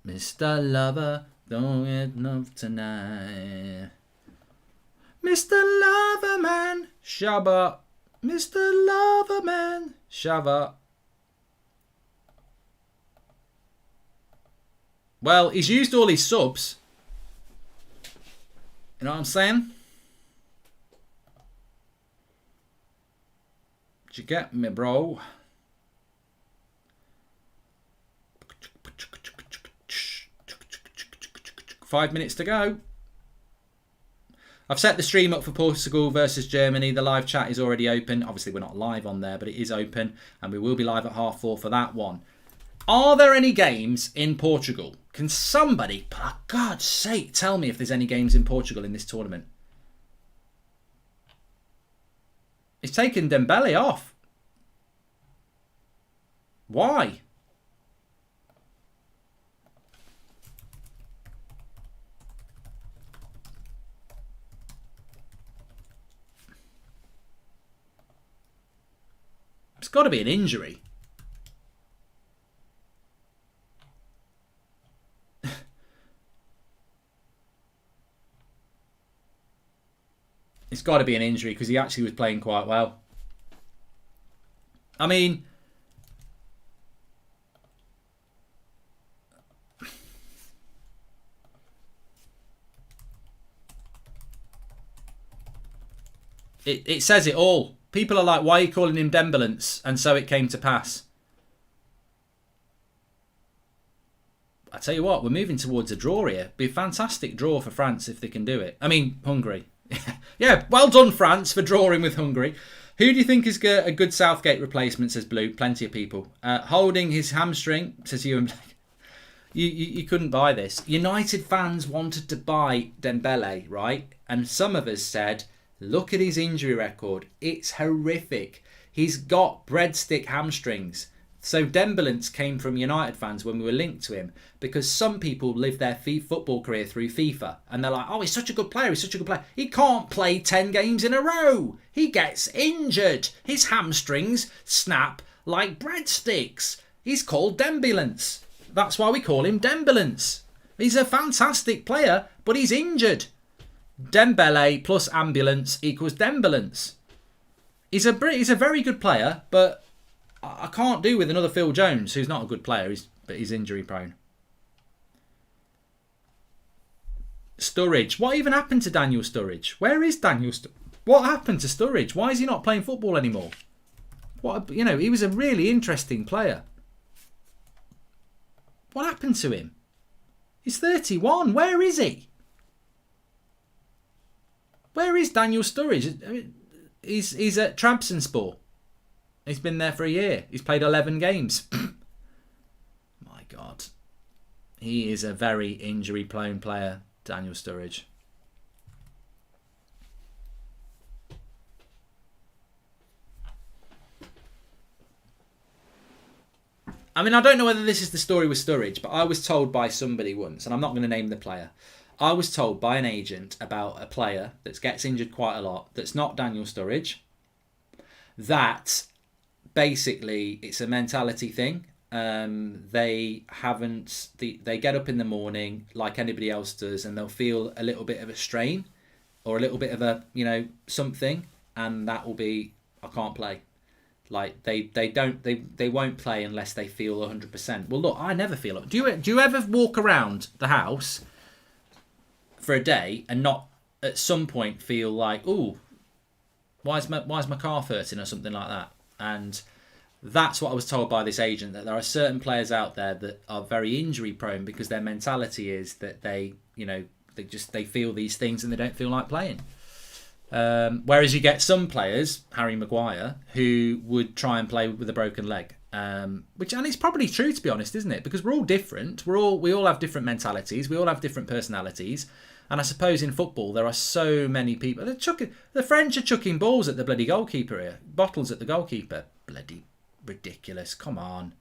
Mr. Lover, don't get love tonight. Mr. Loverman, Shabba. Mr. Loverman, Shabba. Well, he's used all his subs. You know what I'm saying? Did you get me, bro? Five minutes to go. I've set the stream up for Portugal versus Germany. The live chat is already open. Obviously, we're not live on there, but it is open. And we will be live at 4:30 for that one. Are there any games in Portugal? Can somebody, for God's sake, tell me if there's any games in Portugal in this tournament? It's taken Dembélé off. Why? It's got to be an injury. It's got to be an injury because he actually was playing quite well. I mean, it says it all. People are like, why are you calling him Dembélé? And so it came to pass. I tell you what, we're moving towards a draw here. Be a fantastic draw for France if they can do it. I mean, Hungary. Yeah, well done, France, for drawing with Hungary. Who do you think is a good Southgate replacement, says Blue? Plenty of people. Holding his hamstring, says Ewan. You couldn't buy this. United fans wanted to buy Dembélé, right? And some of us said, look at his injury record. It's horrific. He's got breadstick hamstrings. So Dembélé came from United fans when we were linked to him because some people live their football career through FIFA and they're like, oh, he's such a good player, he's such a good player. He can't play 10 games in a row. He gets injured. His hamstrings snap like breadsticks. He's called Dembélé. That's why we call him Dembélé. He's a fantastic player, but he's injured. Dembélé plus ambulance equals Dembélé. He's a very good player, but I can't do with another Phil Jones, who's not a good player, but he's injury prone. Sturridge. What even happened to Daniel Sturridge? Where is Daniel Sturridge? What happened to Sturridge? Why is he not playing football anymore? What, you know, he was a really interesting player. What happened to him? He's 31. Where is he? Where is Daniel Sturridge? I mean, he's at Trabzonspor. He's been there for a year. He's played 11 games. My God. He is a very injury-prone player, Daniel Sturridge. I mean, I don't know whether this is the story with Sturridge, but I was told by somebody once, and I'm not going to name the player, I was told by an agent about a player that gets injured quite a lot, that's not Daniel Sturridge, that basically it's a mentality thing. They get up in the morning like anybody else does, and they'll feel a little bit of a strain or a little bit of a, you know, something, and that will be, I can't play. Like they won't play unless they feel 100%. Well, look, I never feel it. Do you ever walk around the house for a day and not at some point feel like, ooh, why is my calf hurting or something like that? And that's what I was told by this agent, that there are certain players out there that are very injury prone because their mentality is that they feel these things and they don't feel like playing. Whereas you get some players, Harry Maguire, who would try and play with a broken leg, and it's probably true, to be honest, isn't it? Because we're all different. We all have different mentalities. We all have different personalities. And I suppose in football there are so many people. The French are chucking balls at the bloody goalkeeper here, bottles at the goalkeeper. Bloody ridiculous! Come on.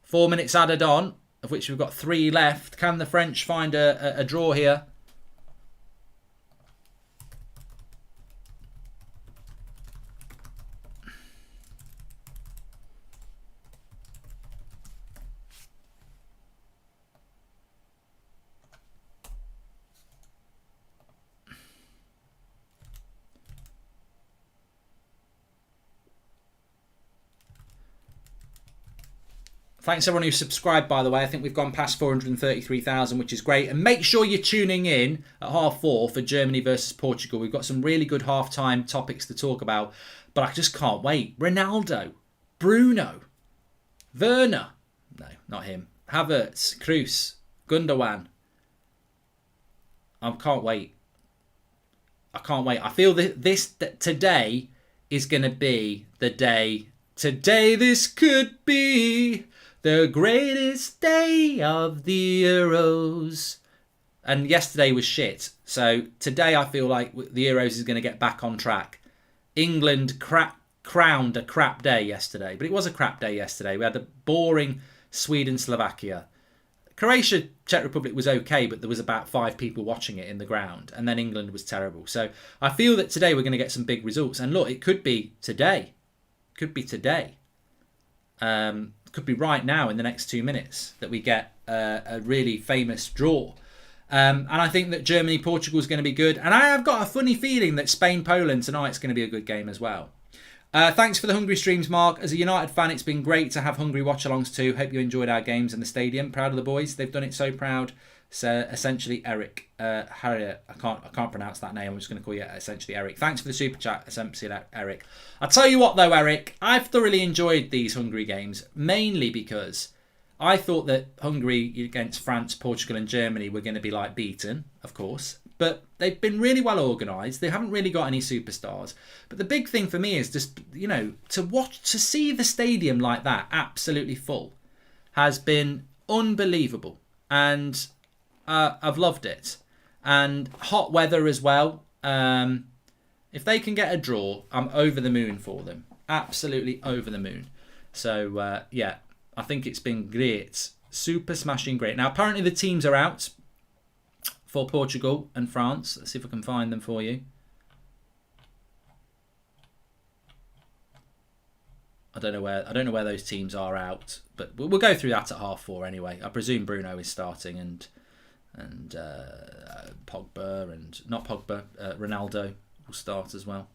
Four minutes added on, of which we've got 3 left. Can the French find a draw here? Thanks everyone who subscribed, by the way. I think we've gone past 433,000, which is great. And make sure you're tuning in at 4:30 for Germany versus Portugal. We've got some really good half-time topics to talk about. But I just can't wait. Ronaldo, Bruno, Werner. No, not him. Havertz, Kroos, Gundogan. I can't wait. I can't wait. I feel that today is going to be the day. Today this could be the greatest day of the Euros. And yesterday was shit. So today I feel like the Euros is going to get back on track. England crowned a crap day yesterday. But it was a crap day yesterday. We had a boring Sweden-Slovakia. Croatia, Czech Republic was okay, but there was about 5 people watching it in the ground. And then England was terrible. So I feel that today we're going to get some big results. And look, it could be today. Could be today. Could be right now in the next 2 minutes that we get a really famous draw. And I think that Germany-Portugal is going to be good. And I have got a funny feeling that Spain-Poland tonight is going to be a good game as well. Thanks for the Hungary streams, Mark. As a United fan, it's been great to have Hungary watch-alongs too. Hope you enjoyed our games in the stadium. Proud of the boys. They've done it so proud. So essentially Eric, Harriet, I can't pronounce that name. I'm just going to call you essentially Eric. Thanks for the super chat, essentially Eric. I'll tell you what though, Eric, I've thoroughly enjoyed these Hungary games, mainly because I thought that Hungary against France, Portugal and Germany were going to be like beaten, of course, but they've been really well organised. They haven't really got any superstars. But the big thing for me is just, you know, to see the stadium like that, absolutely full, has been unbelievable. And I've loved it. And hot weather as well. If they can get a draw, I'm over the moon for them. Absolutely over the moon. So, yeah, I think it's been great. Super smashing great. Now, apparently the teams are out for Portugal and France. Let's see if I can find them for you. I don't know where those teams are out, but we'll go through that at 4:30 anyway. I presume Bruno is starting and Pogba and not Pogba, Ronaldo will start as well.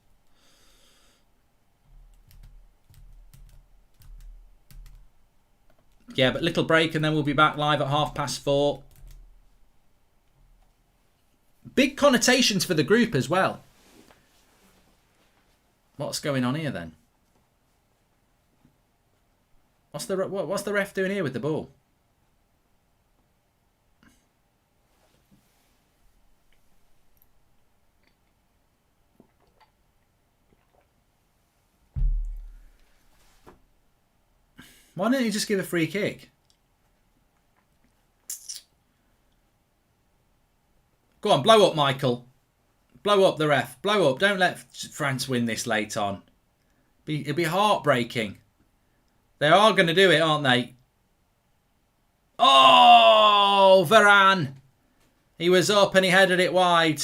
Yeah, but little break and then we'll be back live at 4:30. Big connotations for the group as well. What's going on here then? What's the ref doing here with the ball? Why don't you just give a free kick? Go on, blow up, Michael. Blow up the ref. Blow up. Don't let France win this late on. It'll be heartbreaking. They are going to do it, aren't they? Oh, Varane. He was up and he headed it wide.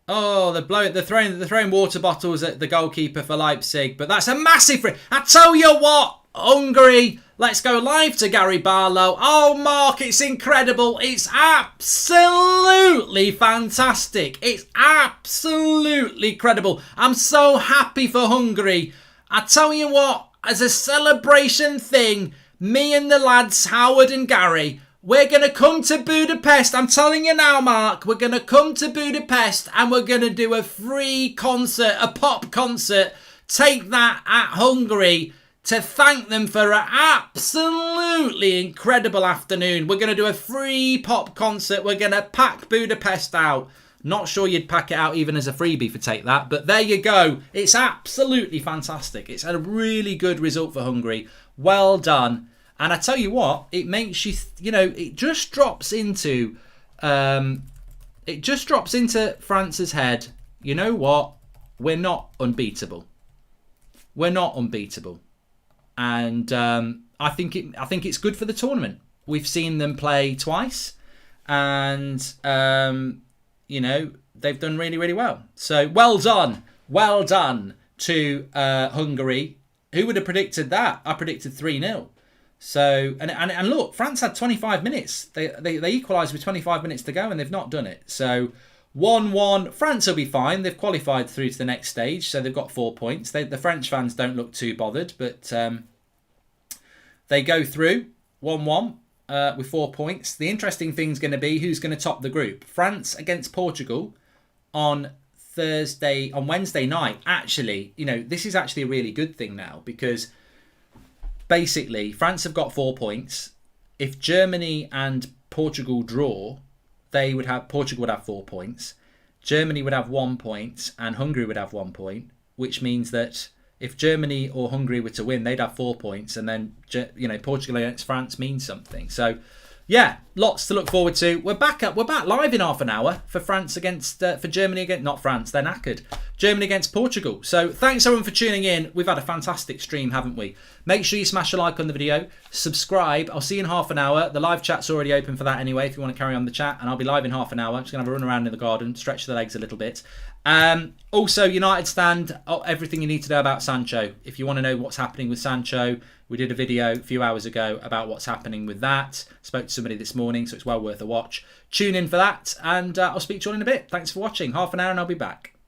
Oh, they're throwing water bottles at the goalkeeper for Leipzig, but that's a massive free. I tell you what, Hungary, let's go live to Gary Barlow. Oh, Mark, it's incredible. It's absolutely fantastic. It's absolutely incredible. I'm so happy for Hungary. I tell you what, as a celebration thing, me and the lads, Howard and Gary, we're going to come to Budapest. I'm telling you now, Mark, we're going to come to Budapest and we're going to do a free concert, a pop concert. Take that at Hungary to thank them for an absolutely incredible afternoon. We're going to do a free pop concert. We're going to pack Budapest out. Not sure you'd pack it out even as a freebie for Take That, but there you go. It's absolutely fantastic. It's a really good result for Hungary. Well done. And I tell you what, it makes you, it just drops into France's head. You know what? We're not unbeatable. We're not unbeatable. And I think it's good for the tournament. We've seen them play twice, and they've done really, really well. So well done to Hungary. Who would have predicted that? I predicted 3-0. So and look, France had 25 minutes. They equalised with 25 minutes to go, and they've not done it. So 1-1. France will be fine. They've qualified through to the next stage, so they've got 4 points. The French fans don't look too bothered, but they go through 1-1 with 4 points. The interesting thing's going to be who's going to top the group. France against Portugal on Wednesday night. Actually, this is actually a really good thing now, because basically France have got 4 points. If Germany and Portugal draw, Portugal would have 4 points. Germany would have 1 point and Hungary would have 1 point, which means that if Germany or Hungary were to win, they'd have 4 points, and then Portugal against France means something. So yeah, lots to look forward to. We're back live in half an hour for Germany against, not France, they're knackered. Germany against Portugal. So thanks everyone for tuning in. We've had a fantastic stream, haven't we? Make sure you smash a like on the video, subscribe. I'll see you in half an hour. The live chat's already open for that anyway, if you want to carry on the chat, and I'll be live in half an hour. Just gonna have a run around in the garden, stretch the legs a little bit. Also, United stand, everything you need to know about Sancho. If you want to know what's happening with Sancho, we did a video a few hours ago about what's happening with that. Spoke to somebody this morning, so it's well worth a watch. Tune in for that, and I'll speak to you all in a bit. Thanks for watching. Half an hour and I'll be back.